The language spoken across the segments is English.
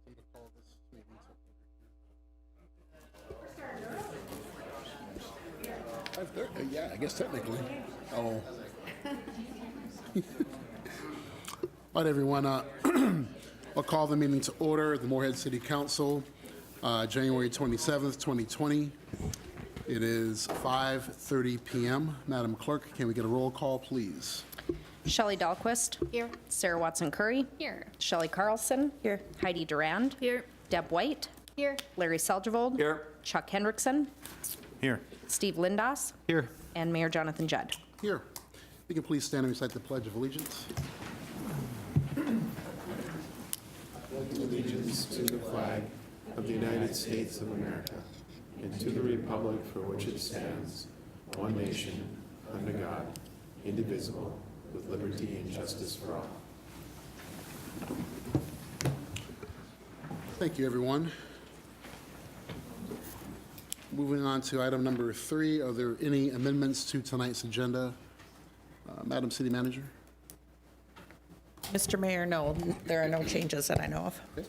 I'm gonna call this meeting to order. 5:30, yeah, I guess technically. Oh. All right, everyone. I'll call the meeting to order. The Moorhead City Council, January 27th, 2020. It is 5:30 p.m. Madam Clerk, can we get a roll call, please? Shelley Dahlquist. Here. Sarah Watson-Curry. Here. Shelley Carlson. Here. Heidi Durand. Here. Deb White. Here. Larry Seljevold. Here. Chuck Hendrickson. Here. Steve Lindas. Here. And Mayor Jonathan Judd. Here. You can please stand and recite the Pledge of Allegiance. Allegiance to the flag of the United States of America and to the republic for which it stands, one nation, under God, indivisible, with liberty and justice for all. Thank you, everyone. Moving on to item number 3, are there any amendments to tonight's agenda? Madam City Manager? Mr. Mayor, no, there are no changes that I know of. Okay.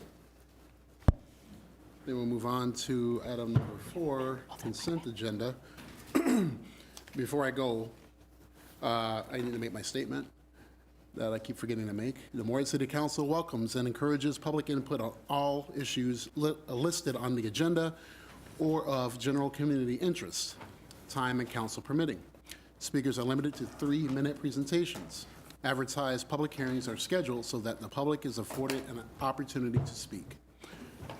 Then we'll move on to item number 4, consent agenda. Before I go, I need to make my statement that I keep forgetting to make. The Moorhead City Council welcomes and encourages public input on all issues listed on the agenda or of general community interest, time and council permitting. Speakers are limited to 3-minute presentations. Advertised public hearings are scheduled so that the public is afforded an opportunity to speak.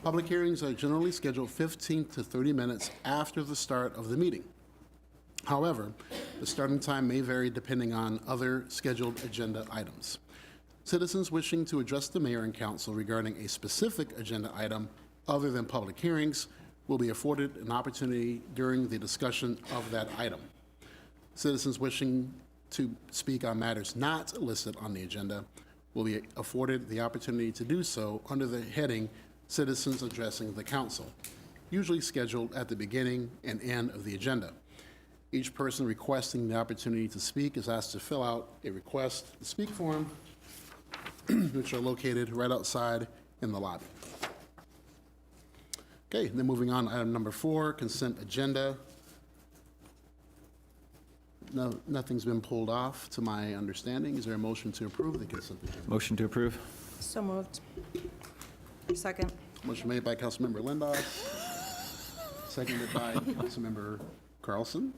Public hearings are generally scheduled 15 to 30 minutes after the start of the meeting. However, the starting time may vary depending on other scheduled agenda items. Citizens wishing to address the mayor and council regarding a specific agenda item other than public hearings will be afforded an opportunity during the discussion of that item. Citizens wishing to speak on matters not listed on the agenda will be afforded the opportunity to do so under the heading Citizens Addressing the Council, usually scheduled at the beginning and end of the agenda. Each person requesting the opportunity to speak is asked to fill out a request to speak form, which are located right outside in the lobby. Okay, then moving on, item number 4, consent agenda. No, nothing's been pulled off to my understanding. Is there a motion to approve the consent agenda? Motion to approve. So moved. Second. Motion made by Councilmember Lindahl, seconded by Councilmember Carlson.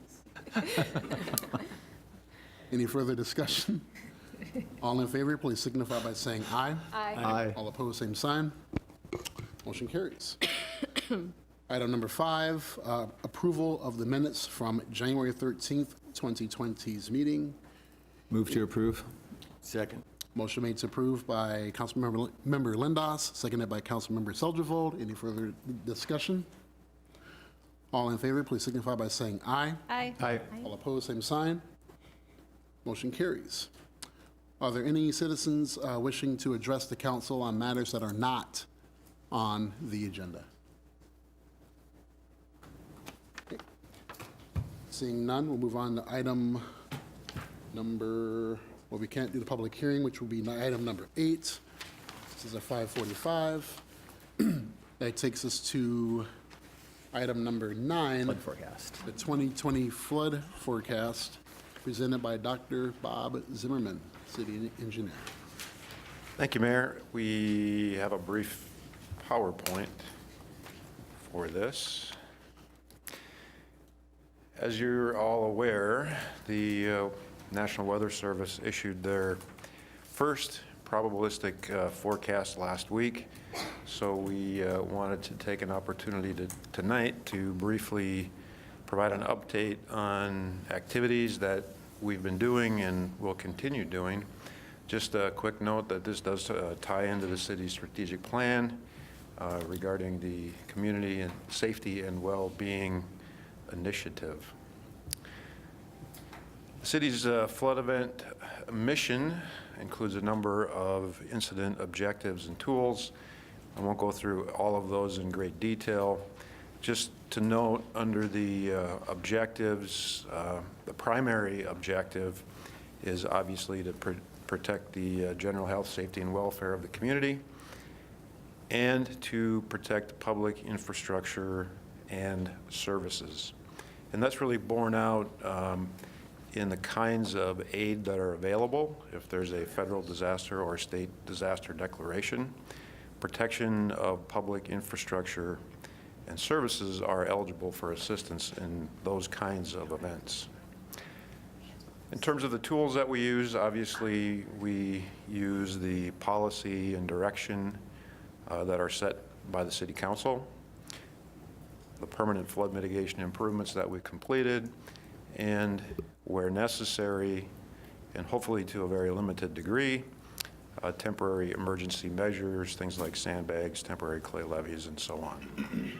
Any further discussion? All in favor, please signify by saying aye. Aye. All opposed, same sign. Motion carries. Item number 5, approval of the minutes from January 13th, 2020's meeting. Move to approve. Second. Motion made to approve by Councilmember Lindas, seconded by Councilmember Seljevold. Any further discussion? All in favor, please signify by saying aye. Aye. Aye. All opposed, same sign. Motion carries. Are there any citizens wishing to address the council on matters that are not on the agenda? Okay. Seeing none, we'll move on to item number, well, we can't do the public hearing, which will be item number 8. This is a 5:45. That takes us to item number 9. Flood forecast. The 2020 flood forecast, presented by Dr. Bob Zimmerman, City Engineer. Thank you, Mayor. We have a brief PowerPoint for this. As you're all aware, the National Weather Service issued their first probabilistic forecast last week. So we wanted to take an opportunity tonight to briefly provide an update on activities that we've been doing and will continue doing. Just a quick note that this does tie into the city's strategic plan regarding the community and safety and well-being initiative. The city's flood event mission includes a number of incident objectives and tools. I won't go through all of those in great detail. Just to note, under the objectives, the primary objective is obviously to protect the general health, safety, and welfare of the community. and to protect public infrastructure and services. And that's really borne out in the kinds of aid that are available if there's a federal disaster or state disaster declaration. Protection of public infrastructure and services are eligible for assistance in those kinds of events. In terms of the tools that we use, obviously we use the policy and direction that are set by the City Council, the permanent flood mitigation improvements that we've completed, and where necessary, and hopefully to a very limited degree, temporary emergency measures, things like sandbags, temporary clay levees, and so on.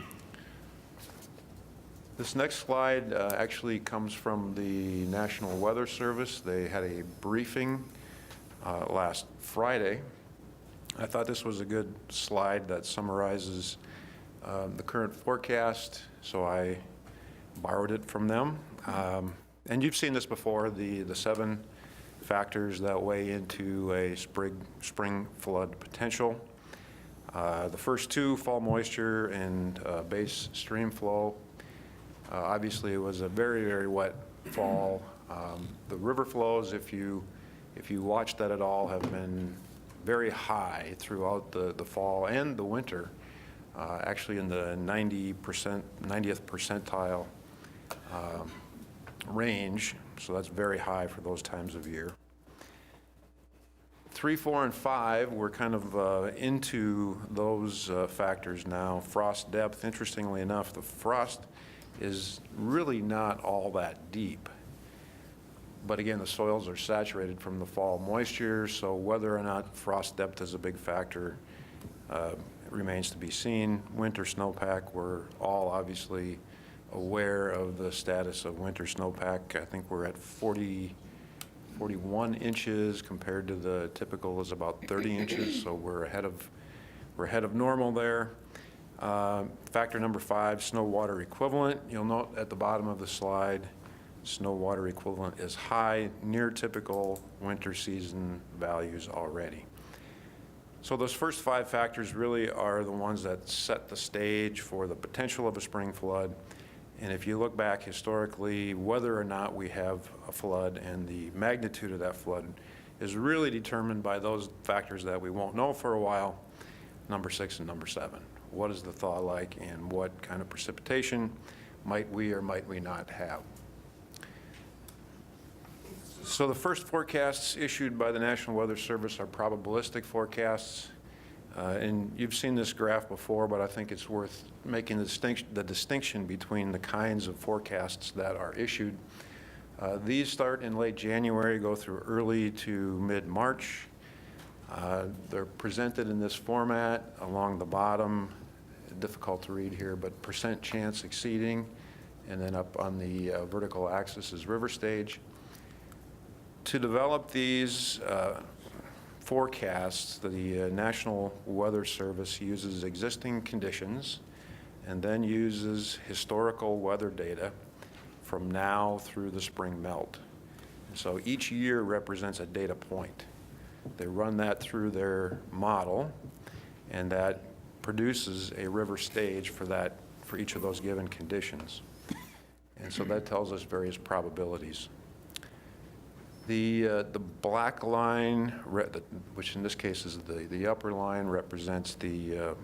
This next slide actually comes from the National Weather Service. They had a briefing last Friday. I thought this was a good slide that summarizes the current forecast, so I borrowed it from them. And you've seen this before, the 7 factors that weigh into a spring flood potential. The first 2, fall moisture and base stream flow. Obviously, it was a very, very wet fall. The river flows, if you watch that at all, have been very high throughout the fall and the winter, actually in the 90th percentile range, so that's very high for those times of year. 3, 4, and 5, we're kind of into those factors now. Frost depth, interestingly enough, the frost is really not all that deep. But again, the soils are saturated from the fall moisture, so whether or not frost depth is a big factor remains to be seen. Winter snowpack, we're all obviously aware of the status of winter snowpack. I think we're at 41 inches compared to the typical is about 30 inches, so we're ahead of normal there. Factor number 5, snow water equivalent. You'll note at the bottom of the slide, snow water equivalent is high, near typical winter season values already. So those first 5 factors really are the ones that set the stage for the potential of a spring flood. And if you look back historically, whether or not we have a flood and the magnitude of that flood is really determined by those factors that we won't know for a while, number 6 and number 7. What is the thaw like and what kind of precipitation might we or might we not have? So the first forecasts issued by the National Weather Service are probabilistic forecasts. And you've seen this graph before, but I think it's worth making the distinction between the kinds of forecasts that are issued. These start in late January, go through early to mid-March. They're presented in this format along the bottom, difficult to read here, but percent chance exceeding, and then up on the vertical axis is river stage. To develop these forecasts, the National Weather Service uses existing conditions and then uses historical weather data from now through the spring melt. So each year represents a data point. They run that through their model, and that produces a river stage for each of those given conditions. And so that tells us various probabilities. The black line, which in this case is the upper line, represents the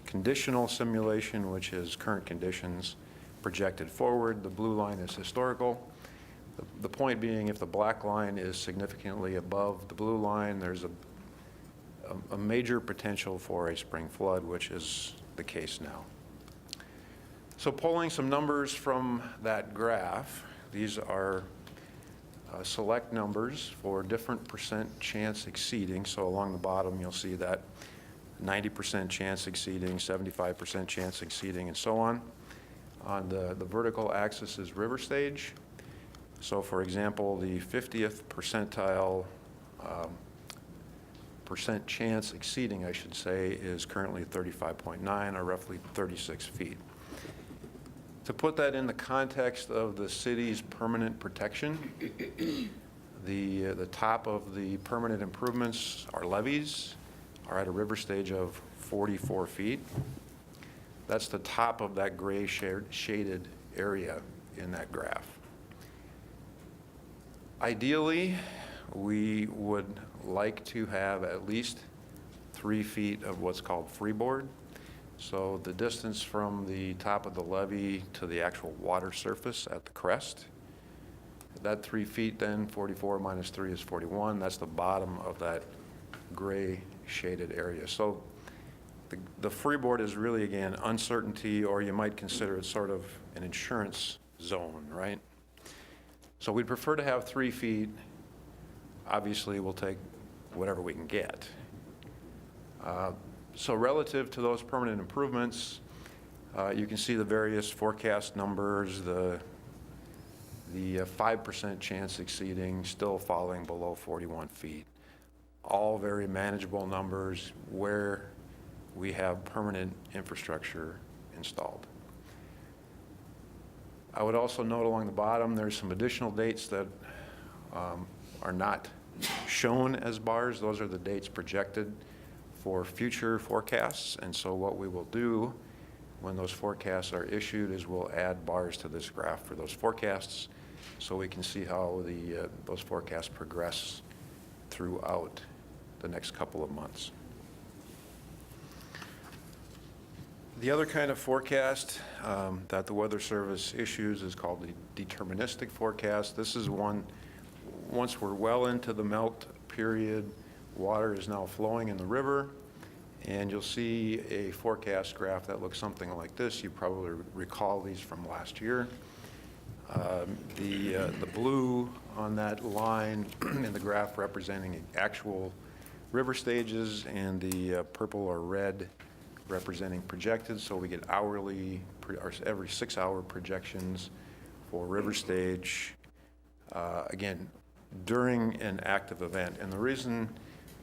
conditional simulation, which is current conditions projected forward. The blue line is historical. The point being, if the black line is significantly above the blue line, there's a major potential for a spring flood, which is the case now. So pulling some numbers from that graph, these are select numbers for different percent chance exceeding. So along the bottom, you'll see that 90% chance exceeding, 75% chance exceeding, and so on. On the vertical axis is river stage. So for example, the 50th percentile percent chance exceeding, I should say, is currently 35.9, or roughly 36 feet. To put that in the context of the city's permanent protection, the top of the permanent improvements, our levees, are at a river stage of 44 feet. That's the top of that gray shaded area in that graph. Ideally, we would like to have at least 3 feet of what's called freeboard. So the distance from the top of the levee to the actual water surface at the crest. That 3 feet then, 44 minus 3 is 41. That's the bottom of that gray shaded area. So the freeboard is really, again, uncertainty, or you might consider it sort of an insurance zone, right? So we'd prefer to have 3 feet. Obviously, we'll take whatever we can get. So relative to those permanent improvements, you can see the various forecast numbers, the 5% chance exceeding, still falling below 41 feet. All very manageable numbers where we have permanent infrastructure installed. I would also note along the bottom, there's some additional dates that are not shown as bars. Those are the dates projected for future forecasts. And so what we will do when those forecasts are issued is we'll add bars to this graph for those forecasts so we can see how those forecasts progress throughout the next couple of months. The other kind of forecast that the Weather Service issues is called the deterministic forecast. This is one, once we're well into the melt period, water is now flowing in the river, and you'll see a forecast graph that looks something like this. You probably recall these from last year. The blue on that line in the graph representing actual river stages, and the purple or red representing projected. So we get hourly, or every 6-hour projections for river stage, again, during an active event. And the reason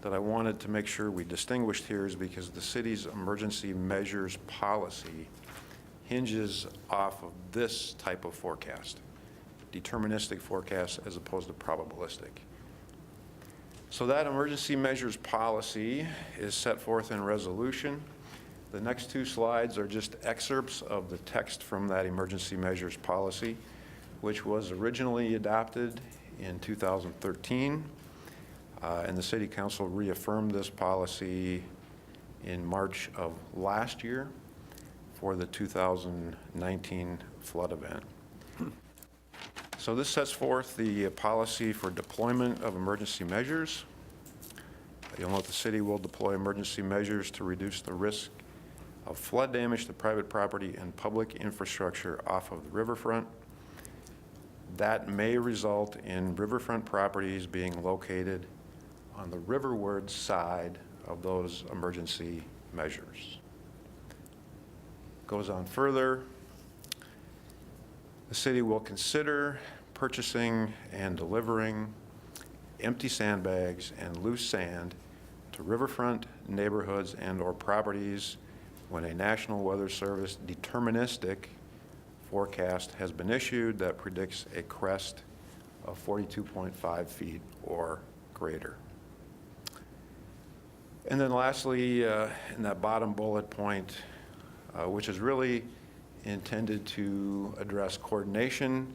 that I wanted to make sure we distinguished here is because the city's emergency measures policy hinges off of this type of forecast, deterministic forecast as opposed to probabilistic. So that emergency measures policy is set forth in resolution. The next 2 slides are just excerpts of the text from that emergency measures policy, which was originally adopted in 2013. And the City Council reaffirmed this policy in March of last year for the 2019 flood event. So this sets forth the policy for deployment of emergency measures. You'll note the city will deploy emergency measures to reduce the risk of flood damage to private property and public infrastructure off of the riverfront. That may result in riverfront properties being located on the riverward side of those emergency measures. Goes on further. The city will consider purchasing and delivering empty sandbags and loose sand to riverfront neighborhoods and/or properties when a National Weather Service deterministic forecast has been issued that predicts a crest of 42.5 feet or greater. And then lastly, in that bottom bullet point, which is really intended to address coordination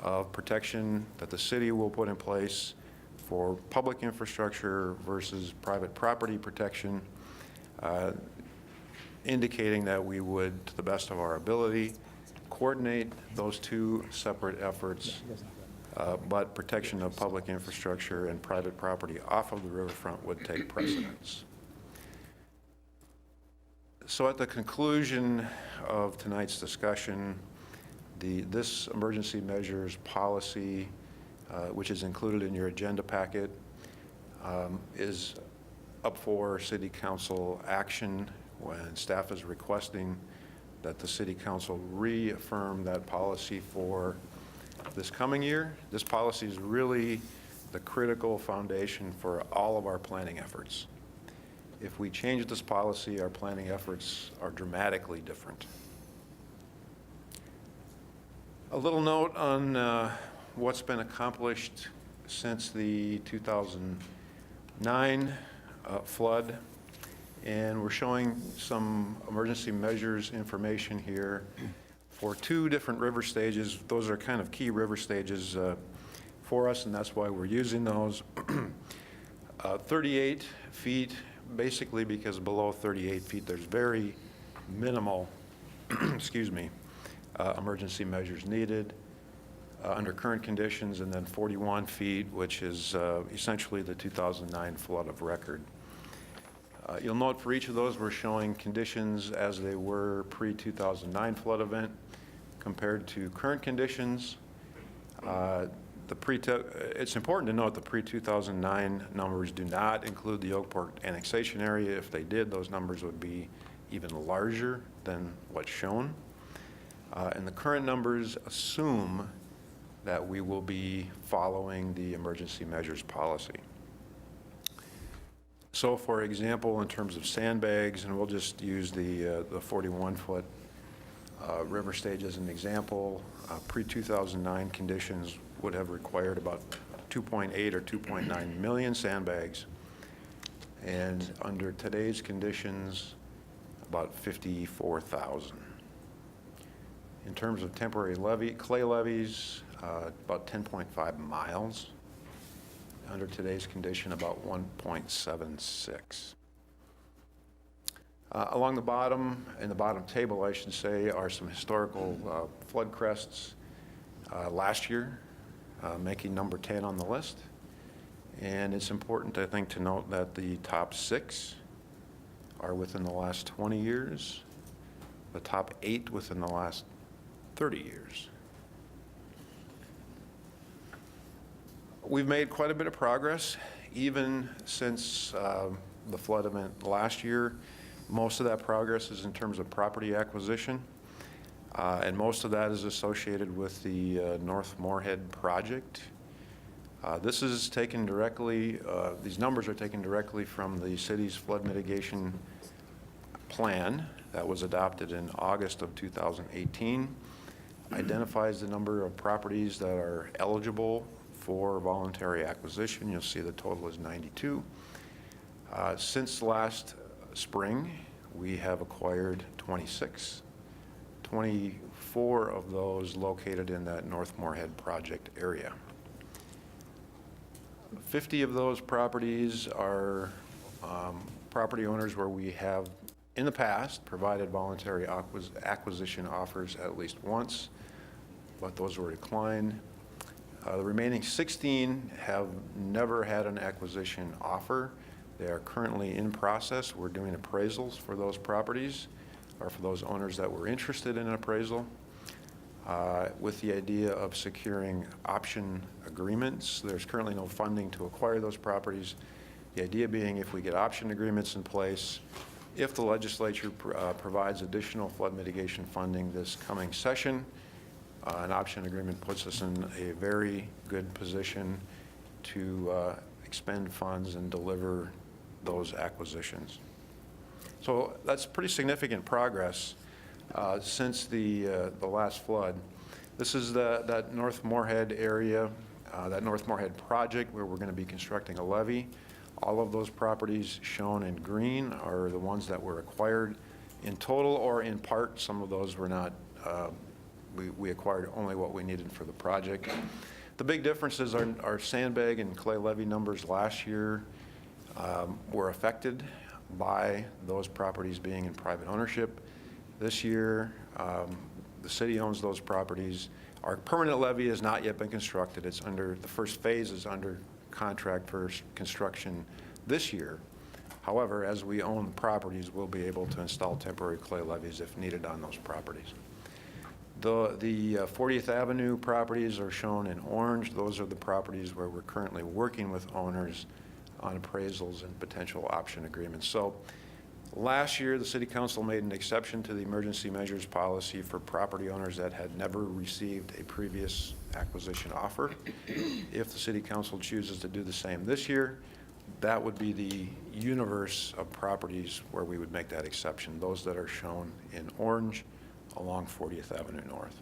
of protection that the city will put in place for public infrastructure versus private property protection, indicating that we would, to the best of our ability, coordinate those 2 separate efforts, but protection of public infrastructure and private property off of the riverfront would take precedence. So at the conclusion of tonight's discussion, this emergency measures policy, which is included in your agenda packet, is up for City Council action when staff is requesting that the City Council reaffirm that policy for this coming year. This policy is really the critical foundation for all of our planning efforts. If we change this policy, our planning efforts are dramatically different. A little note on what's been accomplished since the 2009 flood And we're showing some emergency measures information here for 2 different river stages. Those are kind of key river stages for us, and that's why we're using those. 38 feet, basically because below 38 feet, there's very minimal, excuse me, emergency measures needed under current conditions, and then 41 feet, which is essentially the 2009 flood of record. You'll note for each of those, we're showing conditions as they were pre-2009 flood event compared to current conditions. It's important to note the pre-2009 numbers do not include the Oakport annexation area. If they did, those numbers would be even larger than what's shown. And the current numbers assume that we will be following the emergency measures policy. So for example, in terms of sandbags, and we'll just use the 41-foot river stage as an example, pre-2009 conditions would have required about 2.8 or 2.9 million sandbags. And under today's conditions, about 54,000. In terms of temporary clay levees, about 10.5 miles. Under today's condition, about 1.76. Along the bottom, in the bottom table, I should say, are some historical flood crests last year, making number 10 on the list. And it's important, I think, to note that the top 6 are within the last 20 years, the top 8 within the last 30 years. We've made quite a bit of progress, even since the flood event last year. Most of that progress is in terms of property acquisition, and most of that is associated with the North Moorhead project. This is taken directly, these numbers are taken directly from the city's flood mitigation plan that was adopted in August of 2018. Identifies the number of properties that are eligible for voluntary acquisition. You'll see the total is 92. Since last spring, we have acquired 26. 24 of those located in that North Moorhead project area. 50 of those properties are property owners where we have, in the past, provided voluntary acquisition offers at least once, but those were declined. The remaining 16 have never had an acquisition offer. They are currently in process. We're doing appraisals for those properties, or for those owners that were interested in an appraisal, with the idea of securing option agreements. There's currently no funding to acquire those properties. The idea being, if we get option agreements in place, if the legislature provides additional flood mitigation funding this coming session, an option agreement puts us in a very good position to expend funds and deliver those acquisitions. So that's pretty significant progress since the last flood. This is that North Moorhead area, that North Moorhead project where we're going to be constructing a levee. All of those properties shown in green are the ones that were acquired in total or in part. Some of those were not, we acquired only what we needed for the project. The big differences are our sandbag and clay levee numbers last year were affected by those properties being in private ownership. This year, the city owns those properties. Our permanent levee has not yet been constructed. It's under, the first phase is under contract for construction this year. However, as we own the properties, we'll be able to install temporary clay levees if needed on those properties. The 40th Avenue properties are shown in orange. Those are the properties where we're currently working with owners on appraisals and potential option agreements. So last year, the City Council made an exception to the emergency measures policy for property owners that had never received a previous acquisition offer. If the City Council chooses to do the same this year, that would be the universe of properties where we would make that exception, those that are shown in orange along 40th Avenue North.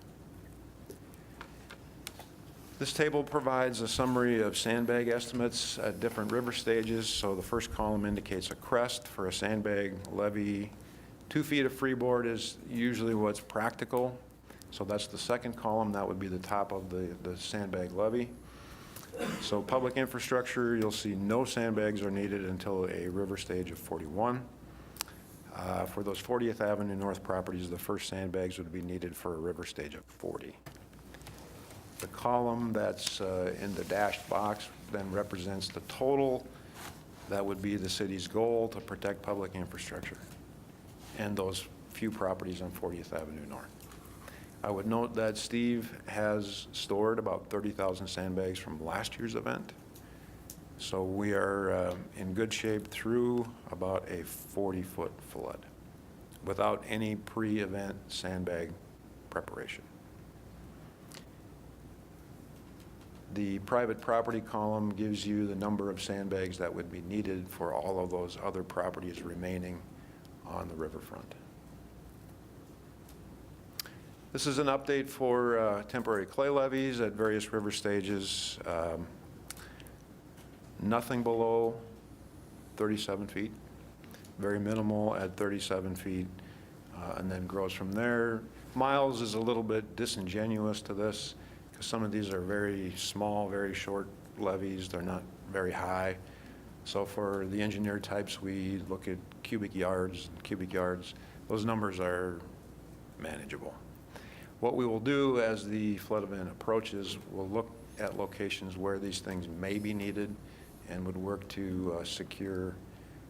This table provides a summary of sandbag estimates at different river stages. So the first column indicates a crest for a sandbag levee. 2 feet of freeboard is usually what's practical. So that's the second column. That would be the top of the sandbag levee. So public infrastructure, you'll see no sandbags are needed until a river stage of 41. For those 40th Avenue North properties, the first sandbags would be needed for a river stage of 40. The column that's in the dashed box then represents the total. That would be the city's goal to protect public infrastructure and those few properties on 40th Avenue North. I would note that Steve has stored about 30,000 sandbags from last year's event. So we are in good shape through about a 40-foot flood without any pre-event sandbag preparation. The private property column gives you the number of sandbags that would be needed for all of those other properties remaining on the riverfront. This is an update for temporary clay levees at various river stages. Nothing below 37 feet, very minimal at 37 feet, and then grows from there. Miles is a little bit disingenuous to this because some of these are very small, very short levees. They're not very high. So for the engineered types, we look at cubic yards. Those numbers are manageable. What we will do as the flood event approaches, we'll look at locations where these things may be needed and would work to secure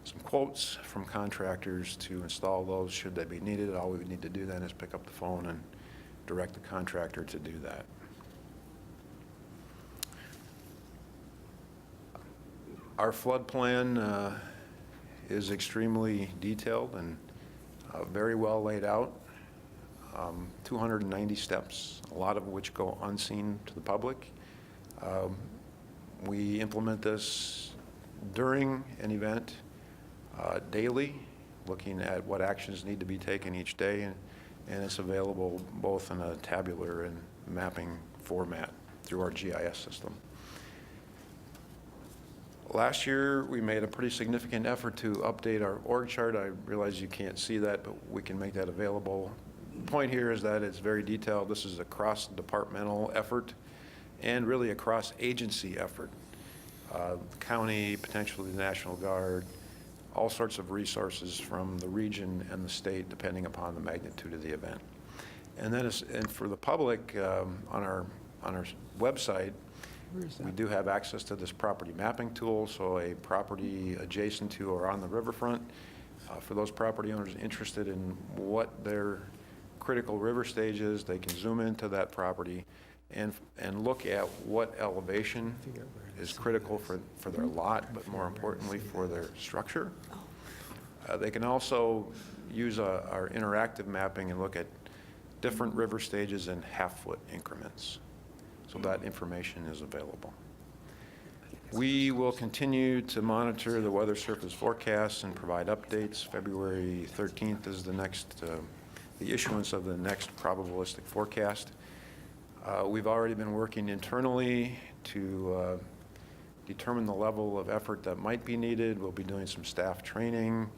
some quotes from contractors to install those should they be needed. All we would need to do then is pick up the phone and direct the contractor to do that. Our flood plan is extremely detailed and very well laid out. 290 steps, a lot of which go unseen to the public. We implement this during an event daily, looking at what actions need to be taken each day, and it's available both in a tabular and mapping format through our GIS system. Last year, we made a pretty significant effort to update our org chart. I realize you can't see that, but we can make that available. The point here is that it's very detailed. This is a cross-departmental effort and really a cross-agency effort. The county, potentially the National Guard, all sorts of resources from the region and the state, depending upon the magnitude of the event. And then, and for the public, on our website, we do have access to this property mapping tool. So a property adjacent to or on the riverfront, for those property owners interested in what their critical river stage is, they can zoom into that property and look at what elevation is critical for their lot, but more importantly for their structure. They can also use our interactive mapping and look at different river stages in half-foot increments. So that information is available. We will continue to monitor the weather surface forecasts and provide updates. February 13th is the issuance of the next probabilistic forecast. We've already been working internally to determine the level of effort that might be needed. We'll be doing some staff training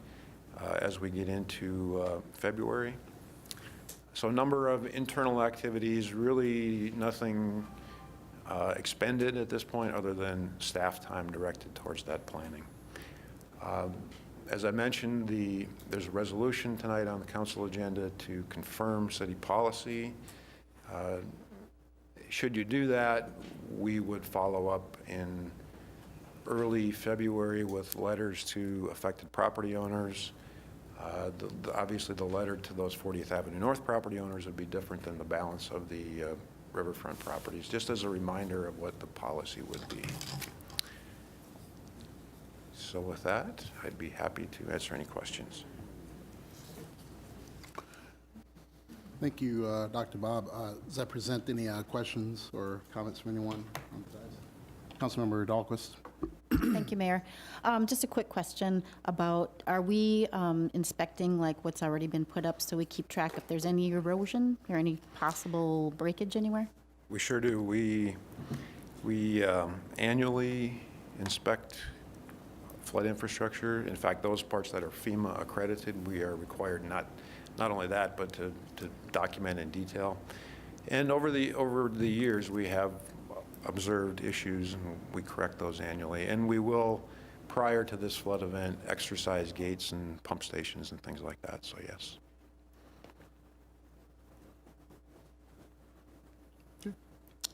as we get into February. So a number of internal activities, really nothing expended at this point other than staff time directed towards that planning. As I mentioned, there's a resolution tonight on the council agenda to confirm city policy. Should you do that, we would follow up in early February with letters to affected property owners. Obviously, the letter to those 40th Avenue North property owners would be different than the balance of the riverfront properties, just as a reminder of what the policy would be. So with that, I'd be happy to answer any questions. Thank you, Dr. Bob. Does that present any questions or comments from anyone? Councilmember Dahlquist. Thank you, Mayor. Just a quick question about, are we inspecting like what's already been put up so we keep track if there's any erosion or any possible breakage anywhere? We sure do. We annually inspect flood infrastructure. In fact, those parts that are FEMA accredited, we are required not only that, but to document in detail. And over the years, we have observed issues, and we correct those annually. And we will, prior to this flood event, exercise gates and pump stations and things like that, so yes.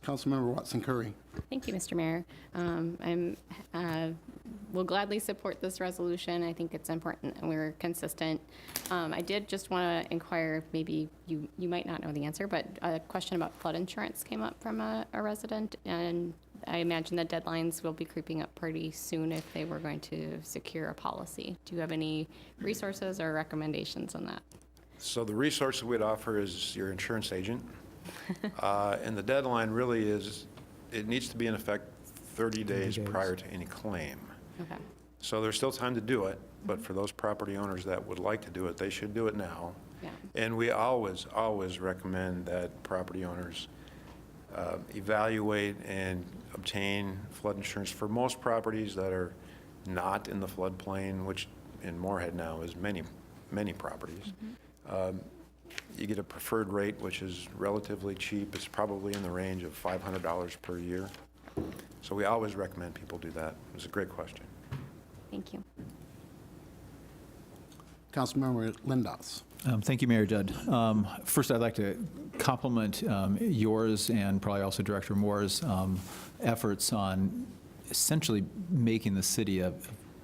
Councilmember Watson Curry. Thank you, Mr. Mayor. Will gladly support this resolution. I think it's important and we're consistent. I did just want to inquire, maybe you might not know the answer, but a question about flood insurance came up from a resident, and I imagine the deadlines will be creeping up pretty soon if they were going to secure a policy. Do you have any resources or recommendations on that? So the resource that we'd offer is your insurance agent. And the deadline really is, it needs to be in effect 30 days prior to any claim. Okay. So there's still time to do it, but for those property owners that would like to do it, they should do it now. Yeah. And we always recommend that property owners evaluate and obtain flood insurance for most properties that are not in the floodplain, which in Moorhead now is many properties. You get a preferred rate, which is relatively cheap. It's probably in the range of $500 per year. So we always recommend people do that. It's a great question. Thank you. Councilmember Lindos. Thank you, Mayor Judd. First, I'd like to compliment yours and probably also Director Moore's efforts on essentially making the city a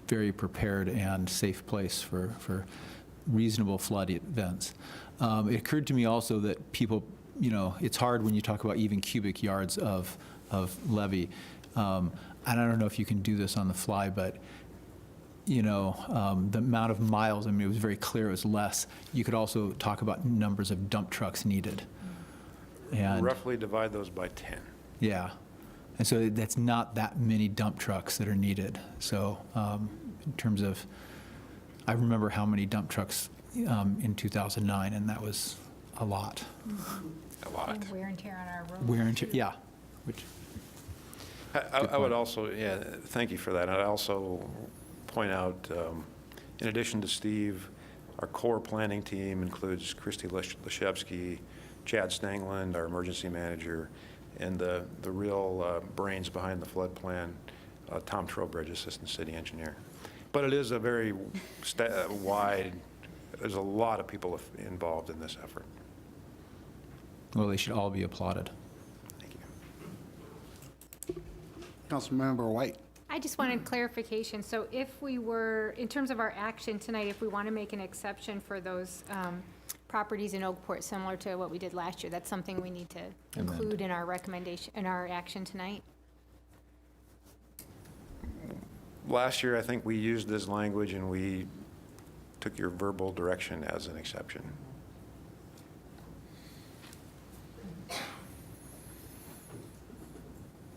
very prepared and safe place for reasonable flood events. It occurred to me also that people, it's hard when you talk about even cubic yards of levee. And I don't know if you can do this on the fly, but the amount of miles, I mean, it was very clear it was less. You could also talk about numbers of dump trucks needed. And Roughly divide those by 10. yeah. And so that's not that many dump trucks that are needed. So in terms of, I remember how many dump trucks in 2009, and that was a lot. A lot. And wear and tear on our roads. Wear and tear, yeah. Which, I would also, thank you for that. I'd also point out, in addition to Steve, our core planning team includes Christy Leshevsky, Chad Stangland, our emergency manager, and the real brains behind the flood plan, Tom Trowbridge, assistant city engineer. But it is a very wide, there's a lot of people involved in this effort. well, they should all be applauded. Thank you. Councilmember White. I just wanted clarification. So if we were, in terms of our action tonight, if we want to make an exception for those properties in Oakport, similar to what we did last year, that's something we need to include in our recommendation, in our action tonight? Last year, I think we used this language and we took your verbal direction as an exception.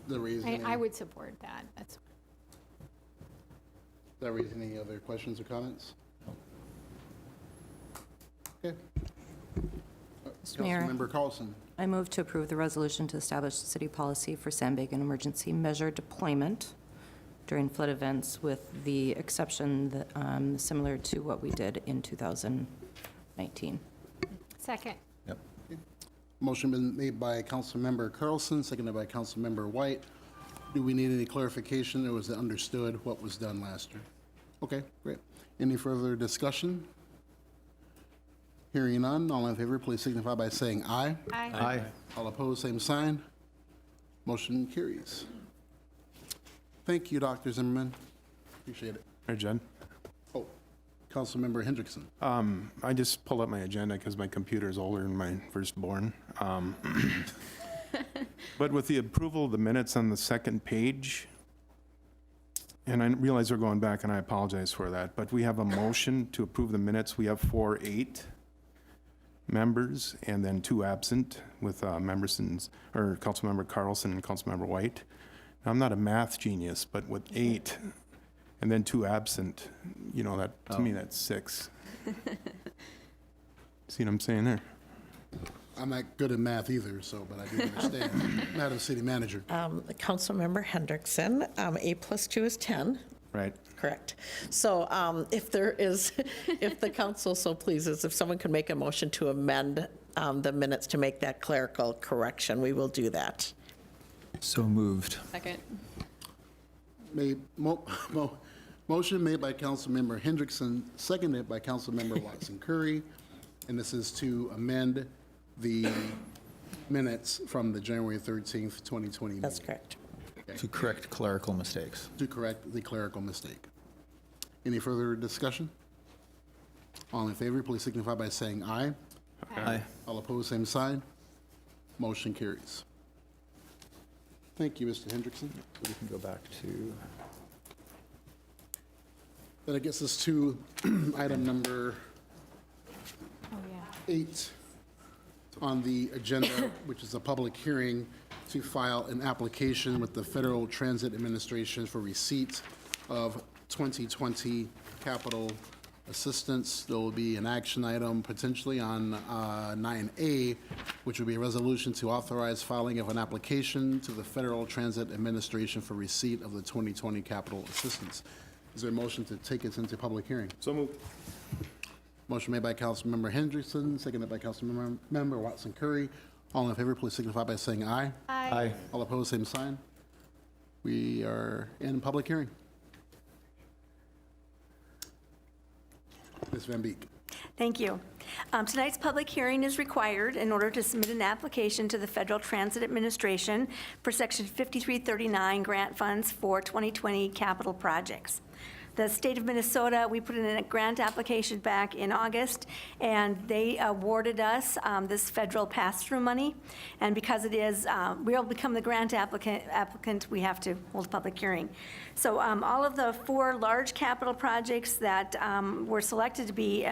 The reason. I would support that. That's. That raise any other questions or comments? Okay. Mr. Mayor. Councilmember Carlson. I move to approve the resolution to establish the city policy for sandbag and emergency measure deployment during flood events, with the exception that, similar to what we did in 2019. Second. Motion been made by Councilmember Carlson, seconded by Councilmember White. Do we need any clarification, or was it understood what was done last year? Okay, great. Any further discussion? Hearing none, all in favor, please signify by saying aye. Aye. All opposed, same sign. Motion carries. Thank you, Dr. Zimmerman. Appreciate it. Mayor Judd? Oh, Councilmember Hendrickson. I just pulled up my agenda because my computer is older than my firstborn. But with the approval of the minutes on the second page, and I realize we're going back, and I apologize for that, but we have a motion to approve the minutes. We have 8 members and then 2 absent with Councilmember Carlson and Councilmember White. Now, I'm not a math genius, but with 8 and then 2 absent, that to me, that's 6. See what I'm saying there? I'm not good at math either, so, but I do understand. Madam City Manager. Councilmember Hendrickson, 8 + 2 is 10. Right. Correct. So if there is, if the council so pleases, if someone can make a motion to amend the minutes to make that clerical correction, we will do that. So moved. Second. Motion made by Councilmember Hendrickson, seconded by Councilmember Watson Curry, and this is to amend the minutes from the January 13th, 2020 meeting. That's correct. To correct clerical mistakes. To correct the clerical mistake. Any further discussion? All in favor, please signify by saying aye. Aye. All opposed, same sign. Motion carries. Thank you, Mr. Hendrickson. So we can go back to, That gets us to item number 8 on the agenda, which is a public hearing to file an application with the Federal Transit Administration for receipt of 2020 capital assistance. There will be an action item potentially on 9A, which would be a resolution to authorize filing of an application to the Federal Transit Administration for receipt of the 2020 capital assistance. Is there a motion to take it into public hearing? So moved. Motion made by Councilmember Hendrickson, seconded by Councilmember Watson Curry. All in favor, please signify by saying aye. aye. All opposed, same sign. We are in public hearing. Ms. Van Beek. Thank you. Tonight's public hearing is required in order to submit an application to the Federal Transit Administration for Section 5339 grant funds for 2020 capital projects. The state of Minnesota, we put in a grant application back in August, and they awarded us this federal pass-through money. And because it is, we'll become the grant applicant, we have to hold a public hearing. So all of the 4 large capital projects that were selected to be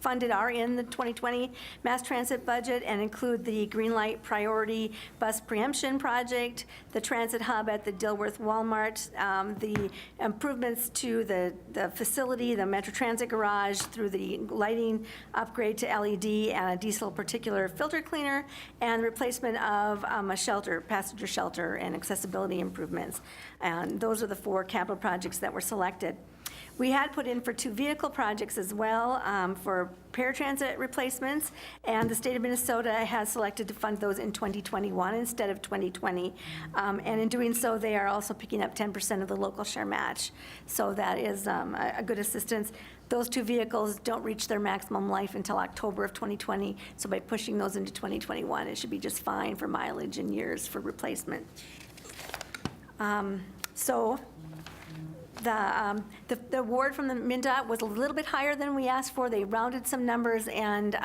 funded are in the 2020 mass transit budget and include the Green Light Priority Bus Preemption Project, the transit hub at the Dilworth Walmart, the improvements to the facility, the Metro Transit Garage through the lighting upgrade to LED and a diesel particular filter cleaner, and replacement of a shelter, passenger shelter, and accessibility improvements. And those are the 4 capital projects that were selected. We had put in for 2 vehicle projects as well for paratransit replacements, and the state of Minnesota has selected to fund those in 2021 instead of 2020. And in doing so, they are also picking up 10% of the local share match. So that is a good assistance. Those 2 vehicles don't reach their maximum life until October of 2020, so by pushing those into 2021, it should be just fine for mileage and years for replacement. The award from the MnDOT was a little bit higher than we asked for. They rounded some numbers and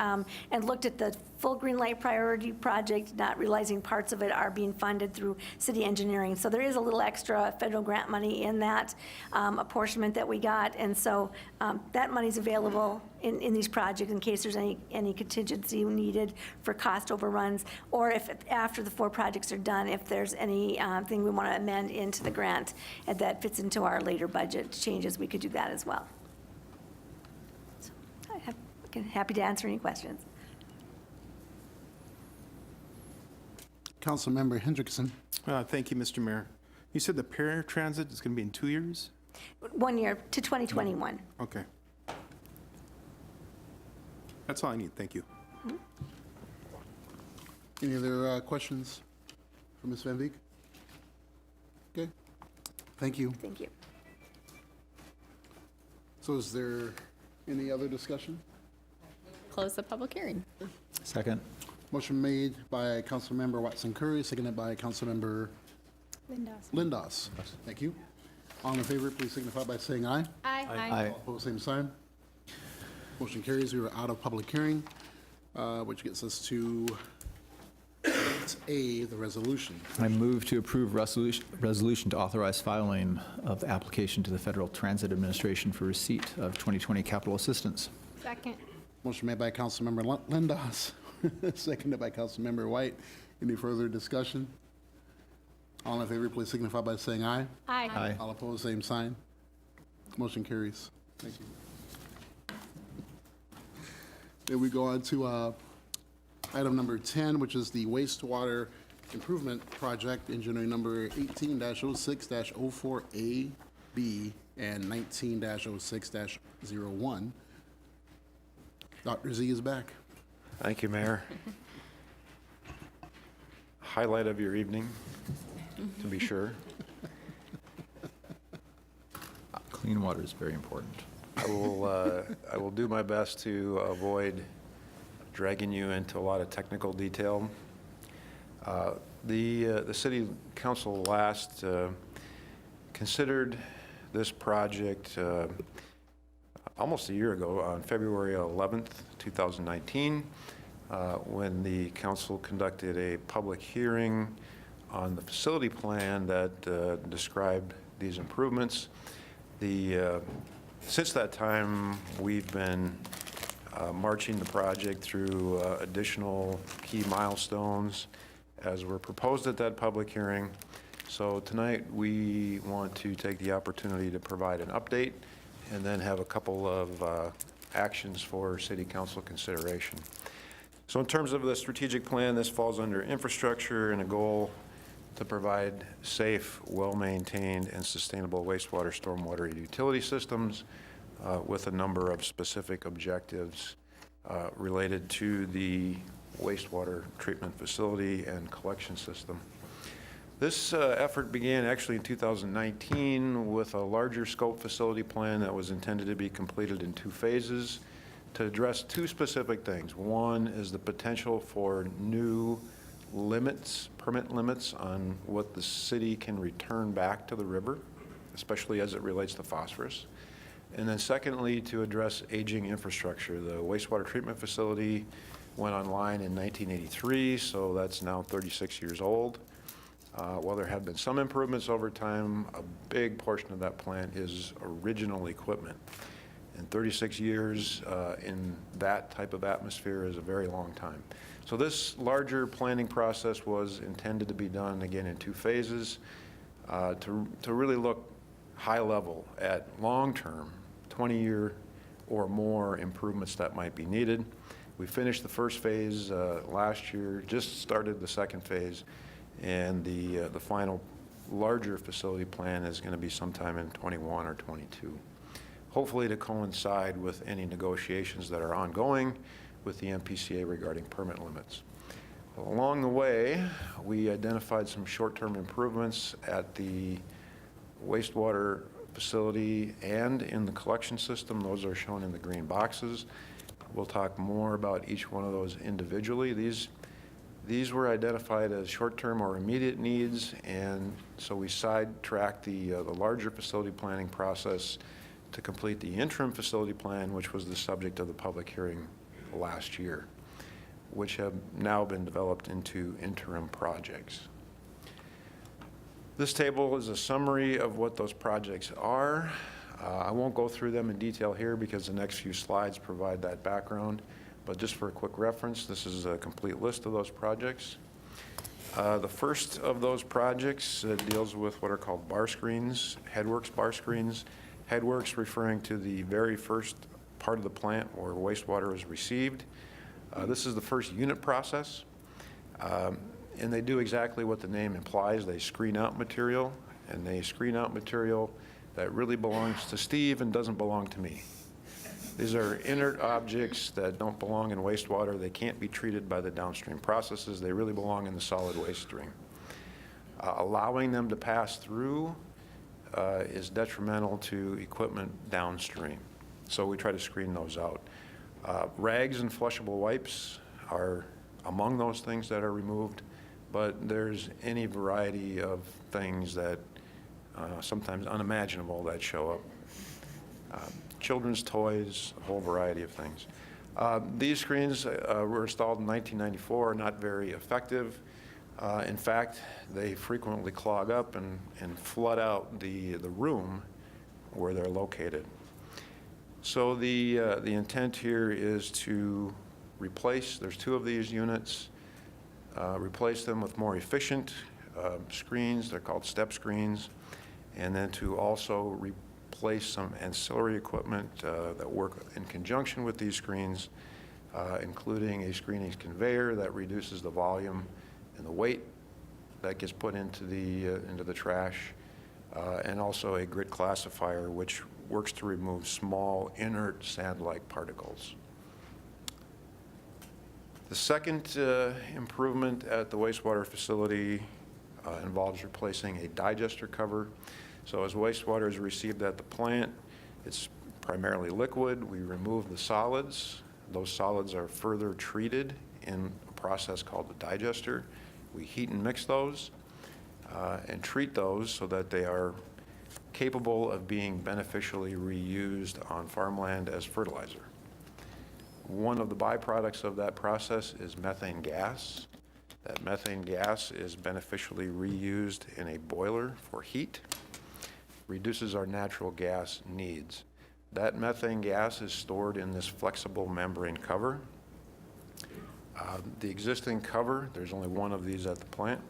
looked at the full Green Light Priority project, not realizing parts of it are being funded through city engineering. So there is a little extra federal grant money in that apportionment that we got. And so that money's available in these projects in case there's any contingency needed for cost overruns, or if after the 4 projects are done, if there's any thing we want to amend into the grant and that fits into our later budget changes, we could do that as well. So I'm happy to answer any questions. Councilmember Hendrickson. Thank you, Mr. Mayor. You said the paratransit is going to be in 2 years? 1 year to 2021. Okay. That's all I need. Thank you. Any other questions for Ms. Van Beek? Okay. Thank you. Thank you. So is there any other discussion? Close the public hearing. Second. Motion made by Councilmember Watson Curry, seconded by Councilmember Lindos. Thank you. All in favor, please signify by saying aye. Aye. All opposed, same sign. Motion carries. We are out of public hearing, which gets us to 8A, the resolution. I move to approve resolution to authorize filing of application to the Federal Transit Administration for receipt of 2020 capital assistance. Second. Motion made by Councilmember Lindos, seconded by Councilmember White. Any further discussion? All in favor, please signify by saying aye. Aye. All opposed, same sign. Motion carries. Thank you. Then we go on to Item number 10, which is the wastewater improvement project, engineering number 18-06-04A, B, and 19-06-01. Dr. Z is back. Thank you, Mayor. Highlight of your evening, to be sure. Clean water is very important. I will do my best to avoid dragging you into a lot of technical detail. The City Council last considered this project almost a year ago on February 11th, 2019, when the council conducted a public hearing on the facility plan that described these improvements. Since that time, we've been marching the project through additional key milestones as were proposed at that public hearing. So tonight, we want to take the opportunity to provide an update and then have a couple of actions for City Council consideration. So in terms of the strategic plan, this falls under infrastructure and a goal to provide safe, well-maintained, and sustainable wastewater, stormwater, and utility systems with a number of specific objectives related to the wastewater treatment facility and collection system. This effort began actually in 2019 with a larger scope facility plan that was intended to be completed in 2 phases to address 2 specific things. One is the potential for new limits, permit limits on what the city can return back to the river, especially as it relates to phosphorus. And then secondly, to address aging infrastructure. The wastewater treatment facility went online in 1983, so that's now 36 years old. While there have been some improvements over time, a big portion of that plant is original equipment. And 36 years in that type of atmosphere is a very long time. So this larger planning process was intended to be done again in 2 phases to really look high level at long-term, 20-year or more improvements that might be needed. We finished the first phase last year, just started the second phase, and the final larger facility plan is going to be sometime in 21 or 22, hopefully to coincide with any negotiations that are ongoing with the MPCA regarding permit limits. Along the way, we identified some short-term improvements at the wastewater facility and in the collection system. Those are shown in the green boxes. We'll talk more about each one of those individually. These were identified as short-term or immediate needs, and so we sidetracked the larger facility planning process to complete the interim facility plan, which was the subject of the public hearing last year, which have now been developed into interim projects. This table is a summary of what those projects are. I won't go through them in detail here because the next few slides provide that background, but just for a quick reference, this is a complete list of those projects. The first of those projects deals with what are called bar screens, Headworks bar screens. Headworks referring to the very first part of the plant where wastewater is received. This is the first unit process, and they do exactly what the name implies. They screen out material, and they screen out material that really belongs to Steve and doesn't belong to me. These are inert objects that don't belong in wastewater. They can't be treated by the downstream processes. They really belong in the solid waste stream. Allowing them to pass through is detrimental to equipment downstream. So we try to screen those out. Rags and flushable wipes are among those things that are removed, but there's any variety of things that sometimes unimaginable that show up. Children's toys, a whole variety of things. These screens were installed in 1994, are not very effective. In fact, they frequently clog up and flood out the room where they're located. So the intent here is to replace, there's 2 of these units, replace them with more efficient screens. They're called step screens. And then to also replace some ancillary equipment that work in conjunction with these screens including a screening conveyor that reduces the volume and the weight that gets put into the trash, and also a grit classifier, which works to remove small, inert sand-like particles. The second improvement at the wastewater facility involves replacing a digester cover. So as wastewater is received at the plant, it's primarily liquid. We remove the solids. Those solids are further treated in a process called the digester. We heat and mix those and treat those so that they are capable of being beneficially reused on farmland as fertilizer. One of the byproducts of that process is methane gas. That methane gas is beneficially reused in a boiler for heat, reduces our natural gas needs. That methane gas is stored in this flexible membrane cover. The existing cover, there's only one of these at the plant,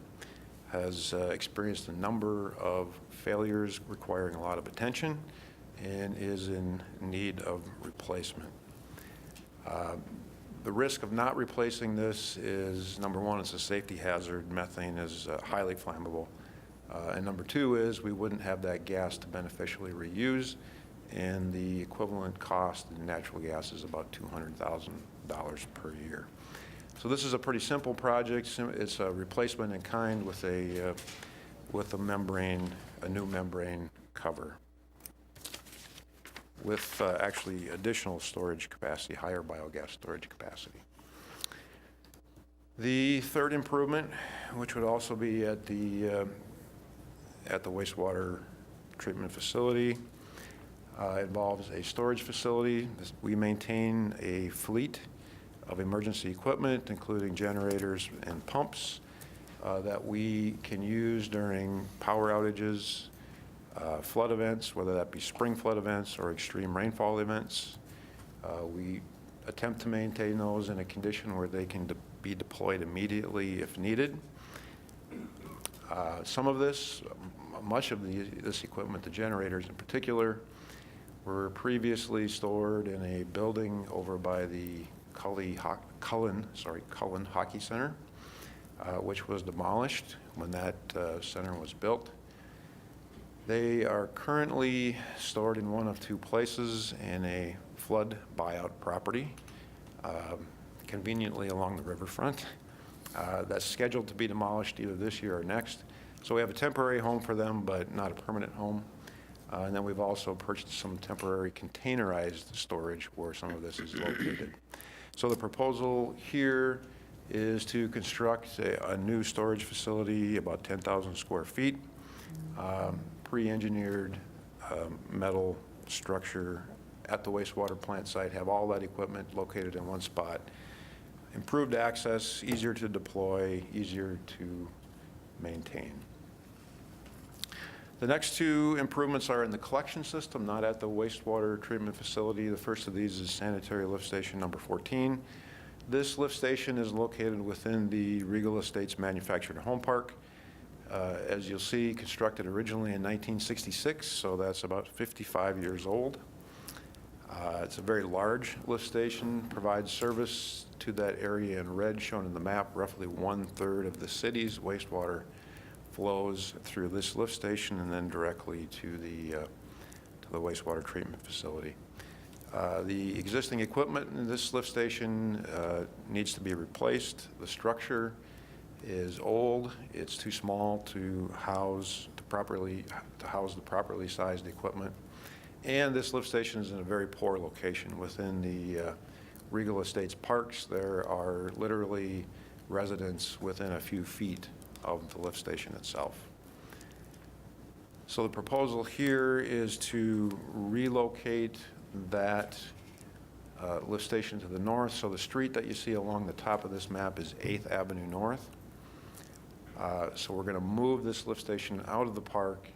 has experienced a number of failures requiring a lot of attention and is in need of replacement. The risk of not replacing this is, number one, it's a safety hazard. Methane is highly flammable. And number two is we wouldn't have that gas to beneficially reuse, and the equivalent cost in natural gas is about $200,000 per year. So this is a pretty simple project. It's a replacement in kind with a membrane, a new membrane cover, with actually additional storage capacity, higher biogas storage capacity. The third improvement, which would also be at the wastewater treatment facility, involves a storage facility. We maintain a fleet of emergency equipment, including generators and pumps, that we can use during power outages, flood events, whether that be spring flood events or extreme rainfall events. We attempt to maintain those in a condition where they can be deployed immediately if needed. Some of this, much of this equipment, the generators in particular, were previously stored in a building over by the Cullen Hockey Center, which was demolished when that center was built. They are currently stored in one of two places in a flood buyout property, conveniently along the riverfront. That's scheduled to be demolished either this year or next. So we have a temporary home for them, but not a permanent home. And then we've also purchased some temporary containerized storage where some of this is located. So the proposal here is to construct a new storage facility, about 10,000 square feet, pre-engineered metal structure at the wastewater plant site, have all that equipment located in one spot. Improved access, easier to deploy, easier to maintain. The next two improvements are in the collection system, not at the wastewater treatment facility. The first of these is sanitary lift station number 14. This lift station is located within the Regal Estates Manufactured Home Park. As you'll see, constructed originally in 1966, so that's about 55 years old. It's a very large lift station, provides service to that area in red shown in the map. Roughly 1/3 of the city's wastewater flows through this lift station and then directly to the wastewater treatment facility. The existing equipment in this lift station needs to be replaced. The structure is old. It's too small to house the properly sized equipment. And this lift station is in a very poor location within the Regal Estates parks. There are literally residents within a few feet of the lift station itself. So the proposal here is to relocate that lift station to the north. So the street that you see along the top of this map is 8th Avenue North. So we're going to move this lift station out of the park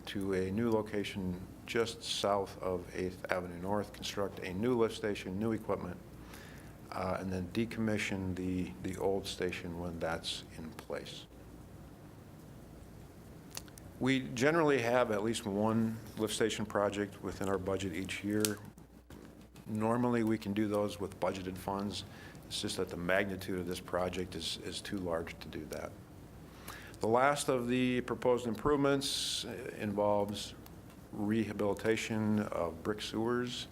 to a new location just south of 8th Avenue North, construct a new lift station, new equipment, and then decommission the old station when that's in place. We generally have at least one lift station project within our budget each year. Normally, we can do those with budgeted funds. It's just that the magnitude of this project is too large to do that. The last of the proposed improvements involves rehabilitation of brick sewers.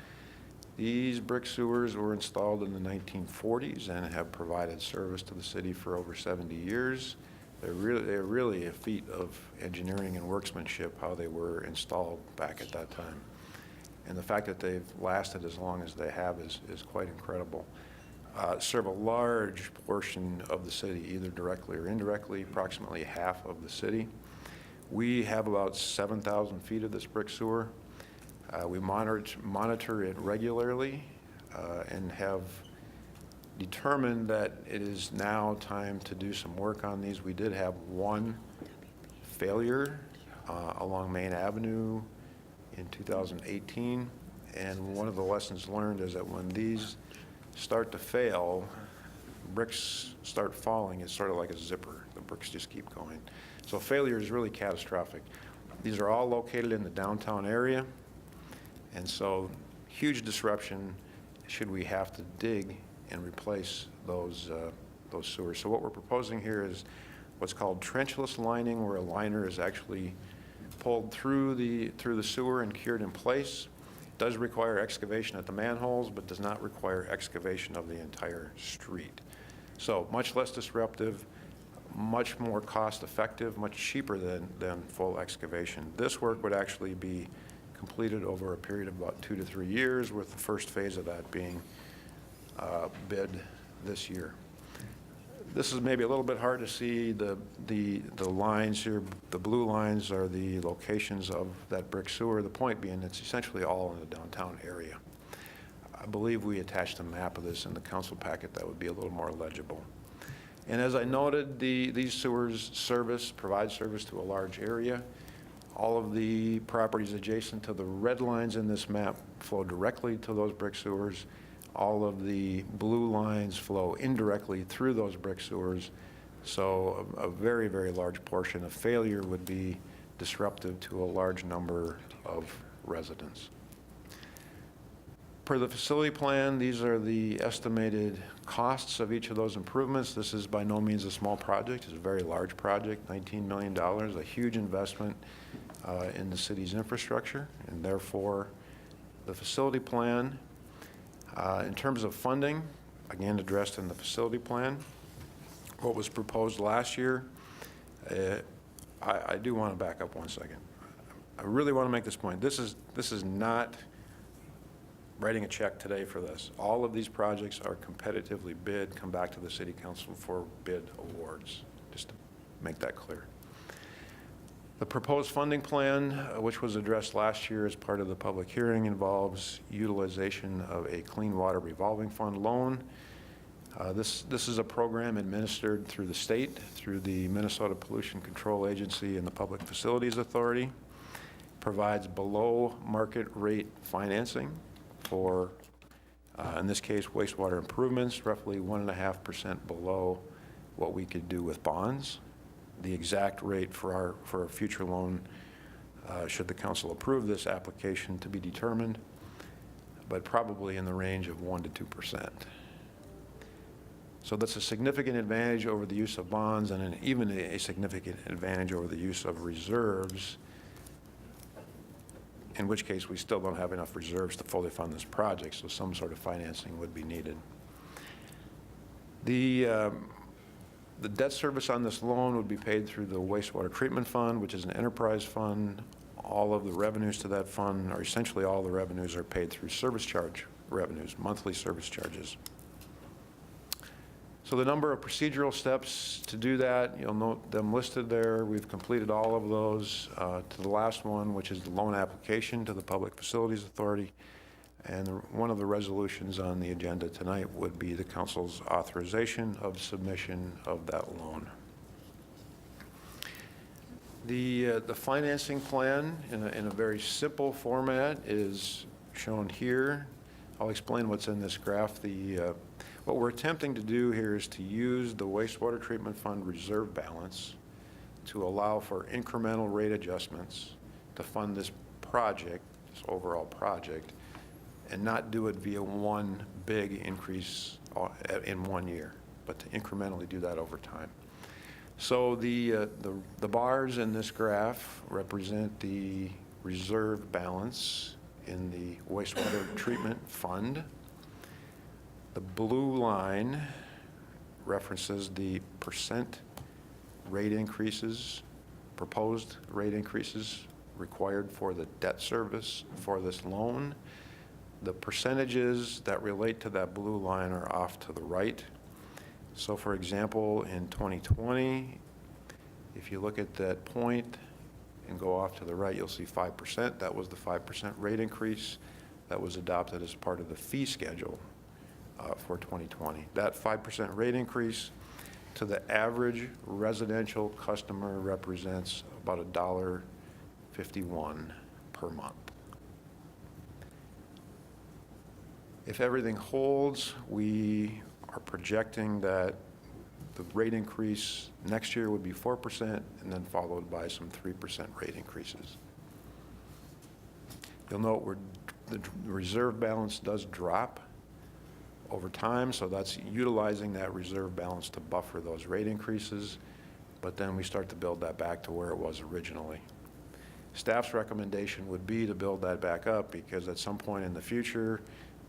These brick sewers were installed in the 1940s and have provided service to the city for over 70 years. They're really a feat of engineering and workmanship, how they were installed back at that time. And the fact that they've lasted as long as they have is quite incredible. Serve a large portion of the city, either directly or indirectly, approximately half of the city. We have about 7,000 feet of this brick sewer. We monitor it regularly and have determined that it is now time to do some work on these. We did have one failure along Main Avenue in 2018, and one of the lessons learned is that when these start to fail, bricks start falling. It's sort of like a zipper. The bricks just keep going. So failure is really catastrophic. These are all located in the downtown area, and so huge disruption should we have to dig and replace those sewers. So what we're proposing here is what's called trenchless lining, where a liner is actually pulled through the sewer and cured in place. It does require excavation at the manholes, but does not require excavation of the entire street. So much less disruptive, much more cost effective, much cheaper than full excavation. This work would actually be completed over a period of about 2 to 3 years, with the first phase of that being bid this year. This is maybe a little bit hard to see. The lines here, the blue lines are the locations of that brick sewer. The point being, it's essentially all in the downtown area. I believe we attached a map of this in the council packet that would be a little more legible. And as I noted, these sewers provide service to a large area. All of the properties adjacent to the red lines in this map flow directly to those brick sewers. All of the blue lines flow indirectly through those brick sewers. So a very, very large portion of failure would be disruptive to a large number of residents. Per the facility plan, these are the estimated costs of each of those improvements. This is by no means a small project. It's a very large project, $19 million, a huge investment in the city's infrastructure, and therefore the facility plan, in terms of funding, again addressed in the facility plan, what was proposed last year, I do want to back up one second. I really want to make this point. This is not writing a check today for this. All of these projects are competitively bid, come back to the City Council for bid awards, just to make that clear. The proposed funding plan, which was addressed last year as part of the public hearing, involves utilization of a Clean Water Revolving Fund loan. This is a program administered through the state, through the Minnesota Pollution Control Agency and the Public Facilities Authority. Provides below market rate financing for, in this case, wastewater improvements, roughly 1.5% below what we could do with bonds. The exact rate for our future loan, should the council approve this application, to be determined, but probably in the range of 1% to 2%. So that's a significant advantage over the use of bonds, and even a significant advantage over the use of reserves, in which case we still don't have enough reserves to fully fund this project, so some sort of financing would be needed. The debt service on this loan would be paid through the wastewater treatment fund, which is an enterprise fund. All of the revenues to that fund, or essentially all the revenues, are paid through service charge revenues, monthly service charges. So the number of procedural steps to do that, you'll note them listed there. We've completed all of those to the last one, which is the loan application to the Public Facilities Authority. And one of the resolutions on the agenda tonight would be the council's authorization of submission of that loan. The financing plan in a very simple format is shown here. I'll explain what's in this graph. What we're attempting to do here is to use the wastewater treatment fund reserve balance to allow for incremental rate adjustments to fund this project, this overall project, and not do it via one big increase in 1 year, but to incrementally do that over time. So the bars in this graph represent the reserve balance in the wastewater treatment fund. The blue line references the percent rate increases, proposed rate increases required for the debt service for this loan. The percentages that relate to that blue line are off to the right. So for example, in 2020, if you look at that point and go off to the right, you'll see 5%. That was the 5% rate increase that was adopted as part of the fee schedule for 2020. That 5% rate increase to the average residential customer represents about $1.51 per month. If everything holds, we are projecting that the rate increase next year would be 4% and then followed by some 3% rate increases. You'll note the reserve balance does drop over time, so that's utilizing that reserve balance to buffer those rate increases, but then we start to build that back to where it was originally. Staff's recommendation would be to build that back up because at some point in the future,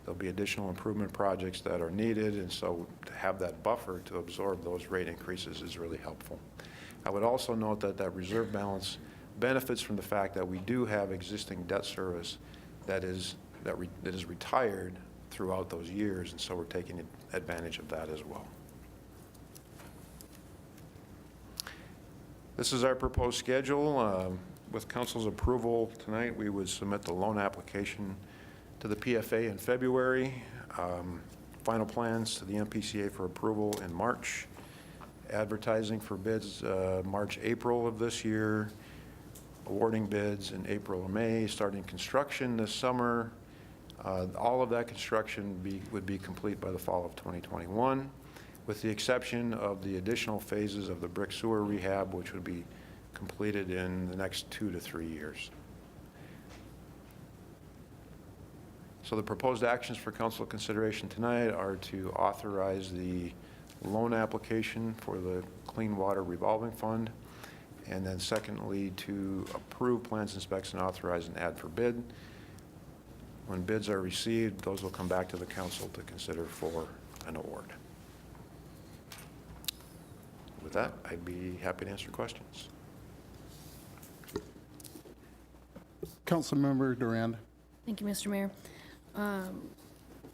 there'll be additional improvement projects that are needed, and so to have that buffer to absorb those rate increases is really helpful. I would also note that that reserve balance benefits from the fact that we do have existing debt service that is retired throughout those years, and so we're taking advantage of that as well. This is our proposed schedule. With council's approval tonight, we would submit the loan application to the PFA in February, final plans to the MPCA for approval in March, advertising for bids March, April of this year, awarding bids in April or May, starting construction this summer. All of that construction would be complete by the fall of 2021, with the exception of the additional phases of the brick sewer rehab, which would be completed in the next 2 to 3 years. So the proposed actions for council consideration tonight are to authorize the loan application for the Clean Water Revolving Fund, and then secondly, to approve plans and specs and authorize an ad for bid. When bids are received, those will come back to the council to consider for an award. With that, I'd be happy to answer questions. Councilmember Durand. Thank you, Mr. Mayor.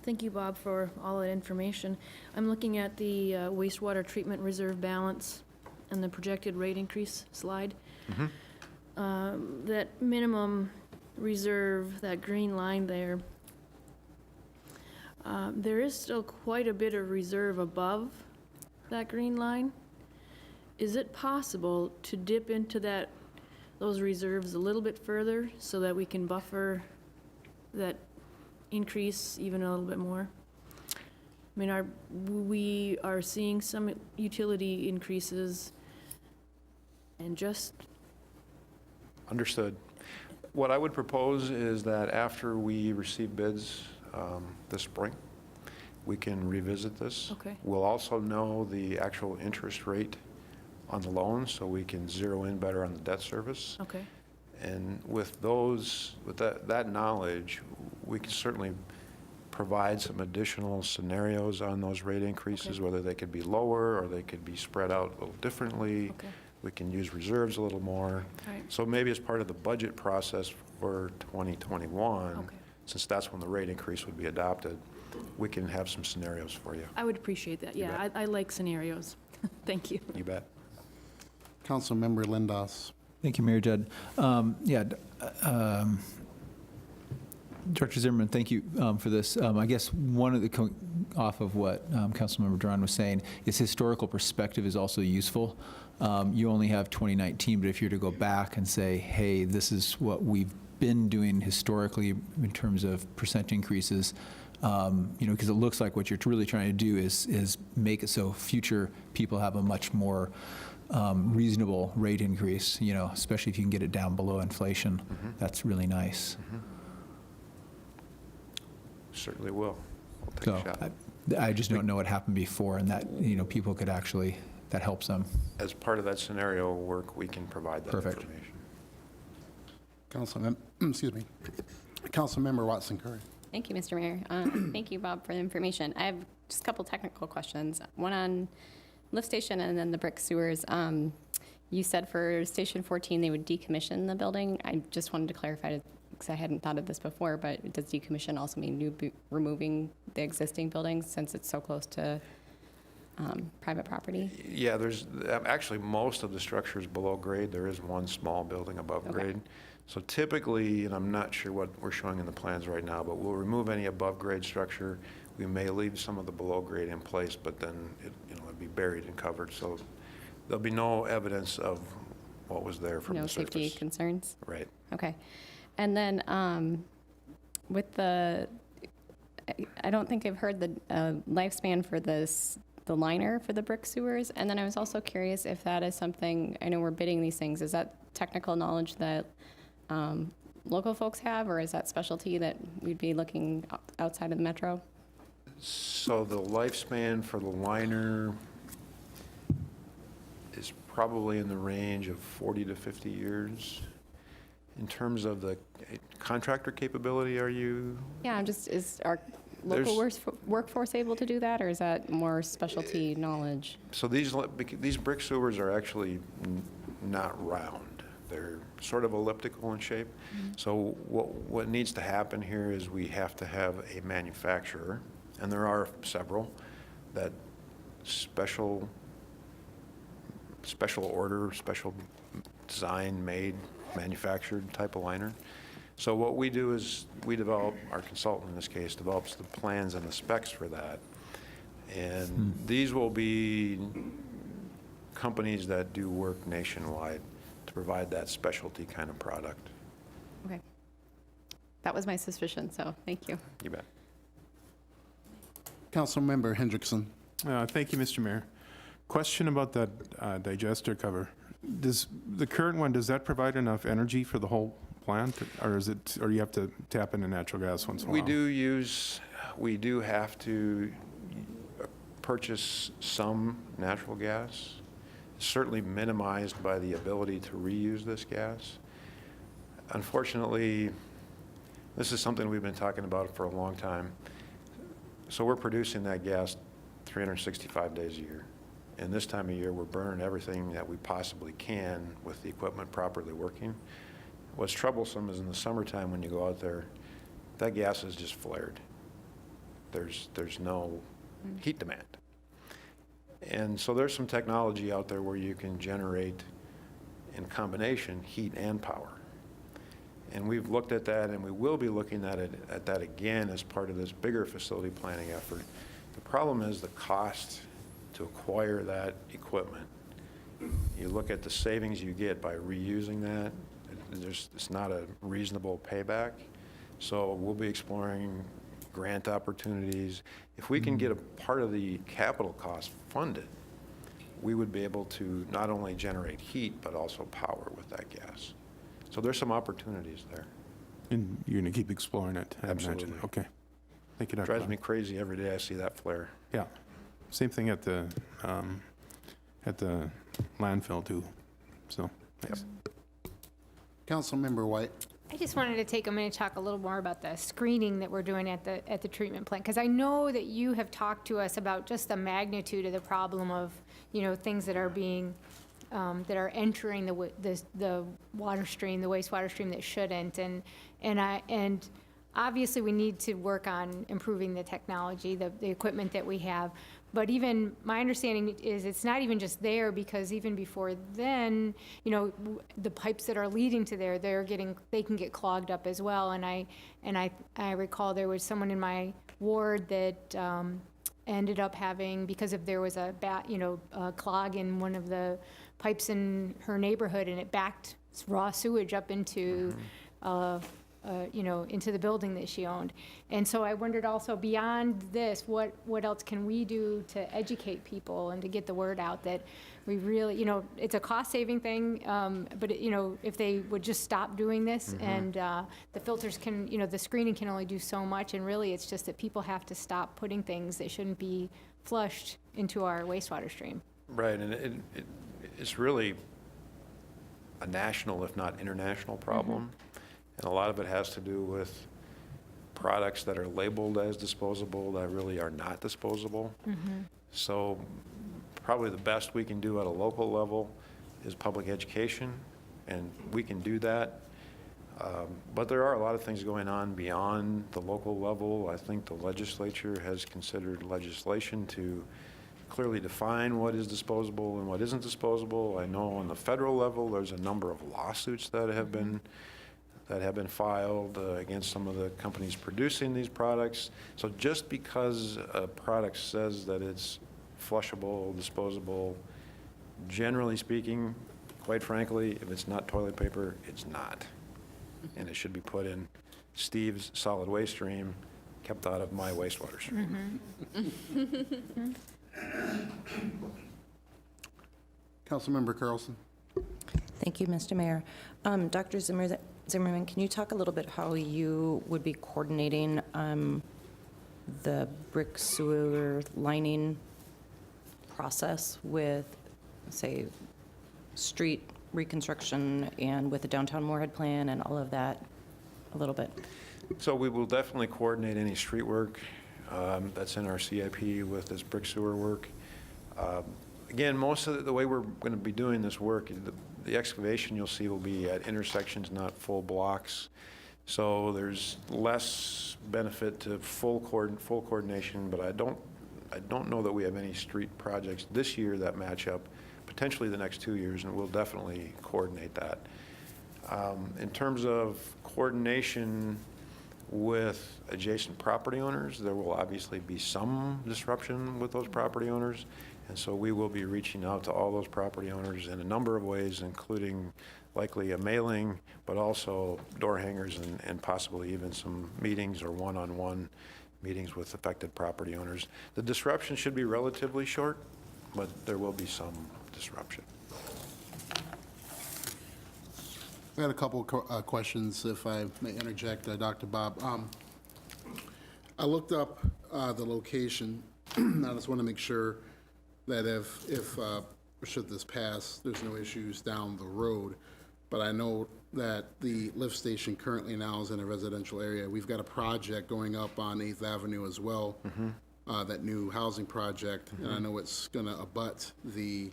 Thank you, Bob, for all that information. I'm looking at the wastewater treatment reserve balance and the projected rate increase slide. That minimum reserve, that green line there, there is still quite a bit of reserve above that green line. Is it possible to dip into those reserves a little bit further so that we can buffer that increase even a little bit more? I mean, we are seeing some utility increases and just... Understood. What I would propose is that after we receive bids this spring, we can revisit this. Okay. We'll also know the actual interest rate on the loan, so we can zero in better on the debt service. Okay. And with that knowledge, we can certainly provide some additional scenarios on those rate increases, Okay. whether they could be lower or they could be spread out a little differently. Okay. We can use reserves a little more. All right. So maybe as part of the budget process for 2021, Okay. since that's when the rate increase would be adopted, we can have some scenarios for you. I would appreciate that. You Yeah, bet. I like scenarios. Thank you. You bet. Councilmember Lindos. Thank you, Mayor Judd. Director Zimmerman, thank you for this. I guess one of the, off of what Councilmember Duran was saying, is historical perspective is also useful. You only have 2019, but if you're to go back and say, hey, this is what we've been doing historically in terms of percent increases, because it looks like what you're really trying to do is make it so future people have a much more reasonable rate increase, especially if you can get it down below inflation. That's really nice. certainly will. We'll take So a shot. I just don't know what happened before, and that, people could actually, that helps them. As part of that scenario work, we can provide that Perfect. information. Councilmember Watson Curry. Thank you, Mr. Mayor. Thank you, Bob, for the information. I have just a couple technical questions. One on lift station and then the brick sewers. You said for Station 14, they would decommission the building. I just wanted to clarify, because I hadn't thought of this before, but does decommission also mean removing the existing buildings since it's so close to private property? Yeah, there's actually most of the structures below grade. There is one small building above Okay. grade. So typically, and I'm not sure what we're showing in the plans right now, but we'll remove any above grade structure. We may leave some of the below grade in place, but then it'd be buried and covered. So there'll be no evidence of what was there from No the surface. safety concerns? Right. Okay. And then with the, I don't think I've heard the lifespan for the liner for the brick sewers. And then I was also curious if that is something, I know we're bidding these things, is that technical knowledge that local folks have, or is that specialty that we'd be looking outside of the metro? So the lifespan for the liner is probably in the range of 40 to 50 years. In terms of the contractor capability, are you? Yeah, I'm just, is our local workforce able to do that, or is that more specialty knowledge? So these brick sewers are actually not round. They're sort of elliptical in shape. So what needs to happen here is we have to have a manufacturer, and there are several, that special order, special design, made, manufactured type of liner. So what we do is we develop, our consultant in this case, develops the plans and the specs for that. And these will be companies that do work nationwide to provide that specialty kind of product. Okay. That was my suspicion, so thank you. You bet. Councilmember Hendrickson. Thank you, Mr. Mayor. Question about that digester cover. Does the current one, does that provide enough energy for the whole plant, or you have to tap into natural gas once in a while? We do have to purchase some natural gas, certainly minimized by the ability to reuse this gas. Unfortunately, this is something we've been talking about for a long time. So we're producing that gas 365 days a year. And this time of year, we're burning everything that we possibly can with the equipment properly working. What's troublesome is in the summertime when you go out there, that gas is just flared. There's no heat demand. And so there's some technology out there where you can generate, in combination, heat and power. And we've looked at that, and we will be looking at that again as part of this bigger facility planning effort. The problem is the cost to acquire that equipment. You look at the savings you get by reusing that, it's not a reasonable payback. So we'll be exploring grant opportunities. If we can get a part of the capital cost funded, we would be able to not only generate heat, but also power with that gas. So there's some opportunities there. And you're going to keep exploring it, I imagine. Absolutely. Okay. Thank you, Dr. Drives me crazy every day I see that flare. Yeah. Same thing at the landfill too. So, thanks. Councilmember White. I just wanted to take a minute to talk a little more about the screening that we're doing at the treatment plant, because I know that you have talked to us about just the magnitude of the problem of, things that are being, that are entering the water stream, the wastewater stream that shouldn't, and obviously we need to work on improving the technology, the equipment that we have. But even my understanding is it's not even just there, because even before then, the pipes that are leading to there, they can get clogged up as well. And I recall there was someone in my ward that ended up having, because there was a clog in one of the pipes in her neighborhood, and it backed raw sewage up into into the building that she owned. And so I wondered also, beyond this, what else can we do to educate people and to get the word out that we really, it's a cost-saving thing, but, if they would just stop doing this, and the filters can, the screening can only do so much, and really it's just that people have to stop putting things that shouldn't be flushed into our wastewater stream. Right, and it's really a national, if not international problem. And a lot of it has to do with products that are labeled as disposable that really are not disposable. So probably the best we can do at a local level is public education, and we can do that. But there are a lot of things going on beyond the local level. I think the legislature has considered legislation to clearly define what is disposable and what isn't disposable. I know on the federal level, there's a number of lawsuits that have been filed against some of the companies producing these products. So just because a product says that it's flushable, disposable, generally speaking, quite frankly, if it's not toilet paper, it's not. And it should be put in Steve's solid waste stream, kept out of my wastewater stream. Councilmember Carlson. Thank you, Mr. Mayor. Dr. Zimmerman, can you talk a little bit how you would be coordinating the brick sewer lining process with, say, street reconstruction and with the downtown Moorhead plan and all of that a little bit? So we will definitely coordinate any street work that's in our CIP with this brick sewer work. Again, most of the way we're going to be doing this work, the excavation you'll see will be at intersections, not full blocks. So there's less benefit to full coordination, but I don't know that we have any street projects this year that match up. Potentially the next 2 years, and we'll definitely coordinate that. In terms of coordination with adjacent property owners, there will obviously be some disruption with those property owners. And so we will be reaching out to all those property owners in a number of ways, including likely a mailing, but also door hangers and possibly even some meetings or one-on-one meetings with affected property owners. The disruption should be relatively short, but there will be some disruption. I had a couple questions, if I may interject, Dr. Bob. I looked up the location. I just want to make sure that if should this pass, there's no issues down the road. But I know that the lift station currently now is in a residential area. We've got a project going up on 8th Avenue as well, that new housing project, and I know it's going to abut the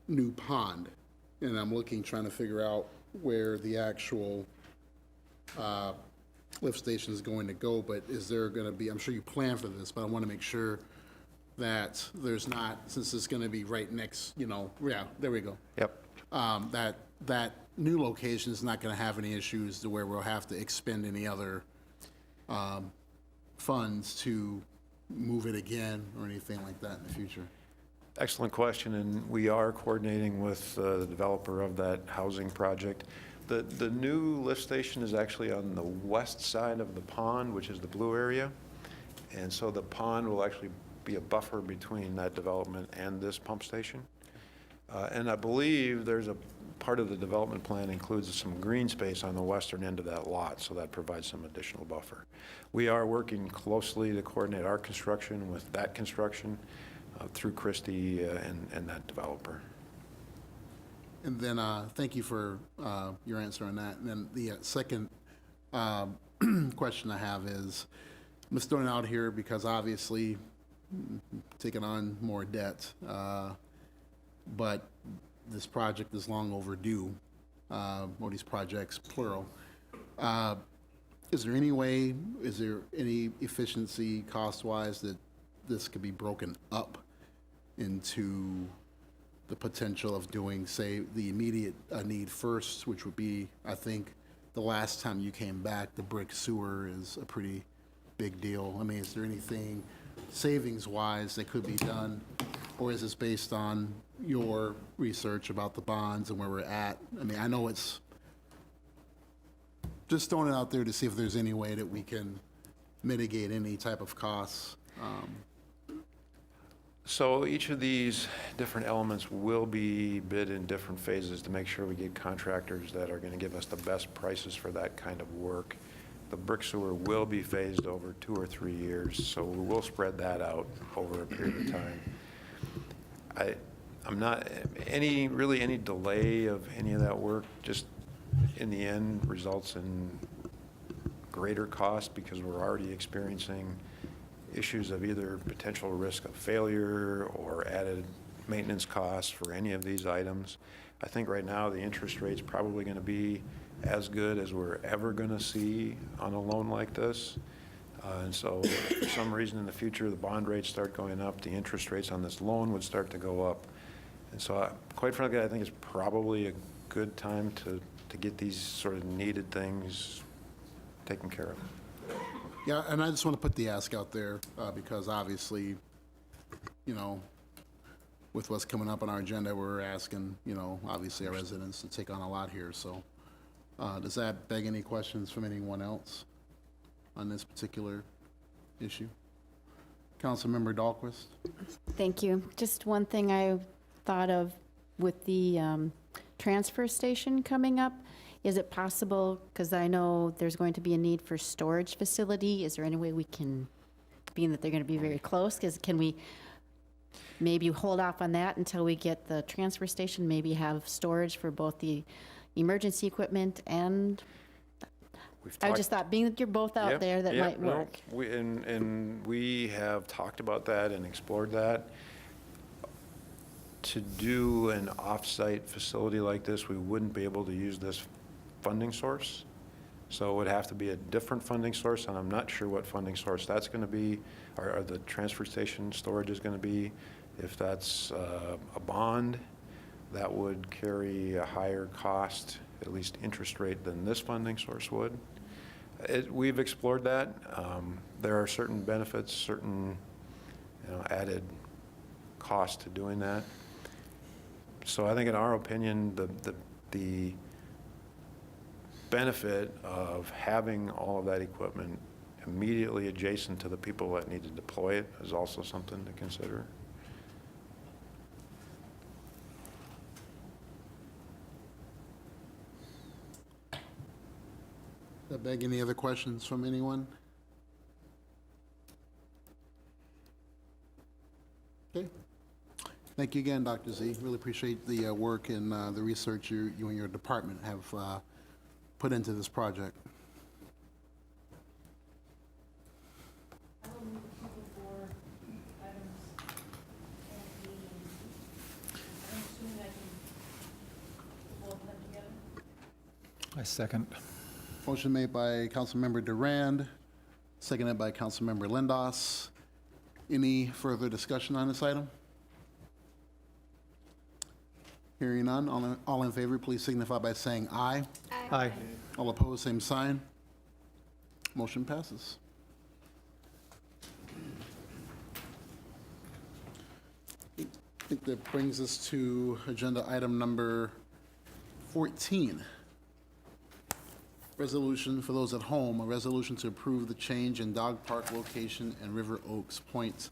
new pond. And I'm trying to figure out where the actual lift station is going to go, but is there going to be, I'm sure you plan for this, but I want to make sure that there's not, since it's going to be right next, yeah, there we go. Yep. That new location is not going to have any issues to where we'll have to expend any other funds to move it again or anything like that in the future. Excellent question, and we are coordinating with the developer of that housing project. The new lift station is actually on the west side of the pond, which is the blue area, and so the pond will actually be a buffer between that development and this pump station. And I believe there's a part of the development plan includes some green space on the western end of that lot, so that provides some additional buffer. We are working closely to coordinate our construction with that construction through Christie and that developer. And then thank you for your answer on that. And then the second question I have is, I'm just throwing it out here because obviously taking on more debt, but this project is long overdue, or these projects, plural. Is there any efficiency cost-wise that this could be broken up into the potential of doing, say, the immediate need first, which would be, I think, the last time you came back, the brick sewer is a pretty big deal. I mean, is there anything savings-wise that could be done, or is this based on your research about the bonds and where we're at? I mean, I know it's just throwing it out there to see if there's any way that we can mitigate any type of costs. So each of these different elements will be bid in different phases to make sure we get contractors that are going to give us the best prices for that kind of work. The brick sewer will be phased over 2 or 3 years, so we will spread that out over a period of time. I'm not, any delay of any of that work just in the end results in greater cost because we're already experiencing issues of either potential risk of failure or added maintenance costs for any of these items. I think right now the interest rate's probably going to be as good as we're ever going to see on a loan like this. And so if for some reason in the future the bond rates start going up, the interest rates on this loan would start to go up. And so quite frankly, I think it's probably a good time to get these sort of needed things taken care of. Yeah, and I just want to put the ask out there because obviously, you know, with what's coming up on our agenda, we're asking, you know, obviously our residents to take on a lot here. So does that beg any questions from anyone else on this particular issue? Councilmember Dahlquist? Thank you. Just one thing I thought of with the transfer station coming up. Is it possible, because I know there's going to be a need for storage facility, is there any way we can, being that they're going to be very close, can we maybe hold off on that until we get the transfer station, maybe have storage for both the emergency equipment and, I just thought, being that you're both out there, that might work. And we have talked about that and explored that. To do an off-site facility like this, we wouldn't be able to use this funding source. So it would have to be a different funding source, and I'm not sure what funding source that's going to be, or the transfer station storage is going to be. If that's a bond, that would carry a higher cost, at least interest rate, than this funding source would. We've explored that. There are certain benefits, certain added cost to doing that. So I think in our opinion, the benefit of having all of that equipment immediately adjacent to the people that need to deploy it is also something to consider. Does that beg any other questions from anyone? Okay. Thank you again, Dr. Z. Really appreciate the work and the research you and your department have put into this project. I second. Motion made by Councilmember Durand, seconded by Councilmember Lindos. Any further discussion on this item? Hearing none, all in favor, please signify by saying aye. Aye. All opposed, same sign. Motion passes. I think that brings us to agenda item number 14. Resolution for those at home, a resolution to approve the change in dog park location in River Oaks Point.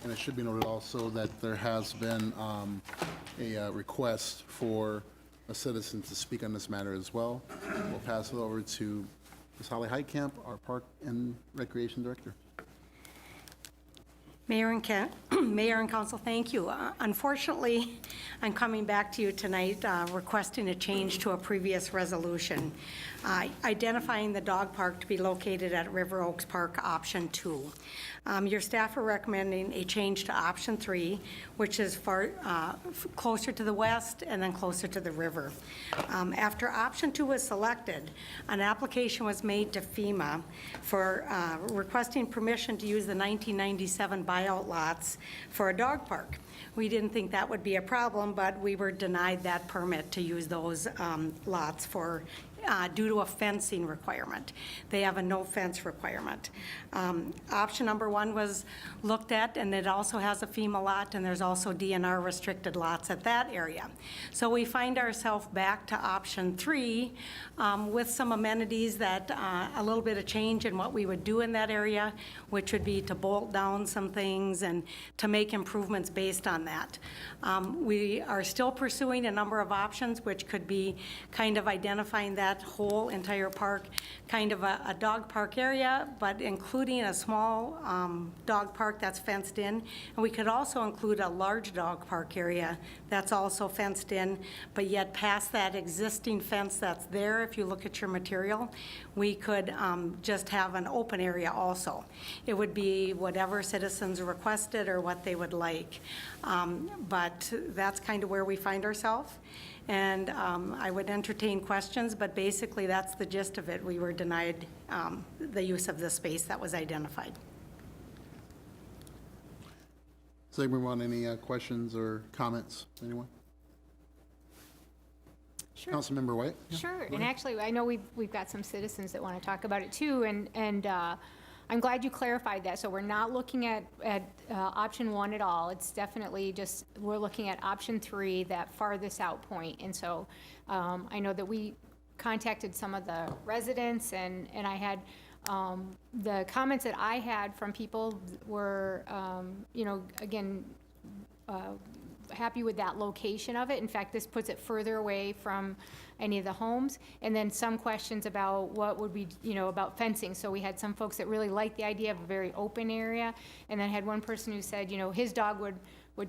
And it should be noted also that there has been a request for a citizen to speak on this matter as well. We'll pass it over to Ms. Holly Heitkamp, our Park and Recreation Director. Mayor and Council, thank you. Unfortunately, I'm coming back to you tonight requesting a change to a previous resolution, identifying the dog park to be located at River Oaks Park Option 2. Your staff are recommending a change to Option 3, which is far closer to the west and then closer to the river. After Option 2 was selected, an application was made to FEMA for requesting permission to use the 1997 buyout lots for a dog park. We didn't think that would be a problem, but we were denied that permit to use those lots for due to a fencing requirement. They have a no fence requirement. Option number 1 was looked at, and it also has a FEMA lot, and there's also DNR restricted lots at that area. So we find ourselves back to option 3 with some amenities that, a little bit of change in what we would do in that area, which would be to bolt down some things and to make improvements based on that. We are still pursuing a number of options, which could be kind of identifying that whole entire park, kind of a dog park area, but including a small dog park that's fenced in. And we could also include a large dog park area that's also fenced in, but yet past that existing fence that's there, if you look at your material, we could just have an open area also. It would be whatever citizens requested or what they would like. But that's kind of where we find ourselves. And I would entertain questions, but basically that's the gist of it. We were denied the use of the space that was identified. Does anyone want any questions or comments? Anyone? Sure. Councilmember White? Sure, and actually, I know we've got some citizens that want to talk about it too, and I'm glad you clarified that. So we're not looking at option 1 at all. It's definitely just, we're looking at option 3, that farthest out point. And so I know that we contacted some of the residents, and I had, the comments that I had from people were, you know, again, happy with that location of it. In fact, this puts it further away from any of the homes. And then some questions about what would be, you know, about fencing. So we had some folks that really liked the idea of a very open area. And then had one person who said, you know, his dog would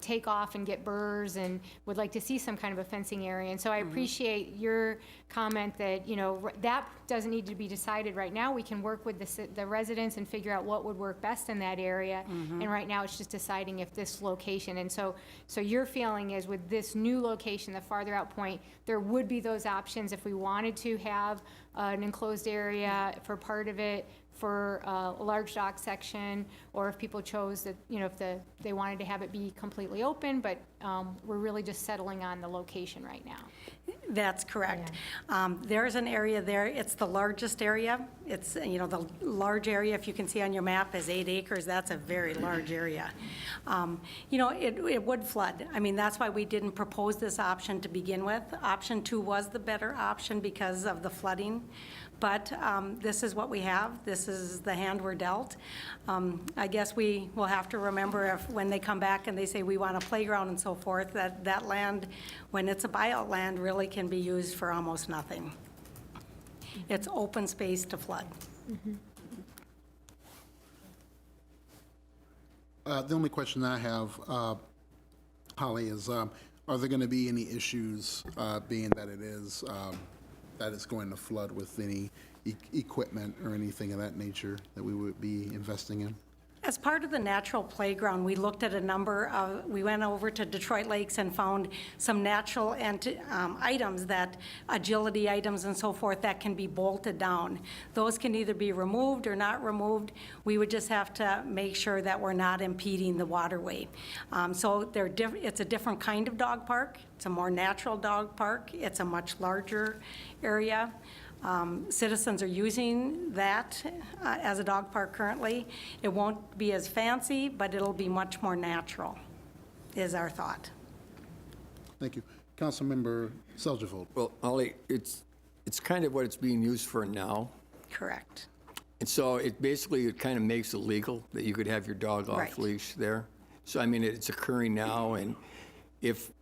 take off and get burrs and would like to see some kind of a fencing area. And so I appreciate your comment that, you know, that doesn't need to be decided right now. We can work with the residents and figure out what would work best in that area. And right now it's just deciding if this location. And so your feeling is with this new location, the farther out point, there would be those options if we wanted to have an enclosed area for part of it, for a large dock section, or if people chose that, you know, if they wanted to have it be completely open, but we're really just settling on the location right now. That's correct. There's an area there, it's the largest area. It's, you know, the large area, if you can see on your map, is 8 acres. That's a very large area. You know, it would flood. I mean, that's why we didn't propose this option to begin with. Option 2 was the better option because of the flooding. But this is what we have. This is the hand we're dealt. I guess we will have to remember if when they come back and they say we want a playground and so forth, that land, when it's a buyout land, really can be used for almost nothing. It's open space to flood. The only question I have, Holly, is are there going to be any issues being that it's going to flood with any equipment or anything of that nature that we would be investing in? As part of the natural playground, we looked at a number of, we went over to Detroit Lakes and found some natural items that, agility items and so forth, that can be bolted down. Those can either be removed or not removed. We would just have to make sure that we're not impeding the waterway. So it's a different kind of dog park. It's a more natural dog park. It's a much larger area. Citizens are using that as a dog park currently. It won't be as fancy, but it'll be much more natural, is our thought. Thank you. Councilmember Seljevold. Well, Holly, it's kind of what it's being used for now. Correct. And so it kind of makes it legal that you could have your dog off Right. leash there. So, I mean, it's occurring now, and if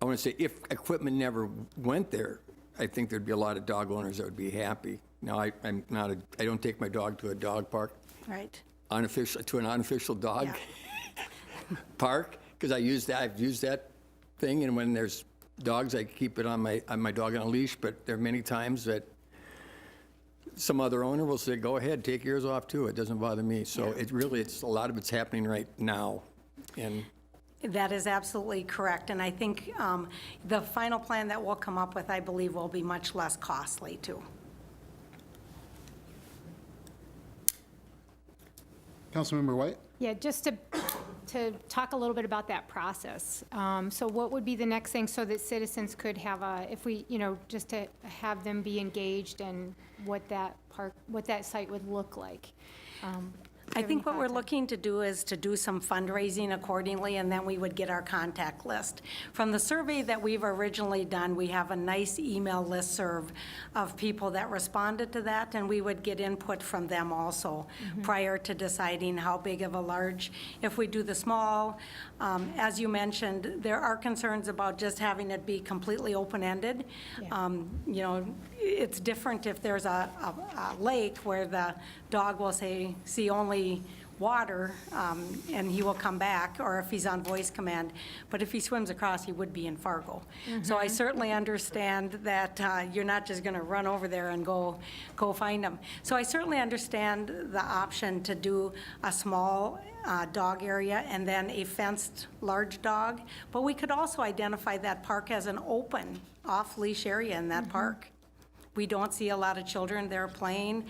equipment never went there, I think there'd be a lot of dog owners that would be happy. Now, I don't take my dog to a dog park. Right. To an unofficial dog park, because I've used that thing, and when there's dogs, I keep it on my dog on a leash, but there are many times that some other owner will say, go ahead, take yours off too, it doesn't bother me. So it's a lot of it's happening right now. And That is absolutely correct, and I think the final plan that we'll come up with, I believe, will be much less costly, too. Councilmember White? Yeah, just to to talk a little bit about that process. So what would be the next thing so that citizens could have if we, just to have them be engaged in what that site would look like? I think what we're looking to do is to do some fundraising accordingly, and then we would get our contact list. From the survey that we've originally done, we have a nice email listserv of people that responded to that, and we would get input from them also prior to deciding how big of a large, if we do the small. As you mentioned, there are concerns about just having it be completely open-ended. It's different if there's a lake where the dog will see only water, and he will come back, or if he's on voice command. But if he swims across, he would be in Fargo. So I certainly understand that you're not just going to run over there and go find him. So I certainly understand the option to do a small dog area and then a fenced large dog. But we could also identify that park as an open, off-leash area in that park. We don't see a lot of children there playing.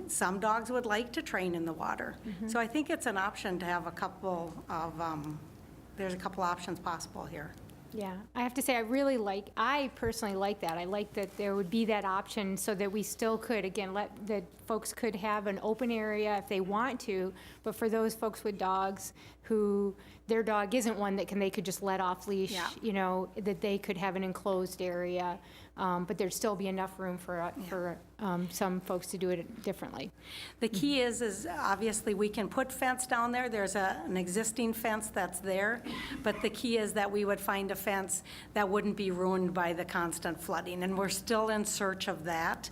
Some dogs would like to train in the water. So I think it's an option to have a couple of, there's a couple options possible here. Yeah, I have to say, I personally like that. I like that there would be that option so that we still could, again, that folks could have an open area if they want to, but for those folks with dogs who, their dog isn't one that they could just let off leash, that they could have an enclosed area, but there'd still be enough room for some folks to do it differently. The key is obviously we can put fence down there. There's an existing fence that's there, but the key is that we would find a fence that wouldn't be ruined by the constant flooding, and we're still in search of that.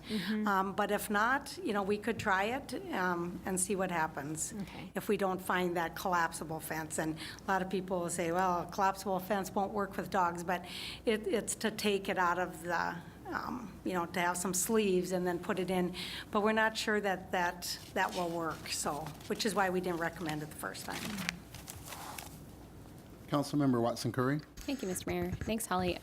But if not, we could try it and see what happens if we don't find that collapsible fence. And a lot of people will say, well, a collapsible fence won't work with dogs, but it's to take it out of the to have some sleeves and then put it in, but we're not sure that will work, so, which is why we didn't recommend it the first time. Councilmember Watson Curry. Thank you, Mr. Mayor. Thanks, Holly.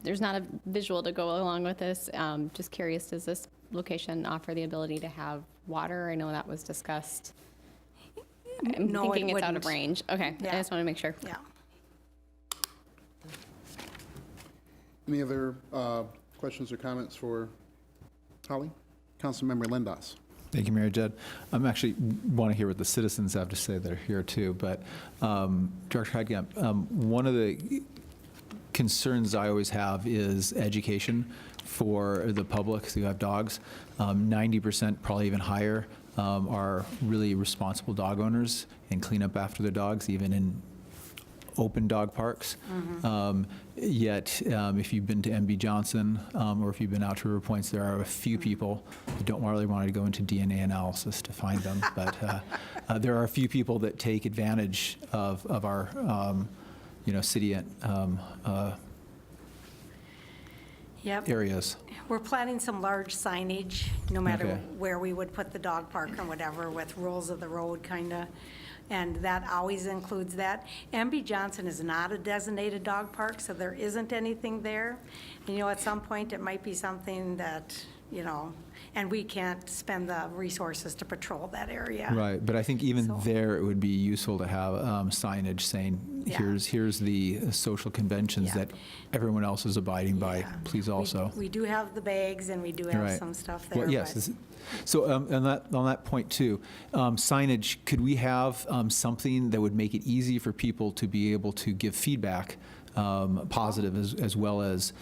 There's not a visual to go along with this. Just curious, does this location offer the ability to have water? I know that was discussed. I'm thinking it's out of range. Okay, I just want to make sure. Yeah. Any other questions or comments for Holly? Councilmember Lindos. Thank you, Mayor Judd. I'm actually want to hear what the citizens have to say that are here too, but Director Heidkamp, one of the concerns I always have is education for the public who have dogs. 90%, probably even higher, are really responsible dog owners and clean up after their dogs, even in open dog parks. Yet, if you've been to MB Johnson or if you've been out to River Points, there are a few people who don't really want to go into DNA analysis to find them, but there are a few people that take advantage of our city areas. We're planning some large signage, no matter where we would put the dog park or whatever, with rules of the road, kind of. And that always includes that. MB Johnson is not a designated dog park, so there isn't anything there. And, at some point, it might be something that, and we can't spend the resources to patrol that area. Right, but I think even there, it would be useful to have signage saying, here's the social conventions that everyone else is abiding by, please also. We do have the bags, and we do have some stuff there. Well, yes. So on that point too, signage, could we have something that would make it easy for people to be able to give feedback, positive as well as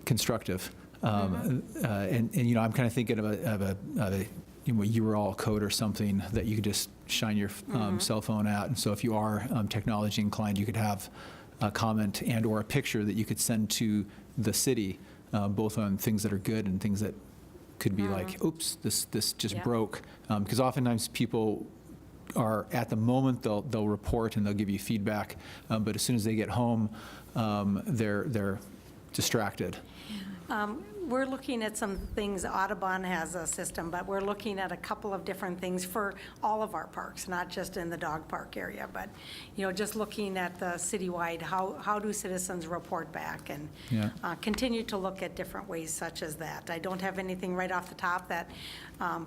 constructive? And I'm kind of thinking of a you were all code or something that you could just shine your cell phone at. And so if you are technology inclined, you could have a comment and or a picture that you could send to the city, both on things that are good and things that could be like, oops, this just broke. Because oftentimes people are, at the moment, they'll report and they'll give you feedback, but as soon as they get home, they're distracted. We're looking at some things, Audubon has a system, but we're looking at a couple of different things for all of our parks, not just in the dog park area, but, just looking at the citywide, how do citizens report back, and Yeah. continue to look at different ways such as that. I don't have anything right off the top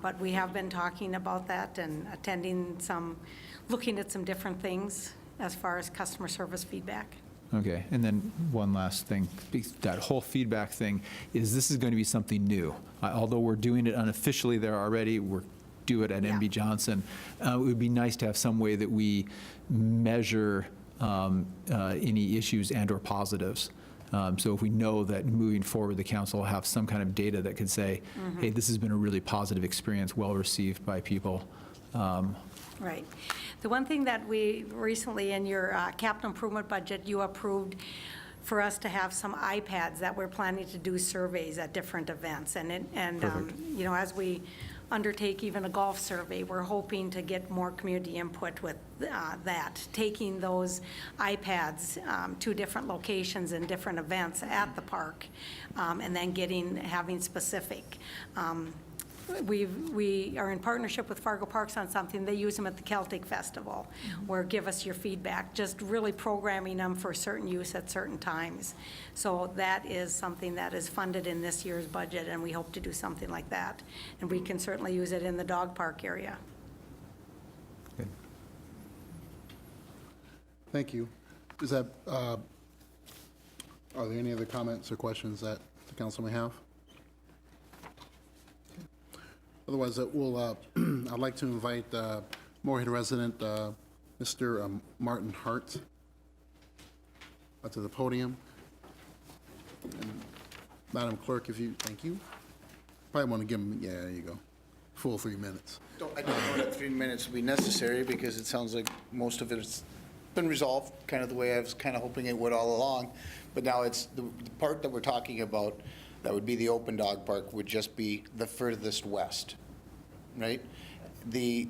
but we have been talking about that and looking at some different things as far as customer service feedback. Okay, and then one last thing, that whole feedback thing, this is going to be something new. Although we're doing it unofficially there already, we're do it at MB Johnson, it would be nice to have some way that we measure any issues and/or positives. So if we know that moving forward, the council will have some kind of data that could say, hey, this has been a really positive experience, well-received by people. Right. The one thing that we recently, in your capital improvement budget, you approved for us to have some iPads that we're planning to do surveys at different events. And as we undertake even a golf survey, we're hoping to get more community input with that, taking those iPads to different locations and different events at the park, and then having specific. We are in partnership with Fargo Parks on something. They use them at the Celtic Festival, where give us your feedback, just really programming them for certain use at certain times. So that is something that is funded in this year's budget, and we hope to do something like that. And we can certainly use it in the dog park area. Good. Thank you. Is that, are there any other comments or questions that the council may have? Otherwise, I'd like to invite Moorhead resident Mr. Martin Hart to the podium. And Madam Clerk, thank you. Probably want to give him, yeah, there you go, full 3 minutes. I don't know that 3 minutes will be necessary, because it sounds like most of it's been resolved, kind of the way I was kind of hoping it would all along. But now it's the part that we're talking about, that would be the open dog park, would just be the furthest west, right? The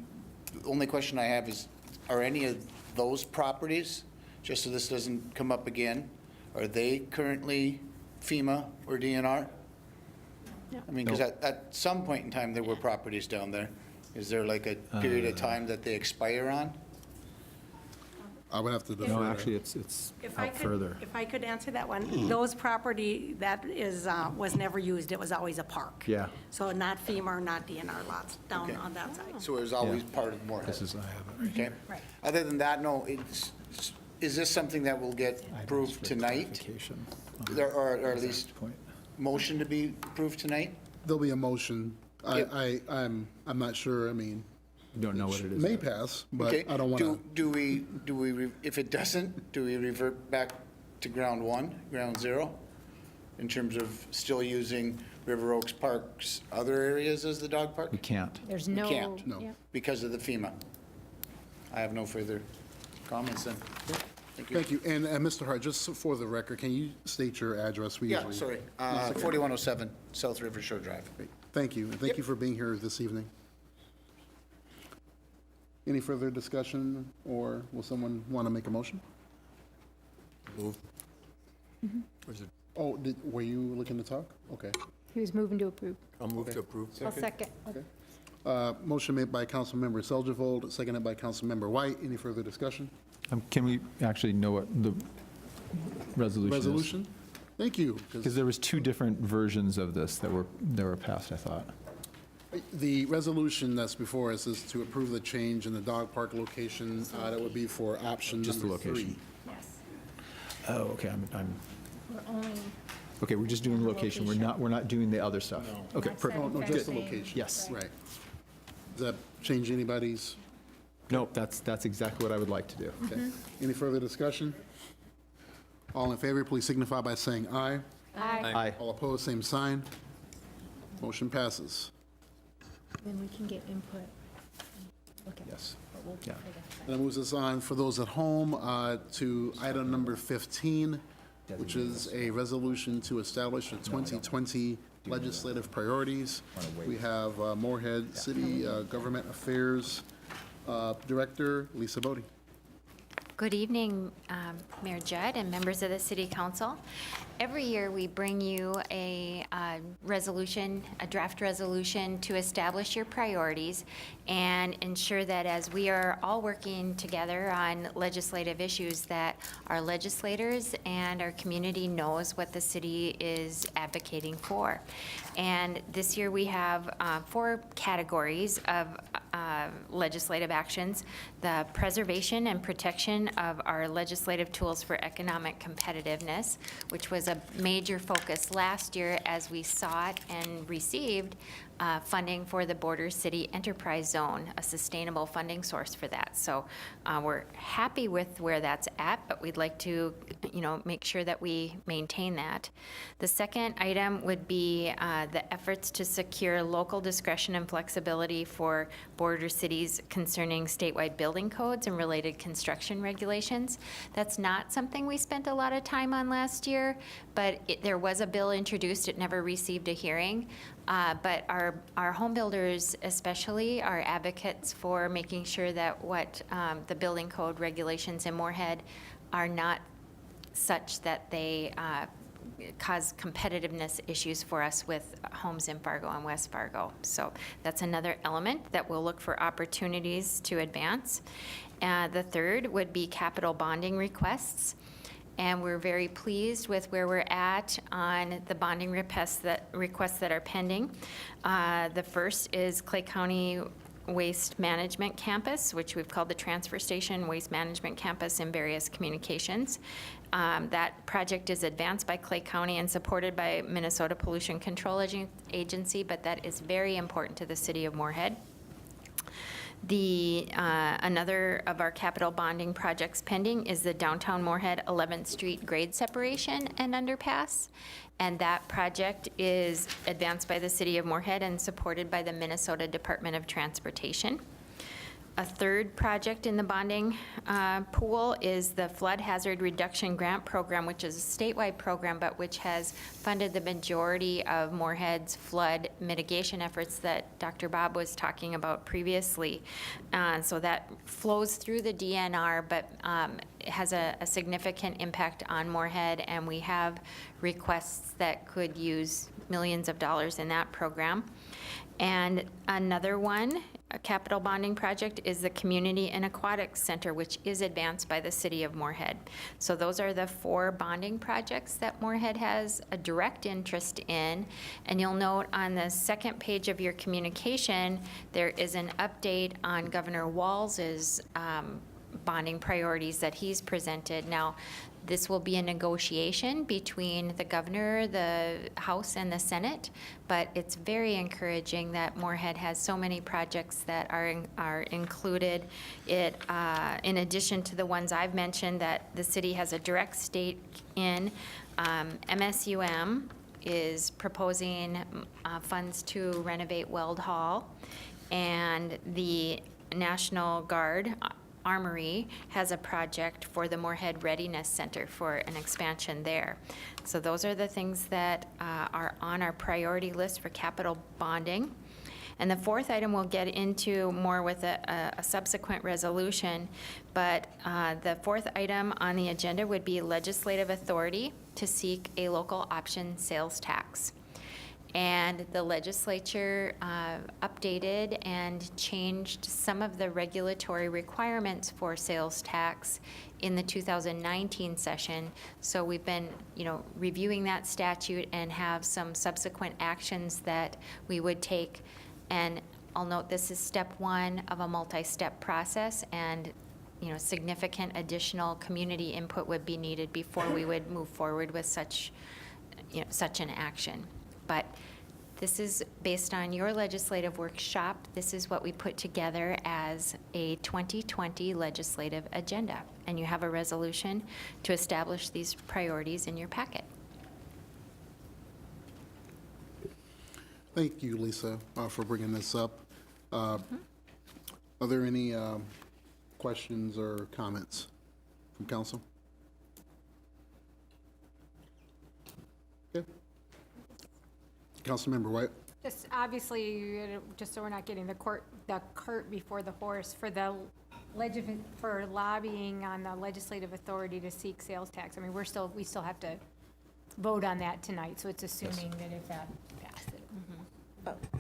only question I have is, are any of those properties, just so this doesn't come up again, are they currently FEMA or DNR? I mean, because at some point in time, there were properties down there. Is there like a period of time that they expire on? I would have to defer. No, actually, it's out further. If I could answer that one, those property that was never used, it was always a park. Yeah. So not FEMA or not DNR lots down Okay. on that side. So it was always part of Moorhead? This is, I have it right Okay. Right. Other than that, no, is this something that will get approved tonight? clarification. Or at least Point. motion to be approved tonight? There'll be a motion. Yep. I'm not sure, I mean, Don't know what it is. may yet. pass, but Okay. I don't want to. Do we, if it doesn't, do we revert back to ground zero? In terms of still using River Oaks Park's other areas as the dog park? We can't. There's We no. can't. No. Yeah. Because of the FEMA? I have no further comments then. Thank you. Thank you. And Mr. Hart, just for the record, can you state your address? We Yeah, usually- sorry. 4107 South River Shore Drive. Great. Thank you. And thank Yep. you for being here this evening. Any further discussion, or will someone want to make a motion? Move. Or is it- Oh, were you looking to talk? Okay. He was moving to approve. I'll move to approve. I'll second. Motion made by Councilmember Seljevold, seconded by Councilmember White. Any further discussion? Can we actually know what the resolution is? Resolution? Thank you. 'Cause Because there was two different versions of this that were passed, I thought. the resolution that's before us is to approve the change in the dog park location. That would be for option Just the number 3. location. Yes. Oh, okay, We're only. okay, we're just doing location, we're not doing the other stuff. Okay, Not perfect. Oh, no, setting just the fencing. location. Yes. Right. Does that change anybody's? Nope, that's exactly what I would like to do. Okay. Any further discussion? All in favor, please signify by saying aye. Aye. Aye. All opposed, same sign. Motion passes. Then we can get input. Okay. Yes. But we'll Yeah. for that. That moves us on, for those at home, to item number 15, which is a resolution to establish the 2020 legislative priorities. We have Moorhead City Government Affairs Director Lisa Bodie. Good evening, Mayor Judd and members of the City Council. Every year, we bring you a resolution, a draft resolution to establish your priorities and ensure that as we are all working together on legislative issues, that our legislators and our community knows what the city is advocating for. And this year, we have 4 categories of legislative actions: the preservation and protection of our legislative tools for economic competitiveness, which was a major focus last year as we sought and received funding for the Border City Enterprise Zone, a sustainable funding source for that. So we're happy with where that's at, but we'd like to, make sure that we maintain that. The second item would be the efforts to secure local discretion and flexibility for border cities concerning statewide building codes and related construction regulations. That's not something we spent a lot of time on last year, but there was a bill introduced. It never received a hearing. But our home builders especially are advocates for making sure that what the building code regulations in Moorhead are not such that they cause competitiveness issues for us with homes in Fargo and West Fargo. So that's another element that we'll look for opportunities to advance. The third would be capital bonding requests. And we're very pleased with where we're at on the bonding requests that are pending. The first is Clay County Waste Management Campus, which we've called the Transfer Station Waste Management Campus in various communications. That project is advanced by Clay County and supported by Minnesota Pollution Control Agency, but that is very important to the city of Moorhead. Another of our capital bonding projects pending is the downtown Moorhead 11th Street grade separation and underpass. And that project is advanced by the city of Moorhead and supported by the Minnesota Department of Transportation. A third project in the bonding pool is the Flood Hazard Reduction Grant Program, which is a statewide program, but which has funded the majority of Moorhead's flood mitigation efforts that Dr. Bob was talking about previously. So that flows through the DNR, but it has a significant impact on Moorhead, and we have requests that could use millions of dollars in that program. And another one, a capital bonding project, is the Community and Aquatics Center, which is advanced by the city of Moorhead. So those are the 4 bonding projects that Moorhead has a direct interest in. And you'll note on the second page of your communication, there is an update on Governor Walz's bonding priorities that he's presented. Now, this will be a negotiation between the governor, the House, and the Senate, but it's very encouraging that Moorhead has so many projects that are included. It, in addition to the ones I've mentioned that the city has a direct stake in, MSUM is proposing funds to renovate Weld Hall, and the National Guard Armory has a project for the Moorhead Readiness Center for an expansion there. So those are the things that are on our priority list for capital bonding. And the fourth item we'll get into more with a subsequent resolution, but the fourth item on the agenda would be legislative authority to seek a local option sales tax. And the legislature updated and changed some of the regulatory requirements for sales tax in the 2019 session. So we've been, reviewing that statute and have some subsequent actions that we would take. And I'll note this is step 1 of a multi-step process, and significant additional community input would be needed before we would move forward with such an action. But this is based on your legislative workshop. This is what we put together as a 2020 legislative agenda. And you have a resolution to establish these priorities in your packet. Thank you, Lisa, for bringing this up. Are there any questions or comments from council? Okay. Councilmember White. Just obviously, just so we're not getting the cart before the horse, for the for lobbying on the legislative authority to seek sales tax. I mean, we still have to vote on that tonight, so it's assuming that if that passes.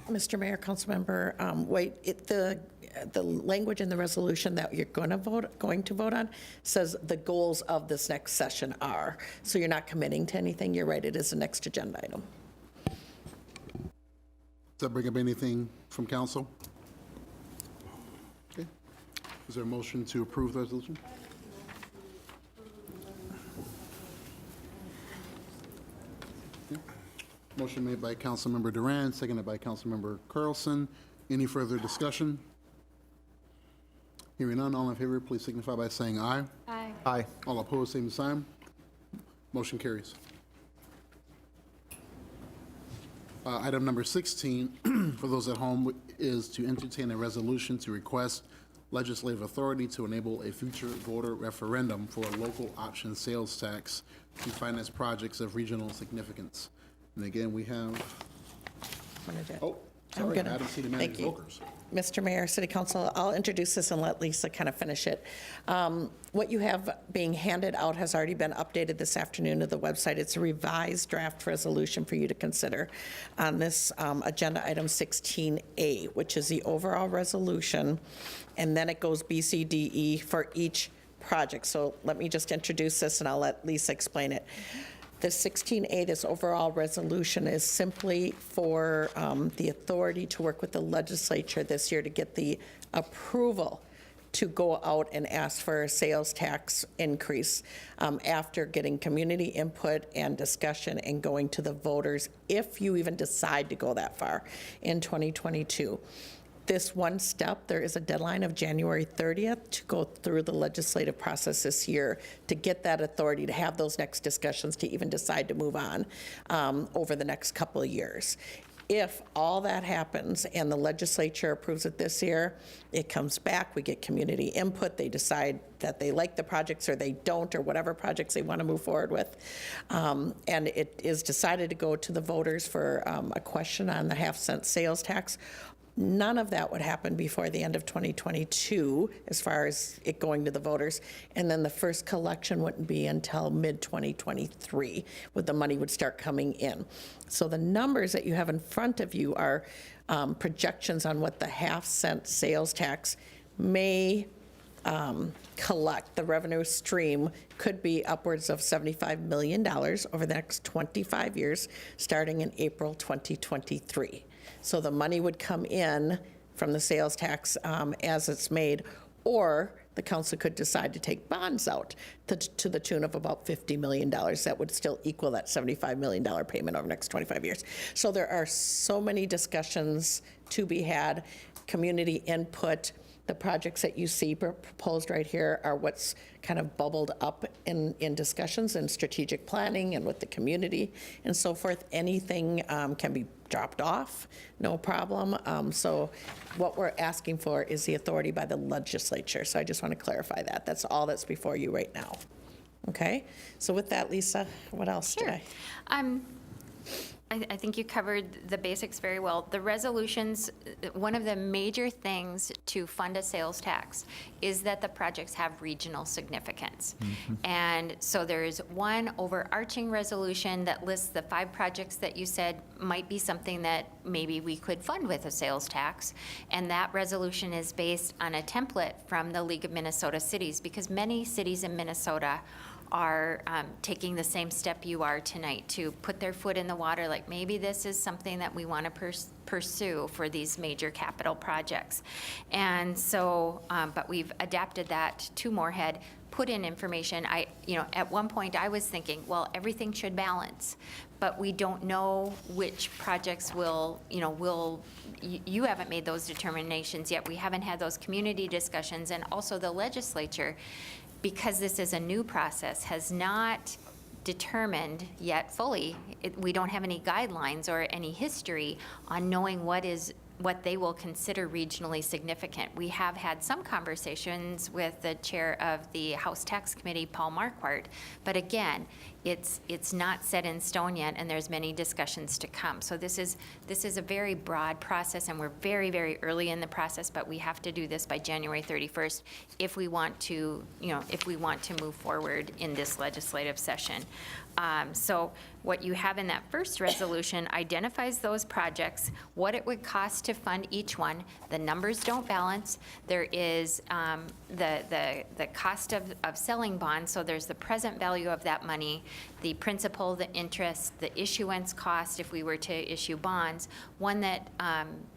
Mr. Mayor, Councilmember White, the language in the resolution that you're going to vote on says the goals of this next session are. So you're not committing to anything. You're right, it is the next agenda item. Does that bring up anything from council? Okay. Is there a motion to approve the resolution? Okay. Motion made by Councilmember Duran, seconded by Councilmember Carlson. Any further discussion? Hearing none, all in favor, please signify by saying aye. Aye. Aye. All opposed, same sign. Motion carries. Item number 16, for those at home, is to entertain a resolution to request legislative authority to enable a future voter referendum for a local option sales tax to finance projects of regional significance. And again, we have, oh, sorry, I haven't seen the Thank managed you. brokers. Mr. Mayor, City Council, I'll introduce this and let Lisa kind of finish it. What you have being handed out has already been updated this afternoon to the website. It's a revised draft resolution for you to consider on this agenda item 16A, which is the overall resolution, and then it goes B, C, D, E for each project. So let me just introduce this and I'll let Lisa explain it. The 16A, this overall resolution, is simply for the authority to work with the legislature this year to get the approval to go out and ask for a sales tax increase after getting community input and discussion and going to the voters, if you even decide to go that far in 2022. This one step, there is a deadline of January 30th to go through the legislative process this year to get that authority to have those next discussions to even decide to move on over the next couple of years. If all that happens and the legislature approves it this year, it comes back, we get community input, they decide that they like the projects or they don't, or whatever projects they want to move forward with. And it is decided to go to the voters for a question on the half-cent sales tax. None of that would happen before the end of 2022, as far as it going to the voters. And then the first collection wouldn't be until mid-2023, when the money would start coming in. So the numbers that you have in front of you are projections on what the half-cent sales tax may collect. The revenue stream could be upwards of $75 million over the next 25 years, starting in April 2023. So the money would come in from the sales tax as it's made, or the council could decide to take bonds out to the tune of about $50 million. That would still equal that $75 million payment over the next 25 years. So there are so many discussions to be had, community input. The projects that you see proposed right here are what's kind of bubbled up in discussions and strategic planning and with the community and so forth. Anything can be dropped off, no problem. So what we're asking for is the authority by the legislature. So I just want to clarify that. That's all that's before you right now. Okay? So with that, Lisa, what else did I? I think you covered the basics very well. The resolutions, one of the major things to fund a sales tax is that the projects have regional significance. And so there's one overarching resolution that lists the 5 projects that you said might be something that maybe we could fund with a sales tax. And that resolution is based on a template from the League of Minnesota Cities, because many cities in Minnesota are taking the same step you are tonight to put their foot in the water, like maybe this is something that we want to pursue for these major capital projects. And so, but we've adapted that to Moorhead, put in information. At one point I was thinking, well, everything should balance, but we don't know which projects will, you haven't made those determinations yet. We haven't had those community discussions, and also the legislature, because this is a new process, has not determined yet fully. We don't have any guidelines or any history on knowing what they will consider regionally significant. We have had some conversations with the chair of the House Tax Committee, Paul Marquardt, but again, it's not set in stone yet, and there's many discussions to come. So this is a very broad process, and we're very, very early in the process, but we have to do this by January 31st if we want to, if we want to move forward in this legislative session. So what you have in that first resolution identifies those projects, what it would cost to fund each one. The numbers don't balance. There is the cost of selling bonds, so there's the present value of that money, the principal, the interest, the issuance cost if we were to issue bonds. One that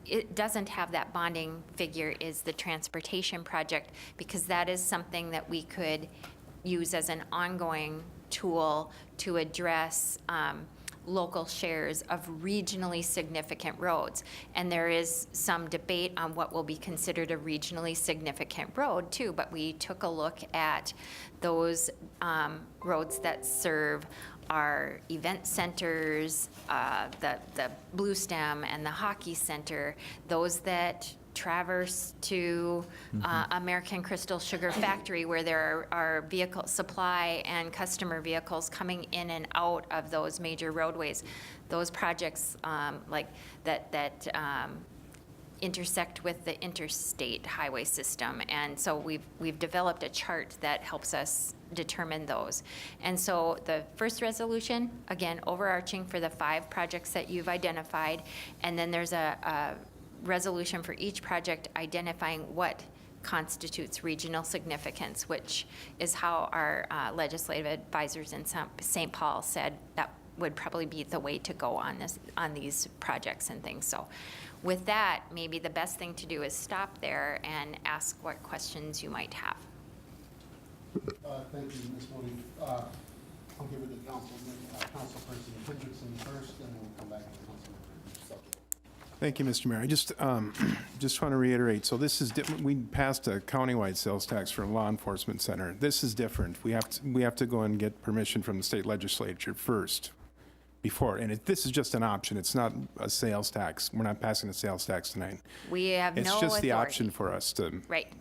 it doesn't have that bonding figure is the transportation project, because that is something that we could use as an ongoing tool to address local shares of regionally significant roads. And there is some debate on what will be considered a regionally significant road too, but we took a look at those roads that serve our event centers, the Blue Stem and the Hockey Center, those that traverse to American Crystal Sugar Factory, where there are vehicle supply and customer vehicles coming in and out of those major roadways. Those projects like that intersect with the interstate highway system, and so we've developed a chart that helps us determine those. And so the first resolution, again, overarching for the 5 projects that you've identified, and then there's a resolution for each project identifying what constitutes regional significance, which is how our legislative advisors in St. Paul said that would probably be the way to go on these projects and things. So with that, maybe the best thing to do is stop there and ask what questions you might have. Thank you, Ms. Moody. I'll give it to Councilperson Hendrickson first, and we'll come back to Councilman. Thank you, Mr. Mayor. I just want to reiterate, so this is, we passed a countywide sales tax for a law enforcement center. This is different. We have to go and get permission from the state legislature first before, and this is just an option. It's not a sales tax. We're not passing a sales tax tonight. We have no It's just the authority. option for us to. Right.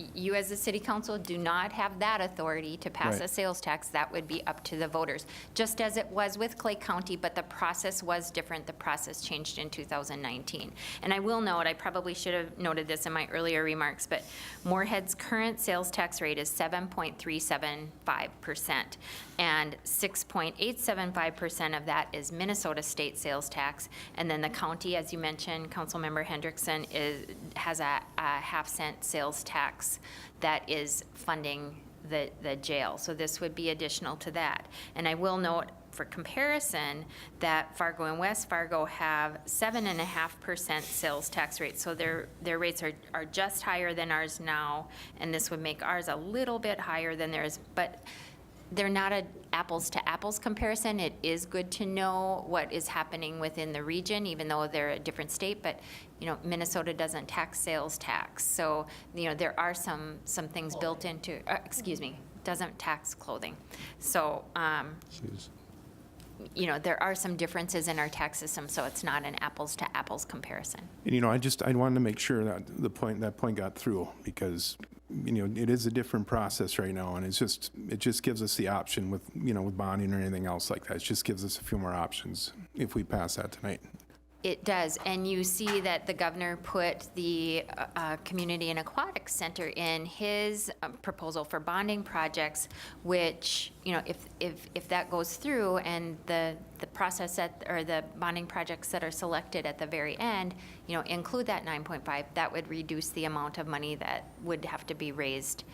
You as the city council do not have that authority to pass Right. a sales tax. That would be up to the voters, just as it was with Clay County, but the process was different. The process changed in 2019. And I will note, I probably should have noted this in my earlier remarks, but Moorhead's current sales tax rate is 7.375%, and 6.875% of that is Minnesota state sales tax. And then the county, as you mentioned, Councilmember Hendrickson, has a half-cent sales tax that is funding the jail. So this would be additional to that. And I will note, for comparison, that Fargo and West Fargo have 7.5% sales tax rates. So their rates are just higher than ours now, and this would make ours a little bit higher than theirs. But they're not an apples-to-apples comparison. It is good to know what is happening within the region, even though they're a different state. But Minnesota doesn't tax sales tax, so there are some things built into. Doesn't tax clothing. So there are some differences in our tax system, so it's not an apples-to-apples comparison. And I wanted to make sure that that point got through, because it is a different process right now, and it just gives us the option with with bonding or anything else like that. It just gives us a few more options if we pass that tonight. It does, and you see that the governor put the Community and Aquatic Center in his proposal for bonding projects, which, if that goes through and the process or the bonding projects that are selected at the very end, include that 9.5, that would reduce the amount of money that would have to be raised,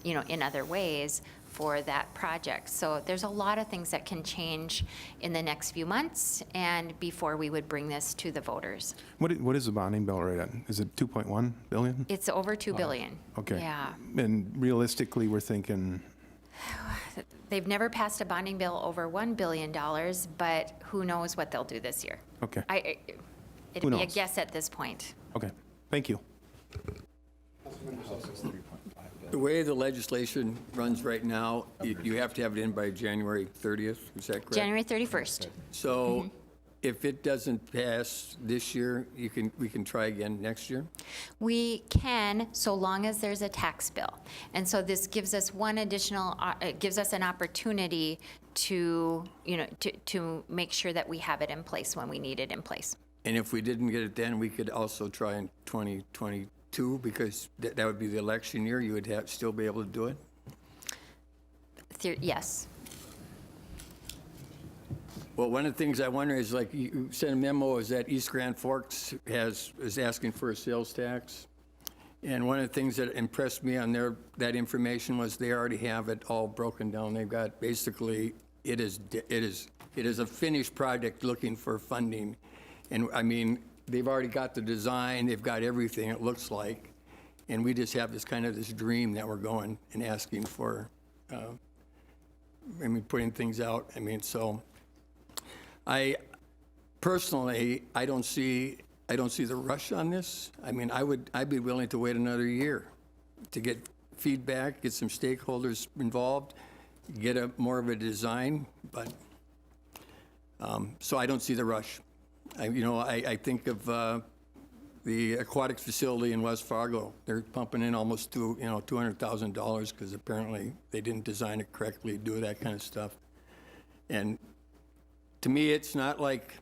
in other ways for that project. So there's a lot of things that can change in the next few months and before we would bring this to the voters. What is the bonding bill rate at? Is it 2.1 billion? It's over $2 billion. Okay. Yeah. And realistically, we're thinking. They've never passed a bonding bill over $1 billion, but who knows what they'll do this year. Okay. It'd be a guess at this point. Okay. Thank you. The way the legislation runs right now, you have to have it in by January 30th, is that correct? January 31st. So if it doesn't pass this year, we can try again next year? We can, so long as there's a tax bill. And so this gives us one additional, it gives us an opportunity to, to make sure that we have it in place when we need it in place. And if we didn't get it then, we could also try in 2022, because that would be the election year, you would still be able to do it? Yes. Well, one of the things I wonder is, like, you sent a memo, is that East Grand Forks is asking for a sales tax. And one of the things that impressed me on that information was they already have it all broken down. They've got, basically, it is a finished project looking for funding. And I mean, they've already got the design, they've got everything, it looks like. And we just have this dream that we're going and asking for, putting things out. So I personally, I don't see the rush on this. I'd be willing to wait another year to get feedback, get some stakeholders involved, get more of a design, but, so I don't see the rush. I think of the aquatic facility in West Fargo. They're pumping in almost $200,000 because apparently they didn't design it correctly, do that kind of stuff. And to me, it's not like,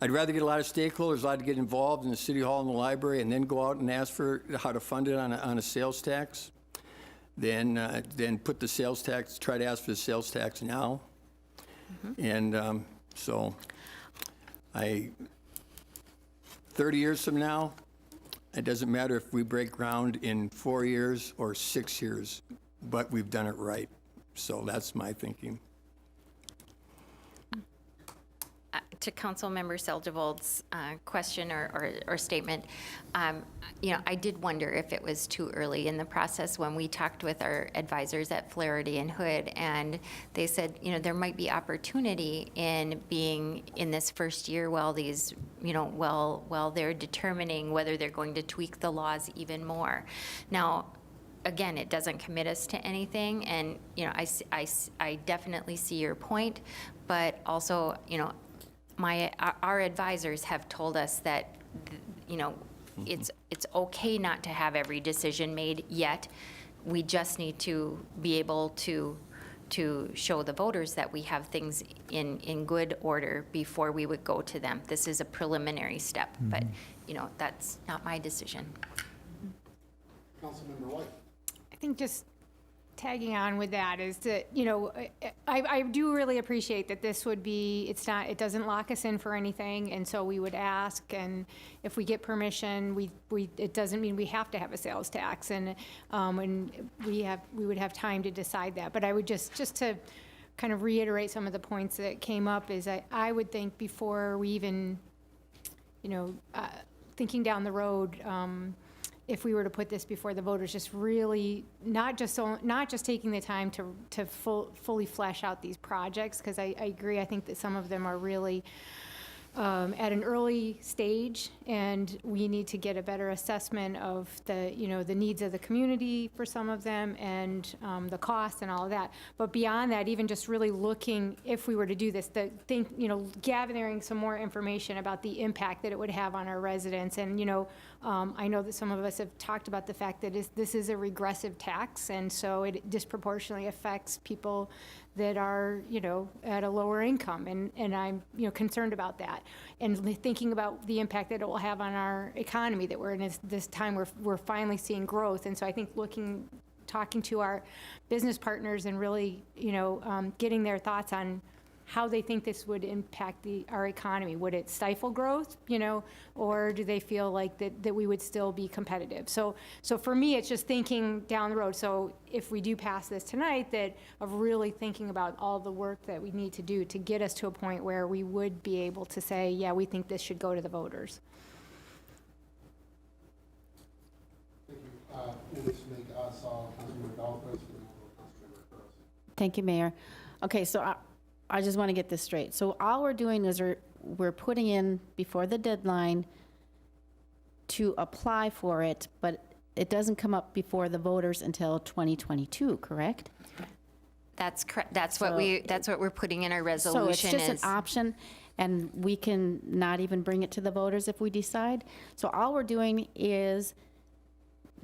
I'd rather get a lot of stakeholders, I'd get involved in the city hall and the library, and then go out and ask for how to fund it on a sales tax, then put the sales tax, try to ask for the sales tax now. And so 30 years from now, it doesn't matter if we break ground in 4 years or 6 years, but we've done it right. So that's my thinking. To Councilmember Seljevold's question or statement, I did wonder if it was too early in the process when we talked with our advisors at Flaherty and Hood, and they said, there might be opportunity in being in this first year while these, while they're determining whether they're going to tweak the laws even more. Now, again, it doesn't commit us to anything, and I definitely see your point, but also, our advisors have told us that, it's okay not to have every decision made yet. We just need to be able to show the voters that we have things in good order before we would go to them. This is a preliminary step, but, that's not my decision. Councilmember White. I think just tagging on with that is that, I do really appreciate that this would be, it doesn't lock us in for anything, and so we would ask, and if we get permission, it doesn't mean we have to have a sales tax, and we would have time to decide that. But I would just to kind of reiterate some of the points that came up is I would think before we even, thinking down the road, if we were to put this before the voters, just really not just taking the time to fully flesh out these projects, because I agree, I think that some of them are really at an early stage, and we need to get a better assessment of the needs of the community for some of them, and the cost and all of that. But beyond that, even just really looking, if we were to do this, gathering some more information about the impact that it would have on our residents. And I know that some of us have talked about the fact that this is a regressive tax, and so it disproportionately affects people that are, at a lower income, and I'm, concerned about that, and thinking about the impact that it will have on our economy, that we're in this time we're finally seeing growth. And so I think talking to our business partners and really, getting their thoughts on how they think this would impact our economy. Would it stifle growth, or do they feel like that we would still be competitive? So for me, it's just thinking down the road. So if we do pass this tonight, of really thinking about all the work that we need to do to get us to a point where we would be able to say, yeah, we think this should go to the voters. Thank you. We'll just make us all Councilmember Dahlquist and Councilmember Gross. Thank you, Mayor. Okay, so I just want to get this straight. So all we're doing is we're putting in before the deadline to apply for it, but it doesn't come up before the voters until 2022, correct? That's correct. That's what we're putting in our resolution. So it's just an option, and we can not even bring it to the voters if we decide. So all we're doing is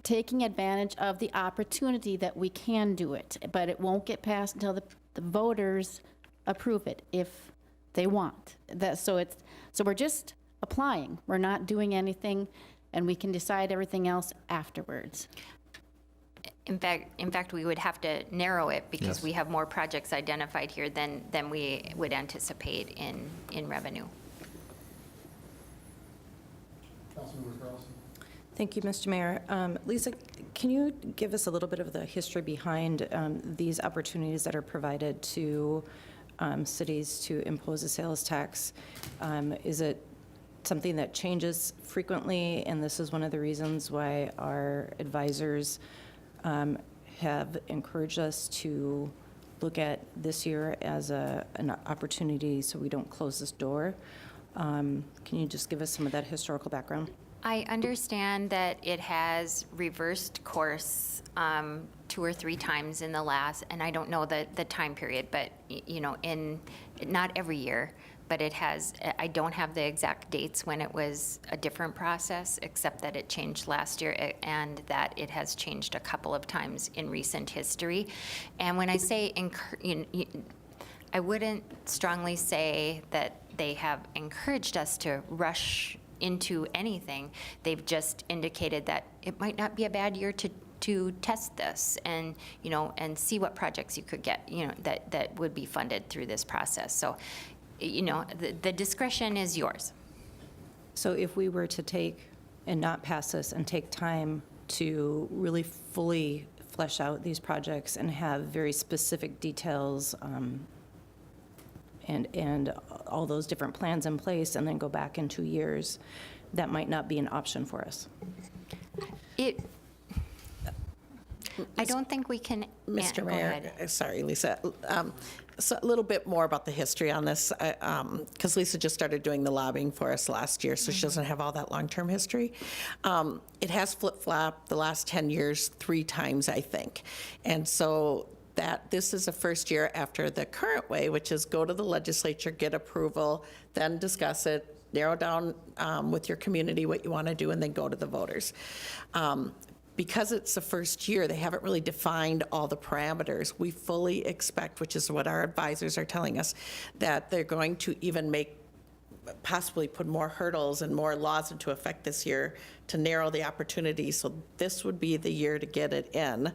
taking advantage of the opportunity that we can do it, but it won't get passed until the voters approve it if they want. So we're just applying. We're not doing anything, and we can decide everything else afterwards. In fact, we would have to narrow it because Yes. we have more projects identified here than we would anticipate in revenue. Councilmember Carlson? Thank you, Mr. Mayor. Lisa, can you give us a little bit of the history behind these opportunities that are provided to cities to impose a sales tax? Is it something that changes frequently, and this is one of the reasons why our advisors have encouraged us to look at this year as an opportunity so we don't close this door? Can you just give us some of that historical background? I understand that it has reversed course 2 or 3 times in the last, and I don't know the time period, but, not every year, but it has. I don't have the exact dates when it was a different process, except that it changed last year and that it has changed a couple of times in recent history. And when I say, I wouldn't strongly say that they have encouraged us to rush into anything. They've just indicated that it might not be a bad year to test this and see what projects you could get, that would be funded through this process. So, the discretion is yours. So if we were to take and not pass this and take time to really fully flesh out these projects and have very specific details and all those different plans in place and then go back in 2 years, that might not be an option for us. I don't think we can. Mr. Go Mayor, ahead. sorry, Lisa. So a little bit more about the history on this, because Lisa just started doing the lobbying for us last year, so she doesn't have all that long-term history. It has flip-flopped the last 10 years 3 times, I think. And so this is the first year after the current way, which is go to the legislature, get approval, then discuss it, narrow down with your community what you want to do, and then go to the voters. Because it's the first year, they haven't really defined all the parameters. We fully expect, which is what our advisors are telling us, that they're going to even possibly put more hurdles and more laws into effect this year to narrow the opportunity. So this would be the year to get it in.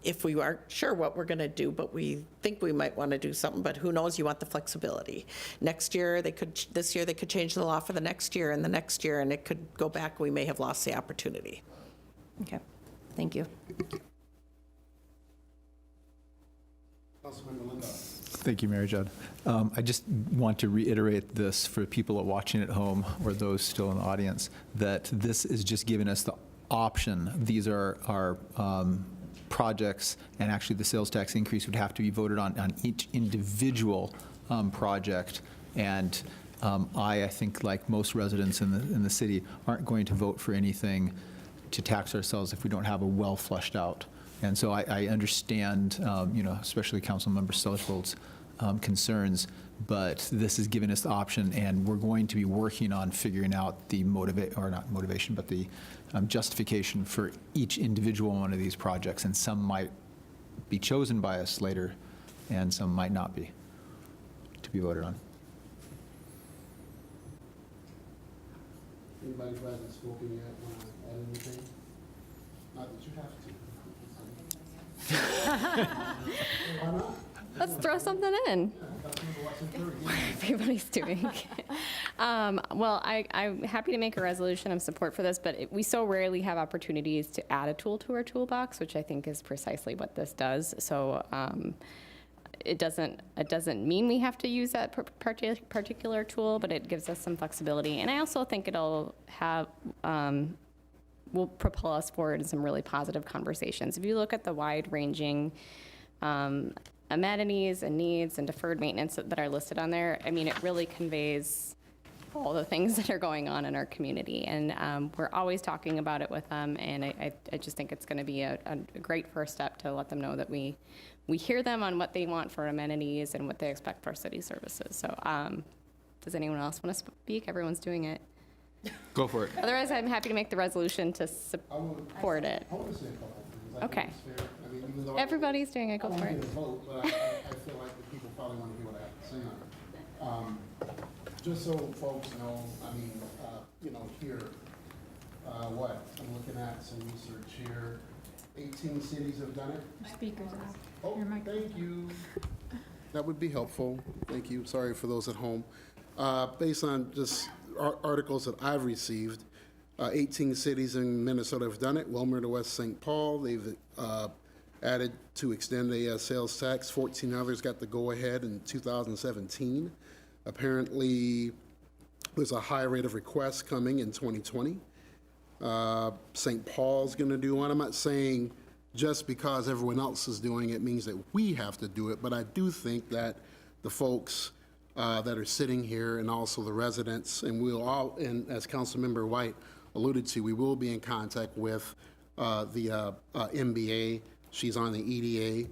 If we aren't sure what we're going to do, but we think we might want to do something, but who knows, you want the flexibility. This year they could change the law for the next year and the next year, and it could go back. We may have lost the opportunity. Okay, thank you. Councilmember Linda? Thank you, Mary Jo. I just want to reiterate this for people watching at home or those still in the audience, that this is just giving us the option. These are our projects, and actually the sales tax increase would have to be voted on each individual project. And I think, like most residents in the city, aren't going to vote for anything to tax ourselves if we don't have a well fleshed out. And so I understand, especially Councilmember Stelzwold's concerns, but this is giving us the option, and we're going to be working on figuring out the the justification for each individual one of these projects, and some might be chosen by us later, and some might not be to be voted on. Anybody who hasn't spoken yet want to add anything? Not that you have to. Why not? Let's throw something in. Everybody's doing. Well, I'm happy to make a resolution of support for this, but we so rarely have opportunities to add a tool to our toolbox, which I think is precisely what this does. So it doesn't mean we have to use that particular tool, but it gives us some flexibility. And I also think it'll have will propel us forward in some really positive conversations. If you look at the wide-ranging amenities and needs and deferred maintenance that are listed on there, I mean, it really conveys all the things that are going on in our community. And we're always talking about it with them, and I just think it's going to be a great first step to let them know that we hear them on what they want for amenities and what they expect for city services. So Does anyone else want to speak? Everyone's doing it. Go for it. Otherwise, I'm happy to make the resolution to support it. I want to say a couple of things. I Okay. think it's fair. I mean, even though Everybody's doing it, I go want for to it. get a vote, but I feel like the people probably want to hear what I have to say on it. Just so folks know, I mean, here, what, I'm looking at some research here. 18 cities have done it. Speakers off. Oh, thank you. That would be helpful. Thank you. Sorry for those at home. Based on just articles that I've received, 18 cities in Minnesota have done it. Wilmer to West St. Paul, they've added to extend a sales tax. 14 others got the go-ahead in 2017. Apparently, there's a high rate of requests coming in 2020. St. Paul's going to do one. I'm not saying just because everyone else is doing it means that we have to do it, but I do think that the folks that are sitting here and also the residents, and we'll all, and as Councilmember White alluded to, we will be in contact with the MBA. She's on the EDA.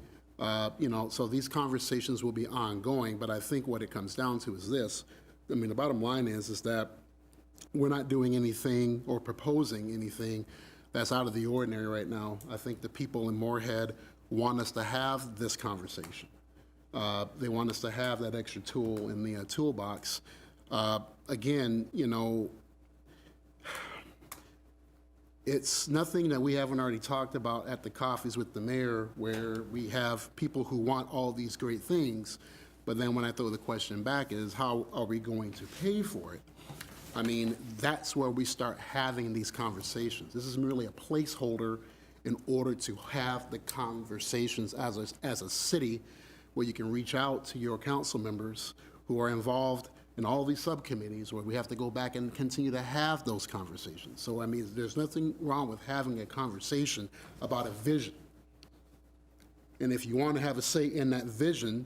So these conversations will be ongoing, but I think what it comes down to is this. I mean, the bottom line is that we're not doing anything or proposing anything that's out of the ordinary right now. I think the people in Moorhead want us to have this conversation. They want us to have that extra tool in the toolbox. Again, it's nothing that we haven't already talked about at the coffees with the mayor, where we have people who want all these great things, but then when I throw the question back is, how are we going to pay for it? I mean, that's where we start having these conversations. This is merely a placeholder in order to have the conversations as a city, where you can reach out to your council members who are involved in all these subcommittees, where we have to go back and continue to have those conversations. So, I mean, there's nothing wrong with having a conversation about a vision. And if you want to have a say in that vision,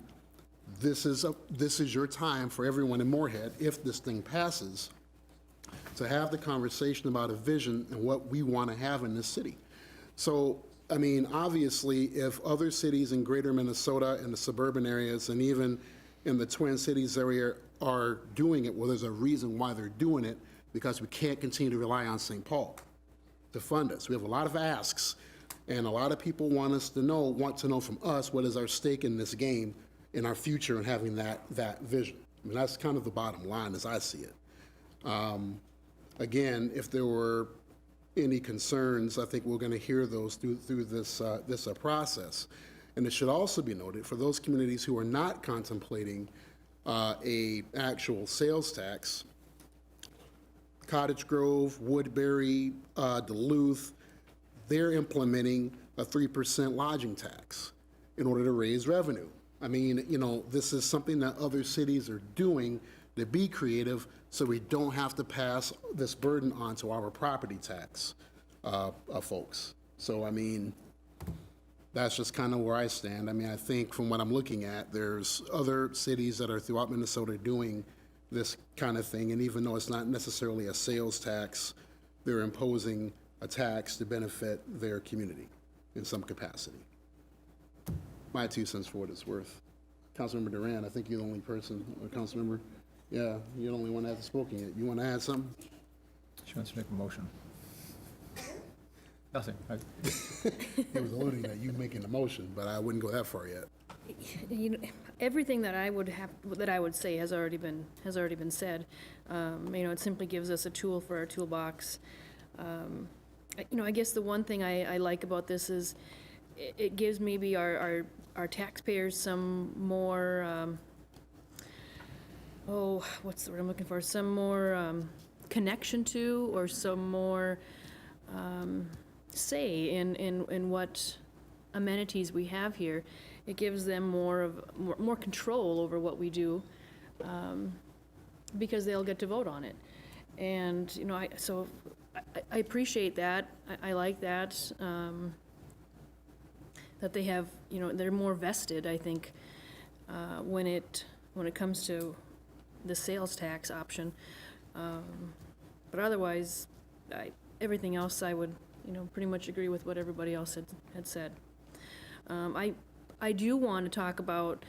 this is your time for everyone in Moorhead, if this thing passes, to have the conversation about a vision and what we want to have in this city. So, I mean, obviously, if other cities in greater Minnesota and the suburban areas and even in the Twin Cities area are doing it, well, there's a reason why they're doing it, because we can't continue to rely on St. Paul to fund us. We have a lot of asks, and a lot of people want to know from us what is our stake in this game, in our future, and having that vision. I mean, that's kind of the bottom line as I see it. Again, if there were any concerns, I think we're going to hear those through this process. And it should also be noted, for those communities who are not contemplating a actual sales tax, Cottage Grove, Woodbury, Duluth, they're implementing a 3% lodging tax in order to raise revenue. I mean, this is something that other cities are doing to be creative, so we don't have to pass this burden on to our property tax folks. So, I mean, that's just kind of where I stand. I mean, I think from what I'm looking at, there's other cities that are throughout Minnesota doing this kind of thing, and even though it's not necessarily a sales tax, they're imposing a tax to benefit their community in some capacity. My 2 cents for what it's worth. Councilmember Duran, I think you're the only person, or Councilmember, yeah, you're the only one that hasn't spoken yet. You want to add something? She wants to make a motion. Nothing. He was alluding that you making a motion, but I wouldn't go that far yet. Everything that I would say has already been said. It simply gives us a tool for our toolbox. I guess the one thing I like about this is it gives maybe our taxpayers some more, what's the word I'm looking for? Some more connection to, or some more say in what amenities we have here. It gives them more control over what we do, because they'll get to vote on it. And I appreciate that. I like that. That they have, they're more vested, I think, when it comes to the sales tax option. But otherwise, everything else I would, pretty much agree with what everybody else had said. I do want to talk about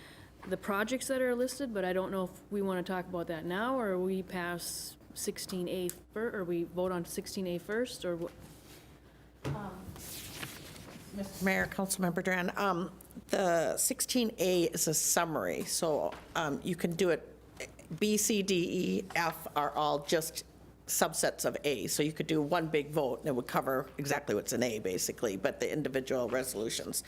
the projects that are listed, but I don't know if we want to talk about that now, or we pass 16A first, or we vote on 16A first, or what? Mr. Mayor, Councilmember Duran, the 16A is a summary, so you can do it, B, C, D, E, F are all just subsets of A. So you could do one big vote, and it would cover exactly what's in A, basically, but the individual resolutions.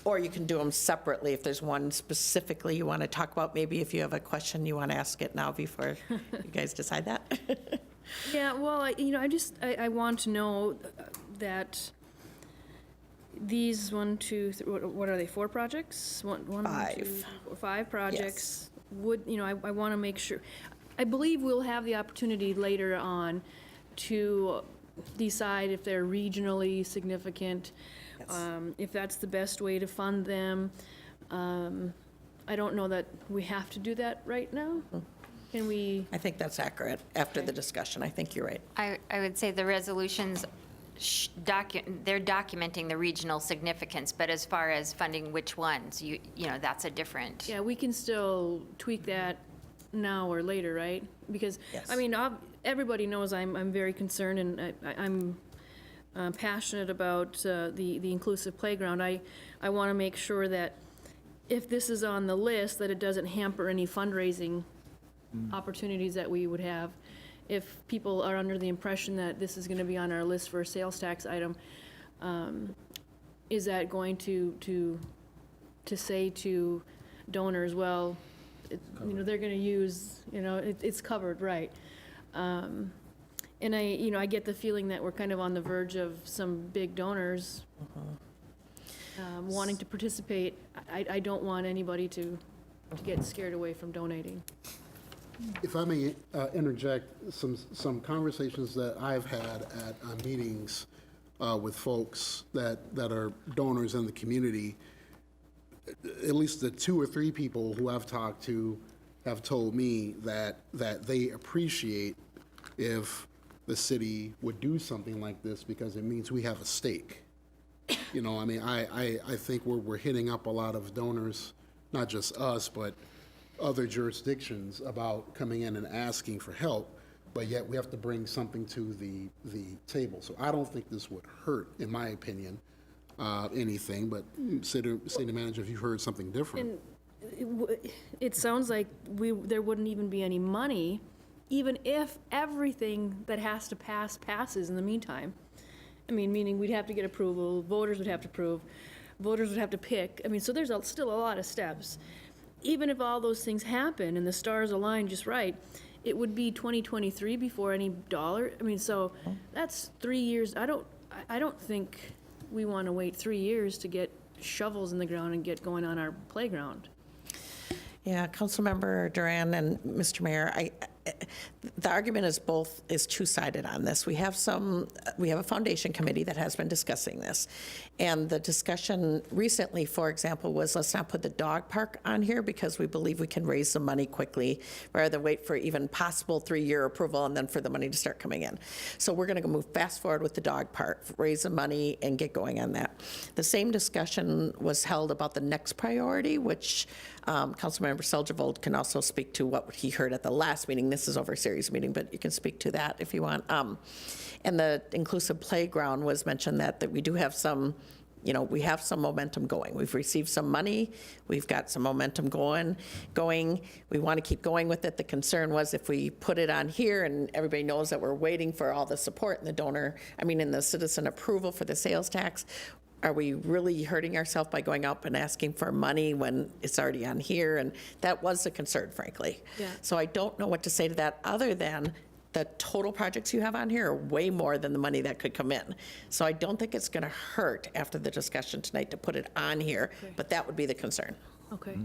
Or you can do them separately if there's one specifically you want to talk about. Maybe if you have a question, you want to ask it now before you guys decide that. Yeah, well, I want to know that these what are they, 4 projects? Five. 2, 3, 4, 5 projects. Would, I want to make sure, I believe we'll have the opportunity later on to decide if they're regionally significant, if that's the best way to fund them. I don't know that we have to do that right now. Can we? I think that's accurate. After the discussion, I think you're right. I would say the resolutions, they're documenting the regional significance, but as far as funding which ones, that's a different. Yeah, we can still tweak that now or later, right? Because, everybody knows I'm very concerned, and I'm passionate about the inclusive playground. I want to make sure that if this is on the list, that it doesn't hamper any fundraising opportunities that we would have. If people are under the impression that this is going to be on our list for a sales tax item, is that going to say to donors, well, they're going to use, it's covered, right? And I get the feeling that we're kind of on the verge of some big donors wanting to participate. I don't want anybody to get scared away from donating. If I may interject, some conversations that I've had at meetings with folks that are donors in the community, at least the 2 or 3 people who I've talked to have told me that they appreciate if the city would do something like this because it means we have a stake. I think we're hitting up a lot of donors, not just us, but other jurisdictions about coming in and asking for help, but yet we have to bring something to the table. So I don't think this would hurt, in my opinion, anything, but city manager, if you heard something different. And it sounds like there wouldn't even be any money, even if everything that has to pass passes in the meantime. Meaning we'd have to get approval, voters would have to approve, voters would have to pick. So there's still a lot of steps. Even if all those things happen and the stars align just right, it would be 2023 before any dollar. So that's 3 years. I don't think we want to wait 3 years to get shovels in the ground and get going on our playground. Yeah, Councilmember Duran and Mr. Mayor, the argument is two-sided on this. We have a foundation committee that has been discussing this. And the discussion recently, for example, was let's not put the dog park on here because we believe we can raise the money quickly rather than wait for even possible 3-year approval and then for the money to start coming in. So we're going to move fast forward with the dog park, raise the money and get going on that. The same discussion was held about the next priority, which Councilmember Seljevold can also speak to what he heard at the last meeting. This is over a series meeting, but you can speak to that if you want. And the inclusive playground was mentioned that we do have some, we have some momentum going. We've received some money. We've got some momentum going. We want to keep going with it. The concern was if we put it on here and everybody knows that we're waiting for all the support and in the citizen approval for the sales tax, are we really hurting ourselves by going up and asking for money when it's already on here? And that was a concern, frankly. Yeah. So I don't know what to say to that other than the total projects you have on here are way more than the money that could come in. So I don't think it's going to hurt after the discussion tonight to put it on here, but that would be the concern. Okay.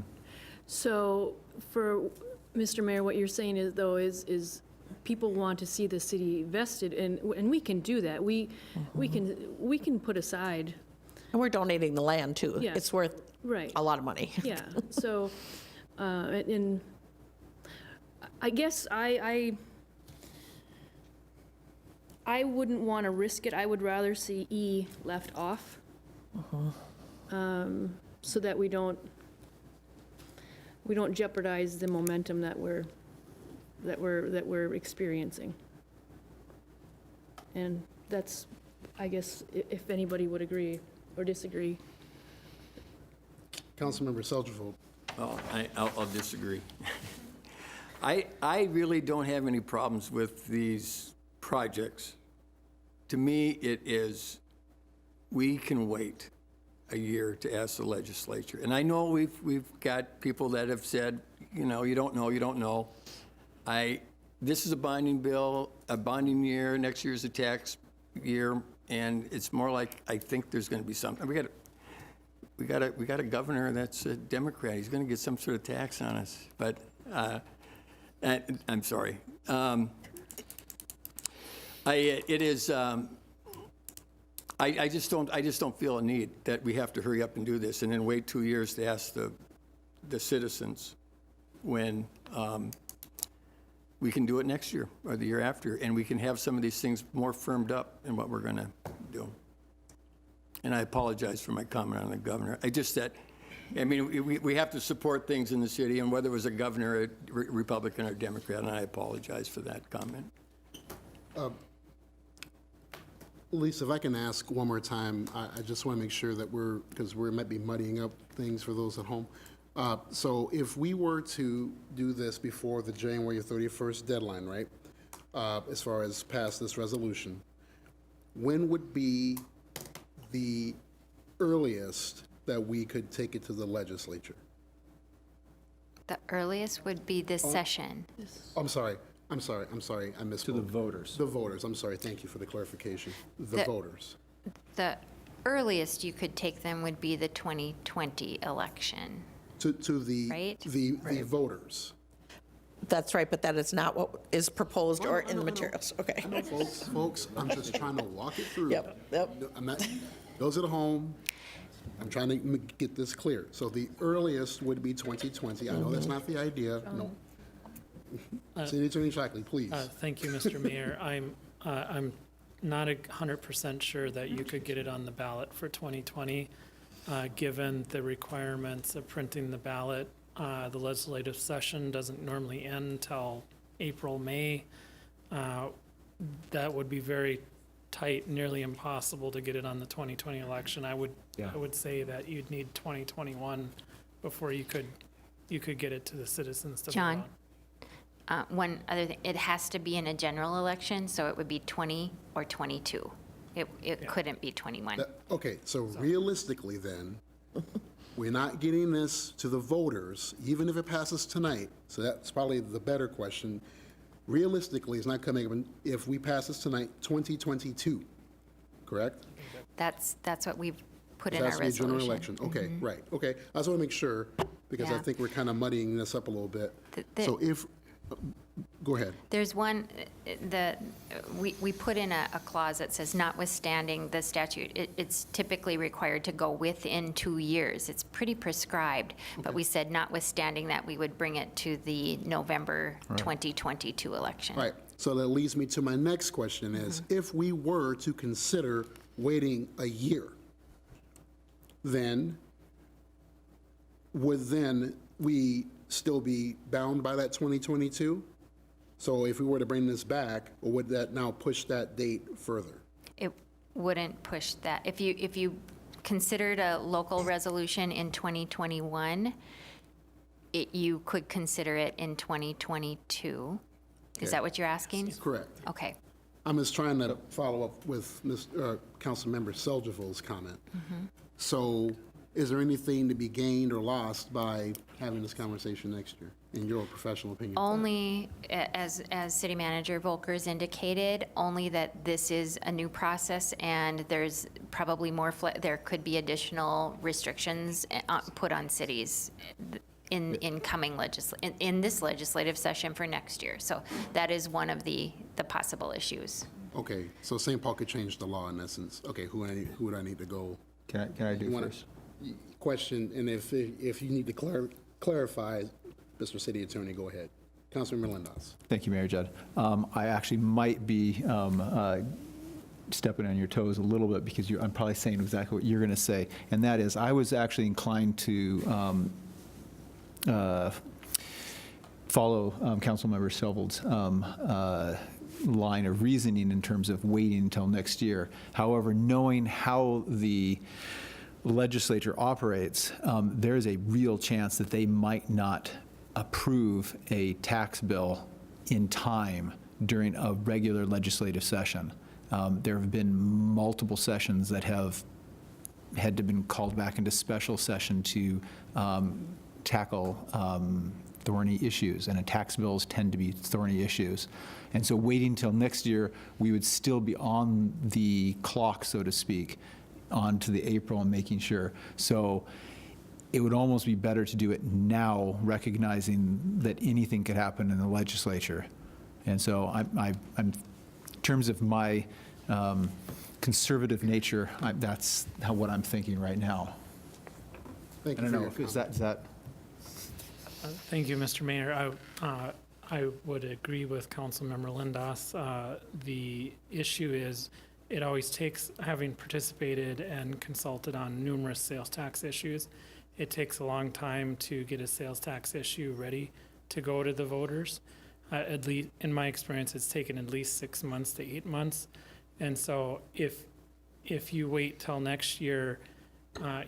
So for Mr. Mayor, what you're saying is people want to see the city vested, and we can do that. We can put aside. And we're donating the land too. Yes. It's worth a lot of money. Yeah. So, and I guess I wouldn't want to risk it. I would rather see E left off, so that we don't we don't jeopardize the momentum that we're experiencing. And that's, I guess, if anybody would agree or disagree. Councilmember Selgervold. Oh, I'll disagree. I really don't have any problems with these projects. To me, it is, we can wait a year to ask the legislature. And I know we've got people that have said, you know, you don't know. This is a bonding bill, a bonding year, next year's a tax year, and it's more like, I think there's gonna be something. We got a governor that's a Democrat. He's gonna get some sort of tax on us, but, I'm sorry. I just don't feel a need that we have to hurry up and do this and then wait 2 years to ask the citizens when we can do it next year or the year after, and we can have some of these things more firmed up in what we're gonna do. And I apologize for my comment on the governor. We have to support things in the city, and whether it was a governor, a Republican or Democrat, and I apologize for that comment. Lisa, if I can ask one more time, I just want to make sure that because we might be muddying up things for those at home. So if we were to do this before the January 31st deadline, right, as far as pass this resolution, when would be the earliest that we could take it to the legislature? The earliest would be this session. I'm sorry, I misspoke. To the voters. The voters, I'm sorry, thank you for the clarification. The voters. The earliest you could take them would be the 2020 election. To the, Right? the voters. That's right, but that is not what is proposed or in the materials. Okay. I know, folks, I'm just trying to walk it through. Yep. I'm not, those at home, I'm trying to get this clear. So the earliest would be 2020. I know that's not the idea, no. City Attorney Shackley, please. Thank you, Mr. Mayor. I'm not 100% sure that you could get it on the ballot for 2020, given the requirements of printing the ballot. The legislative session doesn't normally end until April, May. That would be very tight, nearly impossible to get it on the 2020 election. I would say that you'd need 2021 before you could get it to the citizens to vote on. John, one other thing, it has to be in a general election, so it would be 20 or 22. It couldn't be 21. Okay, so realistically then, we're not getting this to the voters, even if it passes tonight. So that's probably the better question. Realistically, it's not coming up if we pass this tonight, 2022, correct? That's what we've put in It our has to be a general resolution. election. Okay, right, okay. I just want to make sure, because I Yeah. think we're kind of muddying this up a little bit. So if, go ahead. There's one, we put in a clause that says notwithstanding the statute, it's typically required to go within 2 years. It's pretty prescribed, but we said notwithstanding that, we would bring it to the November 2022 election. Right, so that leads me to my next question is, if we were to consider waiting a year, then would we still be bound by that 2022? So if we were to bring this back, or would that now push that date further? It wouldn't push that. If you considered a local resolution in 2021, you could consider it in 2022. Is that what you're asking? Correct. Okay. I'm just trying to follow up with Councilmember Selgervold's comment. So is there anything to be gained or lost by having this conversation next year, in your professional opinion? Only, as City Manager Volker's indicated, only that this is a new process and there's probably more, there could be additional restrictions put on cities in this legislative session for next year. So that is one of the possible issues. Okay, so St. Paul could change the law in essence. Okay, who would I need to go? Can I do first? Question, and if you need to clarify, Mr. City Attorney, go ahead. Councilmember Lindas. Thank you, Mayor Judd. I actually might be stepping on your toes a little bit because I'm probably saying exactly what you're going to say, and that is I was actually inclined to follow Councilmember Selvold's line of reasoning in terms of waiting until next year. However, knowing how the legislature operates, there is a real chance that they might not approve a tax bill in time during a regular legislative session. There have been multiple sessions that have had to been called back into special session to tackle thorny issues, and tax bills tend to be thorny issues. And so waiting till next year, we would still be on the clock, so to speak, on to the April and making sure. So it would almost be better to do it now, recognizing that anything could happen in the legislature. And so in terms of my conservative nature, that's what I'm thinking right now. Thank I you don't for know, your is that? Thank you, Mr. Mayor. I would agree with Councilmember Lindas. The issue is, it always takes, having participated and consulted on numerous sales tax issues, it takes a long time to get a sales tax issue ready to go to the voters. At least, in my experience, it's taken at least 6 months to 8 months. And so if you wait till next year,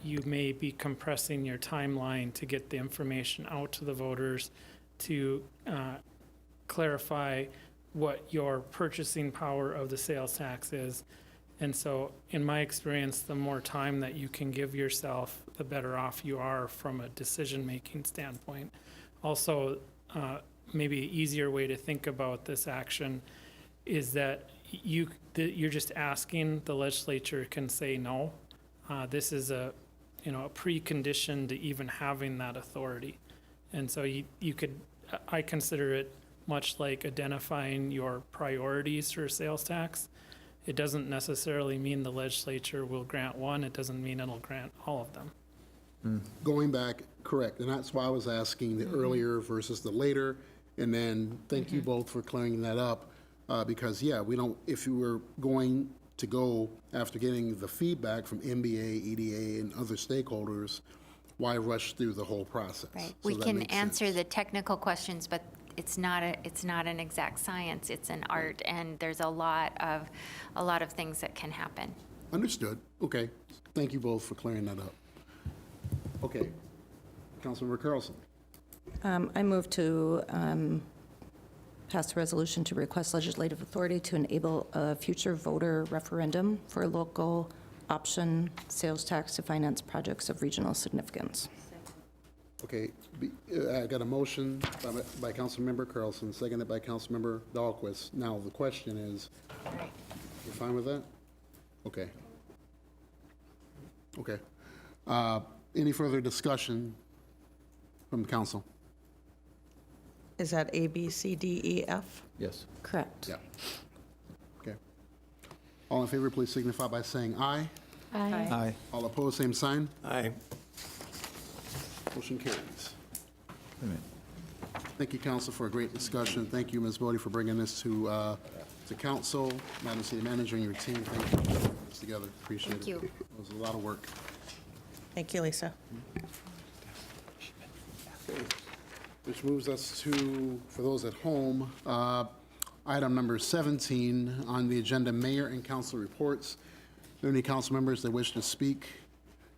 you may be compressing your timeline to get the information out to the voters, to clarify what your purchasing power of the sales tax is. And so, in my experience, the more time that you can give yourself, the better off you are from a decision-making standpoint. Also, maybe an easier way to think about this action is that you're just asking, the legislature can say no. This is a precondition to even having that authority. And so I consider it much like identifying your priorities for sales tax. It doesn't necessarily mean the legislature will grant one. It doesn't mean it'll grant all of them. Going back, correct, and that's why I was asking the earlier versus the later, and then thank you both for clearing that up, because, yeah, if you were going to go after getting the feedback from MBA, EDA, and other stakeholders, why rush through the whole process? Right. So We that can makes answer sense. the technical questions, but it's not an exact science. It's an art, and there's a lot of things that can happen. Understood, okay. Thank you both for clearing that up. Okay, Councilmember Carlson. I move to pass a resolution to request legislative authority to enable a future voter referendum for local option sales tax to finance projects of regional significance. Okay, I got a motion by Councilmember Carlson, seconded by Councilmember Dahlquist. Now, the question is, you're fine with that? Okay. Okay. Any further discussion from the council? Is that A, B, C, D, E, F? Yes. Correct. Yeah. Okay. All in favor, please signify by saying aye. Aye. Aye. All opposed, same sign. Aye. Motion carries. Thank you, council, for a great discussion. Thank you, Ms. Bodie, for bringing this to council. Madam City Manager and your team, thank you for putting this together. Appreciate it. Thank you. It was a lot of work. Thank you, Lisa. Which moves us to, for those at home, item number 17 on the agenda, mayor and council reports. Are there any council members that wish to speak?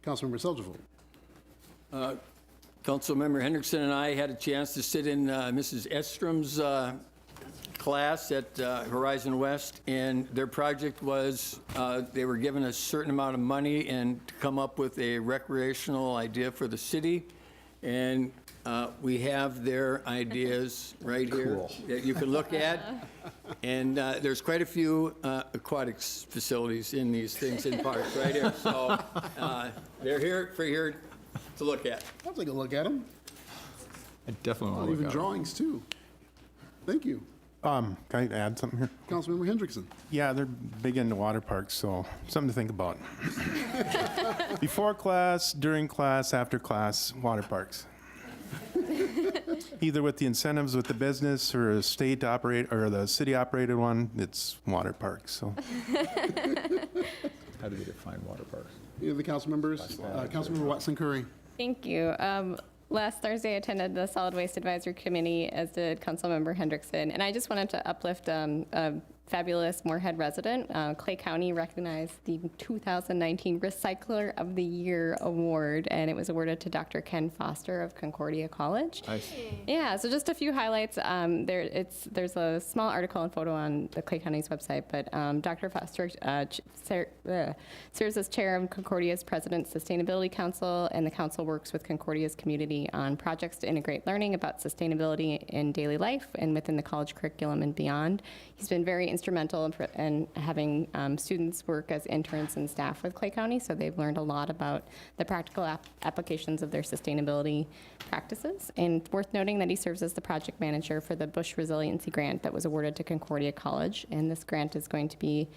Councilmember Seljevold. Councilmember Hendrickson and I had a chance to sit in Mrs. Estrom's class at Horizon West, and their project was they were given a certain amount of money and to come up with a recreational idea for the city. And we have their ideas right here that you can look at. And there's quite a few aquatic facilities in these things in parks right here. So they're here to look at. I'll take a look at them. I definitely want to look Even at it. drawings, too. Thank you. Can I add something here? Councilmember Hendrickson. Yeah, they're big into water parks, so something to think about. Before class, during class, after class, water parks. Either with the incentives with the business or a state operate or the city operated one, it's water parks. So How do we define water parks? Any of the council members? Councilmember Watson Curry. Thank you. Last Thursday, I attended the Solid Waste Advisory Committee, as did Councilmember Hendrickson, and I just wanted to uplift a fabulous Moorhead resident. Clay County recognized the 2019 Recycler of the Year award, and it was awarded to Dr. Ken Foster of Concordia College. Nice. Yeah, so just a few highlights. There's a small article and photo on the Clay County's website, but Dr. Foster serves as chair of Concordia's President's Sustainability Council, and the council works with Concordia's community on projects to integrate learning about sustainability in daily life and within the college curriculum and beyond. He's been very instrumental in having students work as interns and staff with Clay County, so they've learned a lot about the practical applications of their sustainability practices. And worth noting that he serves as the project manager for the Bush Resiliency Grant that was awarded to Concordia College, and this grant is going to be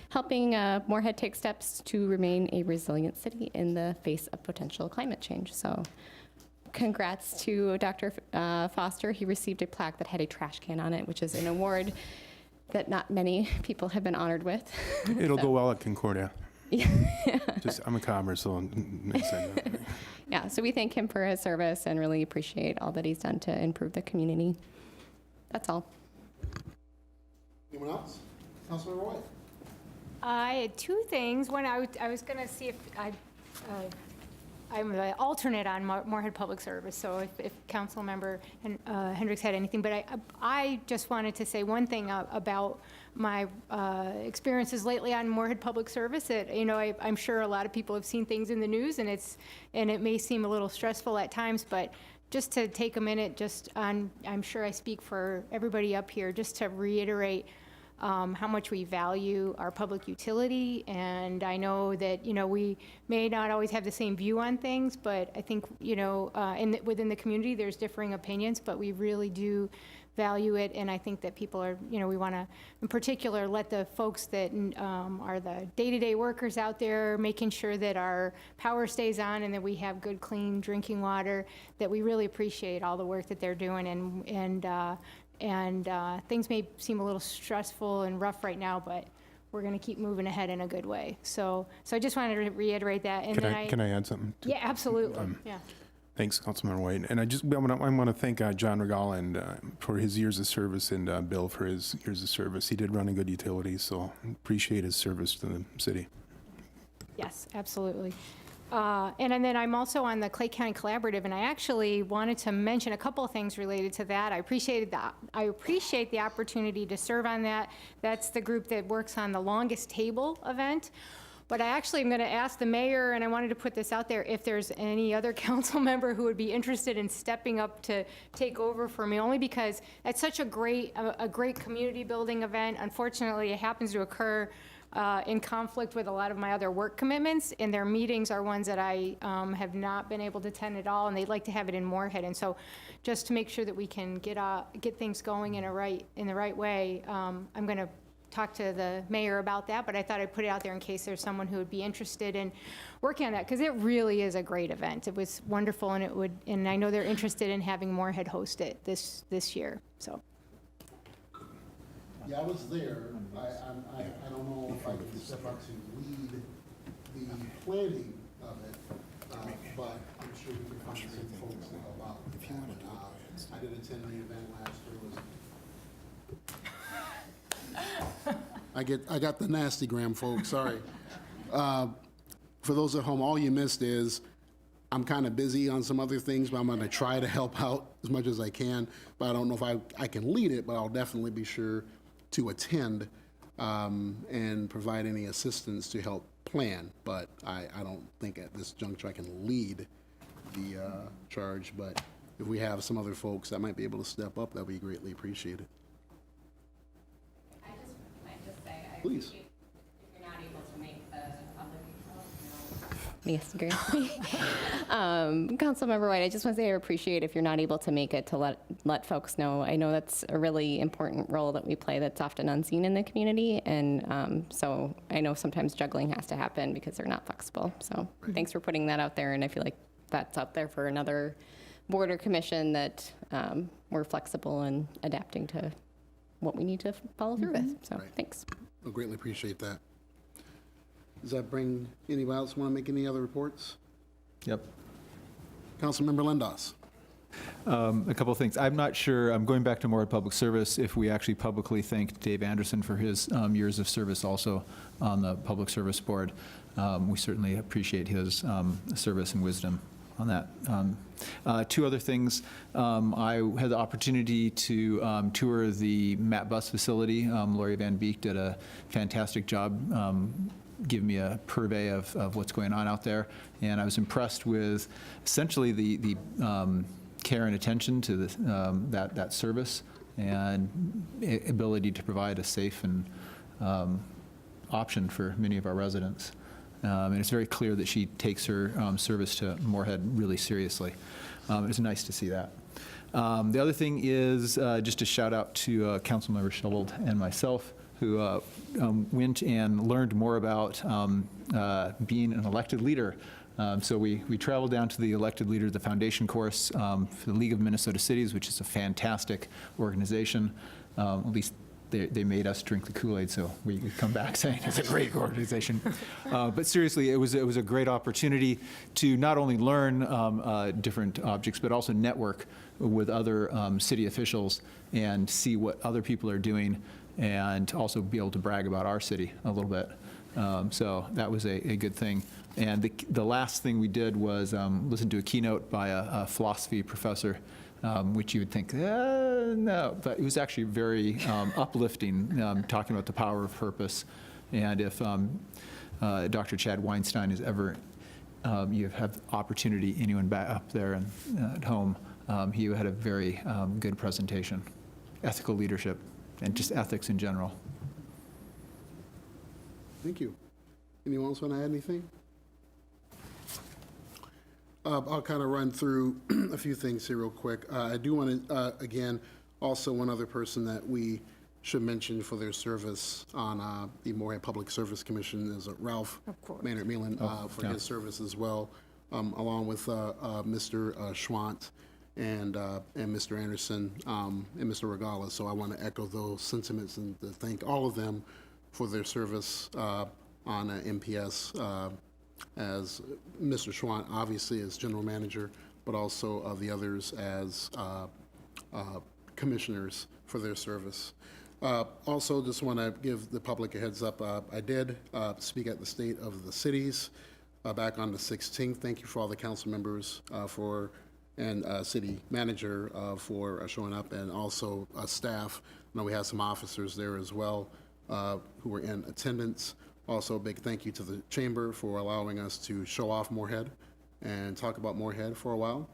helping Moorhead take steps to remain a resilient city in the face of potential climate change. So congrats to Dr. Foster. He received a plaque that had a trash can on it, which is an award that not many people have been honored with. It'll go well at Concordia. Yeah. I'm a commerce, so Yeah, so we thank him for his service and really appreciate all that he's done to improve the community. That's all. Anyone else? Councilmember White? I had two things. One, I was going to see if I'm the alternate on Moorhead Public Service, so if Councilmember Hendricks had anything, but I just wanted to say one thing about my experiences lately on Moorhead Public Service. That, I'm sure a lot of people have seen things in the news, and it may seem a little stressful at times, but just to take a minute, I'm sure I speak for everybody up here, just to reiterate how much we value our public utility. And I know that, we may not always have the same view on things, but I think, within the community, there's differing opinions, but we really do value it. And I think that people are, we want to, in particular, let the folks that are the day-to-day workers out there, making sure that our power stays on and that we have good, clean drinking water, that we really appreciate all the work that they're doing. And things may seem a little stressful and rough right now, but we're going to keep moving ahead in a good way. So I just wanted to reiterate that. And Can I add something? Yeah, absolutely. Yeah. Thanks, Councilmember White. And I want to thank John Regaland for his years of service and Bill for his years of service. He did run a good utility, so appreciate his service to the city. Yes, absolutely. And then I'm also on the Clay County Collaborative, and I actually wanted to mention a couple of things related to that. I appreciate the opportunity to serve on that. That's the group that works on the Longest Table event. But I actually am going to ask the mayor, and I wanted to put this out there, if there's any other council member who would be interested in stepping up to take over for me, only because it's such a great community building event. Unfortunately, it happens to occur in conflict with a lot of my other work commitments, and their meetings are ones that I have not been able to attend at all, and they'd like to have it in Moorhead. And so just to make sure that we can get things going in the right way, I'm going to talk to the mayor about that, but I thought I'd put it out there in case there's someone who would be interested in working on that, because it really is a great event. It was wonderful, and I know they're interested in having Moorhead host it this year. So. Yeah, I was there. I don't know if I can step up to lead the planning of it, but I'm sure we can find some folks to help out with that. I did attend the event last year. I got the nasty gram, folks, sorry. For those at home, all you missed is I'm kind of busy on some other things, but I'm going to try to help out as much as I can. But I don't know if I can lead it, but I'll definitely be sure to attend and provide any assistance to help plan. But I don't think at this juncture I can lead the charge. But if we have some other folks that might be able to step up, that would be greatly appreciated. I might just say, Please. If you're not able to make the public, yes, agree. Councilmember White, I just want to say I appreciate if you're not able to make it, to let folks know. I know that's a really important role that we play that's often unseen in the community, and so I know sometimes juggling has to happen because they're not flexible. So thanks for putting that out there, and I feel like that's out there for another board or commission that we're flexible and adapting to what we need to follow through with. So thanks. I greatly appreciate that. Does that bring anybody else want to make any other reports? Yep. Councilmember Lindos. A couple of things. I'm not sure, I'm going back to Moorhead Public Service, if we actually publicly thanked Dave Anderson for his years of service also on the Public Service Board. We certainly appreciate his service and wisdom on that. Two other things. I had the opportunity to tour the Matt Bus facility. Lori Van Beek did a fantastic job giving me a purvey of what's going on out there. And I was impressed with essentially the care and attention to that service and ability to provide a safe and option for many of our residents. And it's very clear that she takes her service to Moorhead really seriously. It was nice to see that. The other thing is just a shout out to Councilmember Shovel and myself, who went and learned more about being an elected leader. So we traveled down to the elected leader, the foundation course for the League of Minnesota Cities, which is a fantastic organization. At least they made us drink the Kool-Aid, so we could come back saying it's a great organization. But seriously, it was a great opportunity to not only learn different objects, but also network with other city officials and see what other people are doing, and also be able to brag about our city a little bit. So that was a good thing. And the last thing we did was listen to a keynote by a philosophy professor, which you would think, no, but it was actually very uplifting, talking about the power of purpose. And if Dr. Chad Weinstein is ever, you have opportunity, anyone back up there and at home, he had a very good presentation. Ethical leadership and just ethics in general. Thank you. Anyone else want to add anything? I'll kind of run through a few things here real quick. I do want to, again, also one other person that we should mention for their service on the Moorhead Public Service Commission is Ralph Maynard Meelan for his service as well, along with Mr. Schwant and Mr. Anderson and Mr. Regala. So I want to echo those sentiments and to thank all of them for their service on MPS, as Mr. Schwant obviously as general manager, but also the others as commissioners for their service. Also, just want to give the public a heads up. I did speak at the State of the Cities back on the 16th. Thank you for all the council members and city manager for showing up, and also staff. I know we had some officers there as well who were in attendance. Also, a big thank you to the chamber for allowing us to show off Moorhead and talk about Moorhead for a while.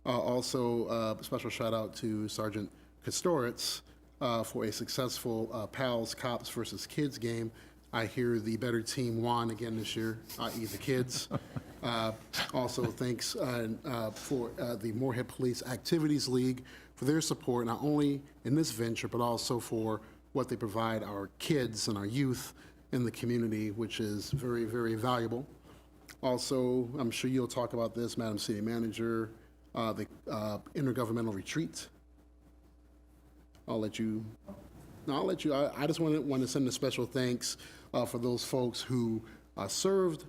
Also, a special shout out to Sergeant Kostoritz for a successful Pals Cops versus Kids game. I hear the better team won again this year, i.e. the kids. Also, thanks for the Moorhead Police Activities League for their support, not only in this venture, but also for what they provide our kids and our youth in the community, which is very, very valuable. Also, I'm sure you'll talk about this, Madam City Manager, the intergovernmental retreat. I'll let you. I just want to send a special thanks for those folks who served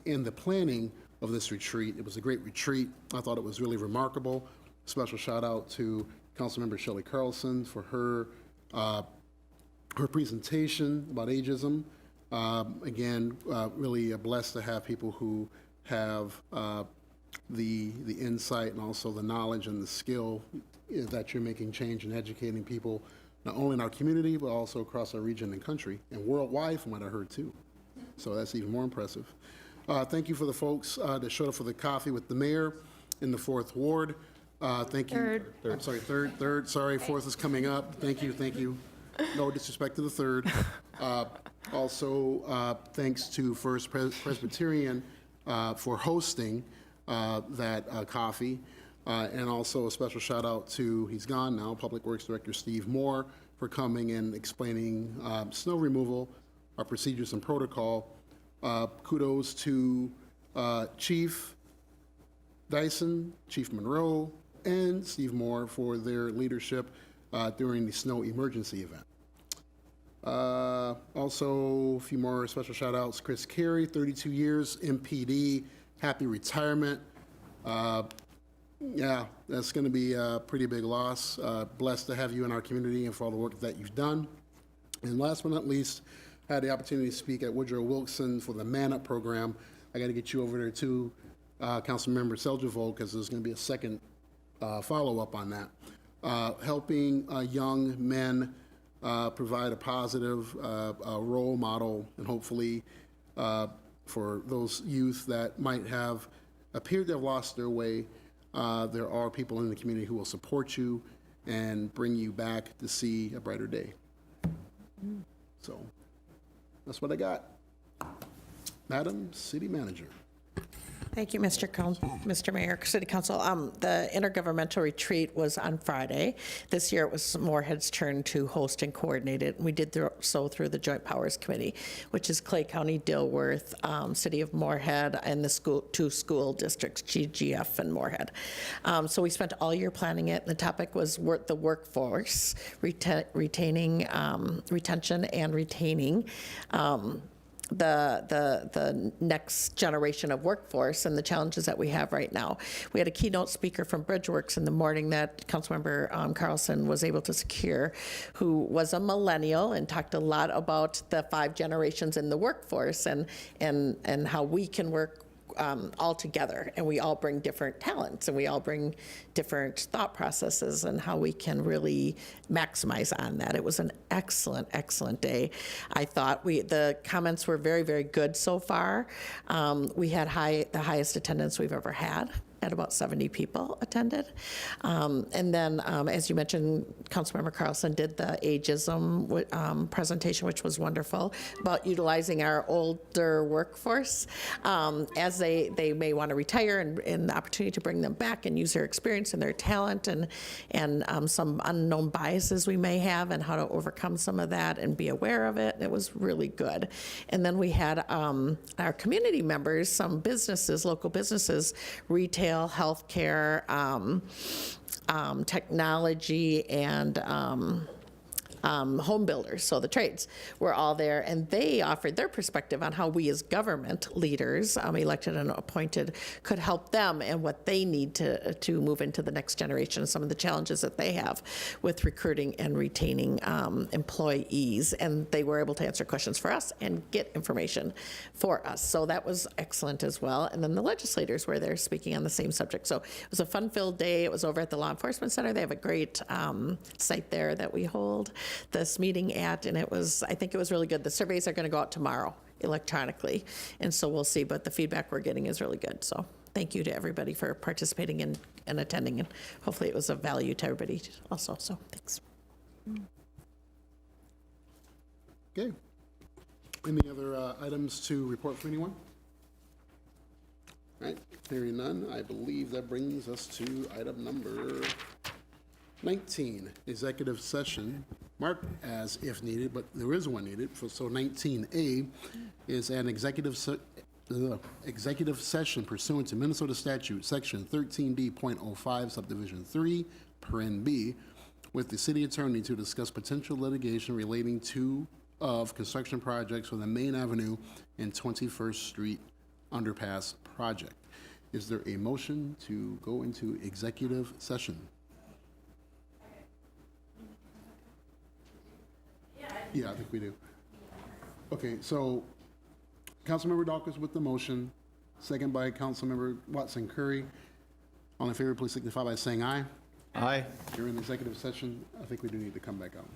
in the planning of this retreat. It was a great retreat. I thought it was really remarkable. Special shout out to Councilmember Shelley Carlson for her presentation about ageism. Again, really blessed to have people who have the insight and also the knowledge and the skill that you're making change and educating people, not only in our community, but also across our region and country, and worldwide from what I heard too. So that's even more impressive. Thank you for the folks that showed up for the coffee with the mayor in the 4th Ward. Thank you. Third. I'm sorry, third, sorry, 4th is coming up. Thank you. No disrespect to the 3rd. Also, thanks to First Presbyterian for hosting that coffee. And also a special shout out to, he's gone now, Public Works Director Steve Moore for coming and explaining snow removal, our procedures and protocol. Kudos to Chief Dyson, Chief Monroe, and Steve Moore for their leadership during the snow emergency event. Also, a few more special shout outs. Chris Carey, 32 years, MPD, happy retirement. Yeah, that's going to be a pretty big loss. Blessed to have you in our community and for all the work that you've done. And last but not least, I had the opportunity to speak at Woodrow Wilson for the Man Up program. I got to get you over there too, Councilmember Seljevold, because there's going to be a second follow-up on that. Helping young men provide a positive role model, and hopefully for those youth that might have appeared to have lost their way, there are people in the community who will support you and bring you back to see a brighter day. So that's what I got. Madam City Manager. Thank you, Mr. Mayor, City Council. The intergovernmental retreat was on Friday. This year it was Moorhead's turn to host and coordinate it. We did so through the Joint Powers Committee, which is Clay County, Dilworth, City of Moorhead, and the two school districts, GGF and Moorhead. So we spent all year planning it. The topic was the workforce, retention and retaining the next generation of workforce and the challenges that we have right now. We had a keynote speaker from Bridgeworks in the morning that Councilmember Carlson was able to secure, who was a millennial and talked a lot about the 5 generations in the workforce and how we can work all together, and we all bring different talents and we all bring different thought processes and how we can really maximize on that. It was an excellent, excellent day. I thought the comments were very, very good so far. We had the highest attendance we've ever had. At about 70 people attended. And then, as you mentioned, Councilmember Carlson did the ageism presentation, which was wonderful, about utilizing our older workforce as they may want to retire, and the opportunity to bring them back and use their experience and their talent and some unknown biases we may have, and how to overcome some of that and be aware of it. It was really good. And then we had our community members, some businesses, local businesses, retail, healthcare, technology, and home builders, so the trades were all there, and they offered their perspective on how we as government leaders, elected and appointed, could help them and what they need to move into the next generation, some of the challenges that they have with recruiting and retaining employees. And they were able to answer questions for us and get information for us. So that was excellent as well. And then the legislators were there speaking on the same subject. So it was a fun-filled day. It was over at the Law Enforcement Center. They have a great site there that we hold this meeting at, and I think it was really good. The surveys are going to go out tomorrow electronically, and so we'll see, but the feedback we're getting is really good. So thank you to everybody for participating and attending, and hopefully it was of value to everybody also, so thanks. Okay. Any other items to report from anyone? All right, hearing none, I believe that brings us to item number 19, executive session, marked as if needed, but there is one needed. So 19A is an executive session pursuant to Minnesota statute, section 13D.05, subdivision 3, paren B, with the city attorney to discuss potential litigation relating to construction projects for the Main Avenue and 21st Street underpass project. Is there a motion to go into executive session? Yeah, I think we do. Okay, so Councilmember Dawkins with the motion, second by Councilmember Watson Curry. All in favor, please signify by saying aye. Aye. During the executive session, I think we do need to come back out.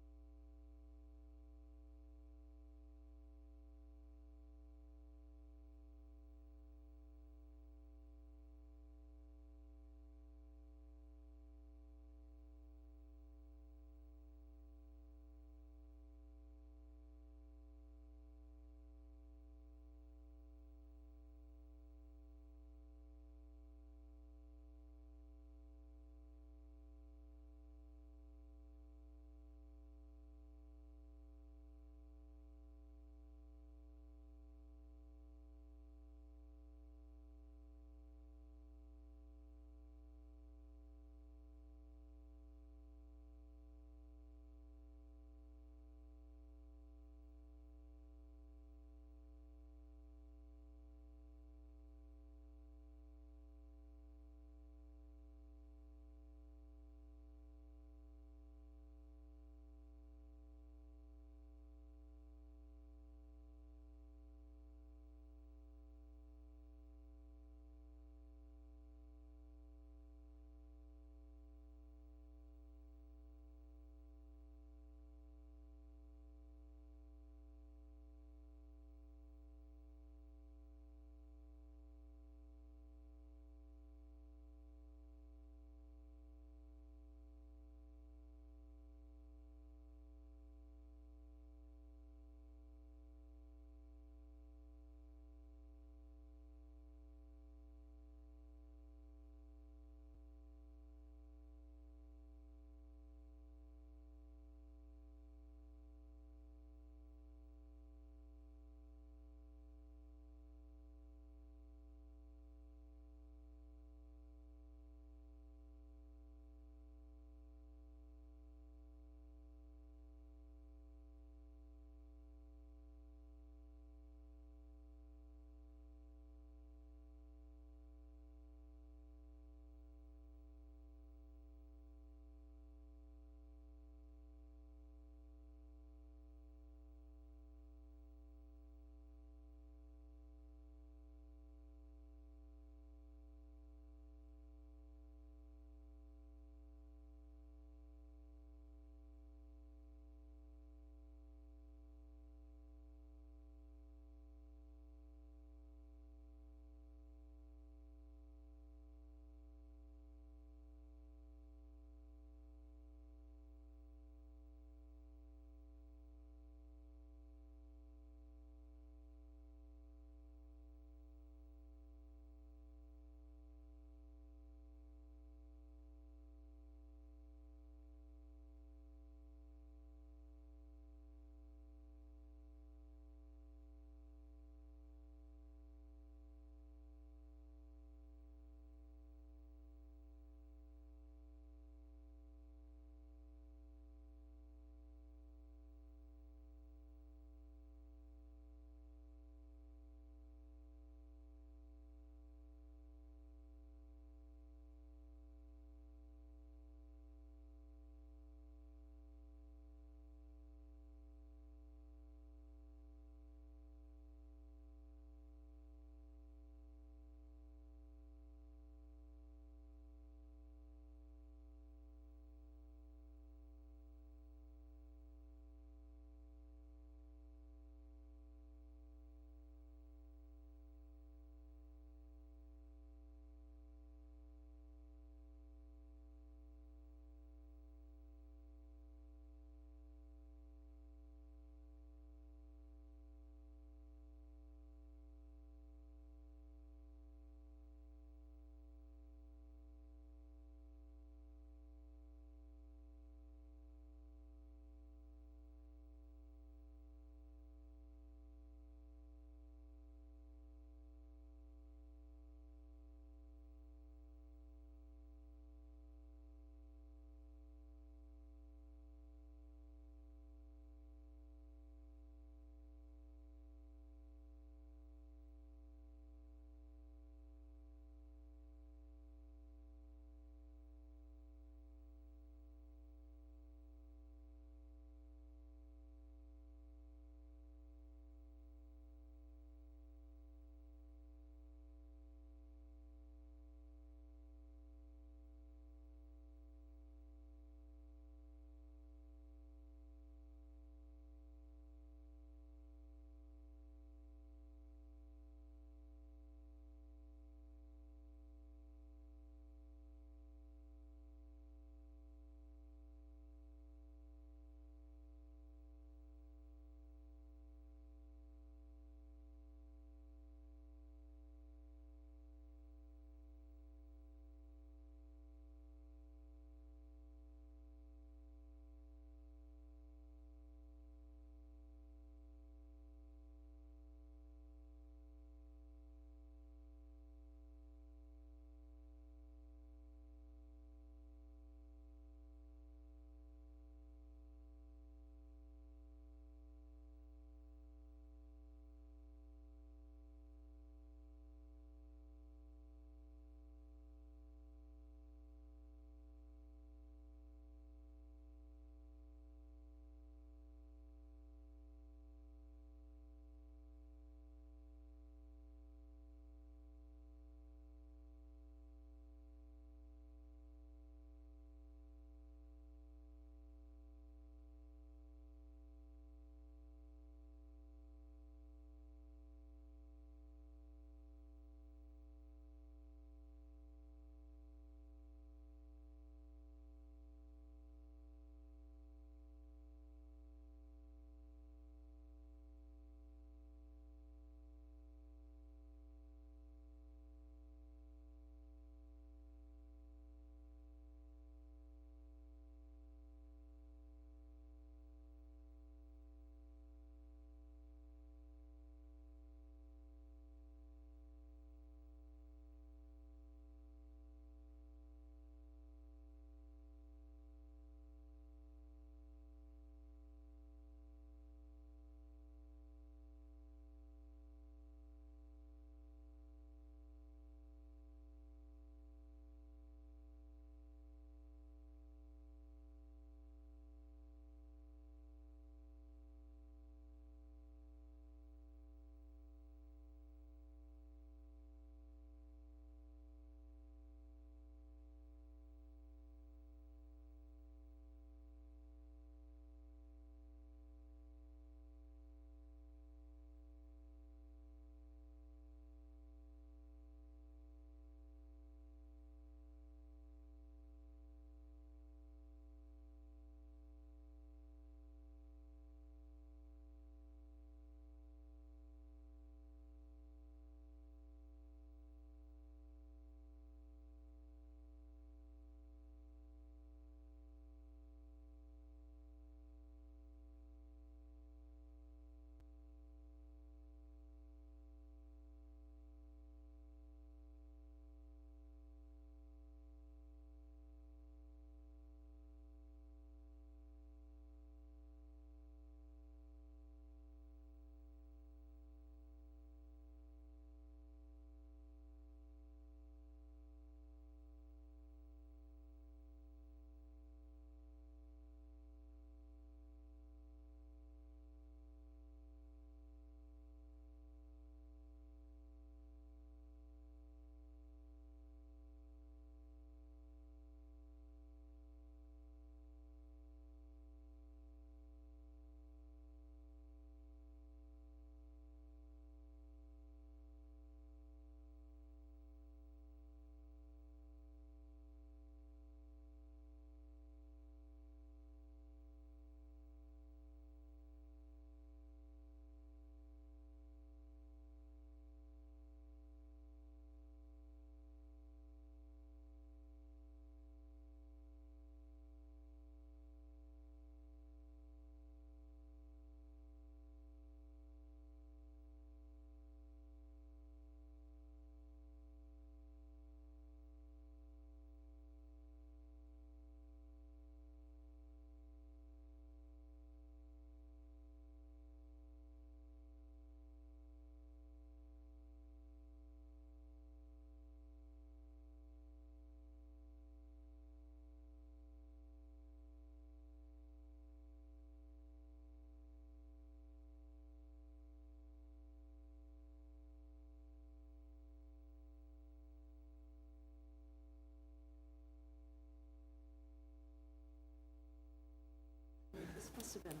Must have been.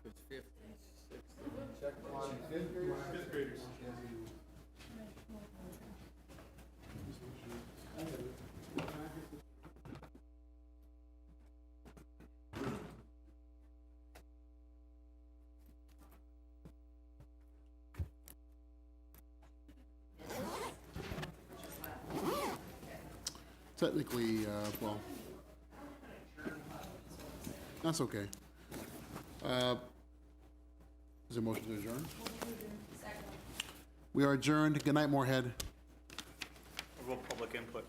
It's fifth, sixth. Fifth graders. Technically, well, that's okay. Is there a motion to adjourn? We are adjourned. Good night, Moorhead. We'll public input.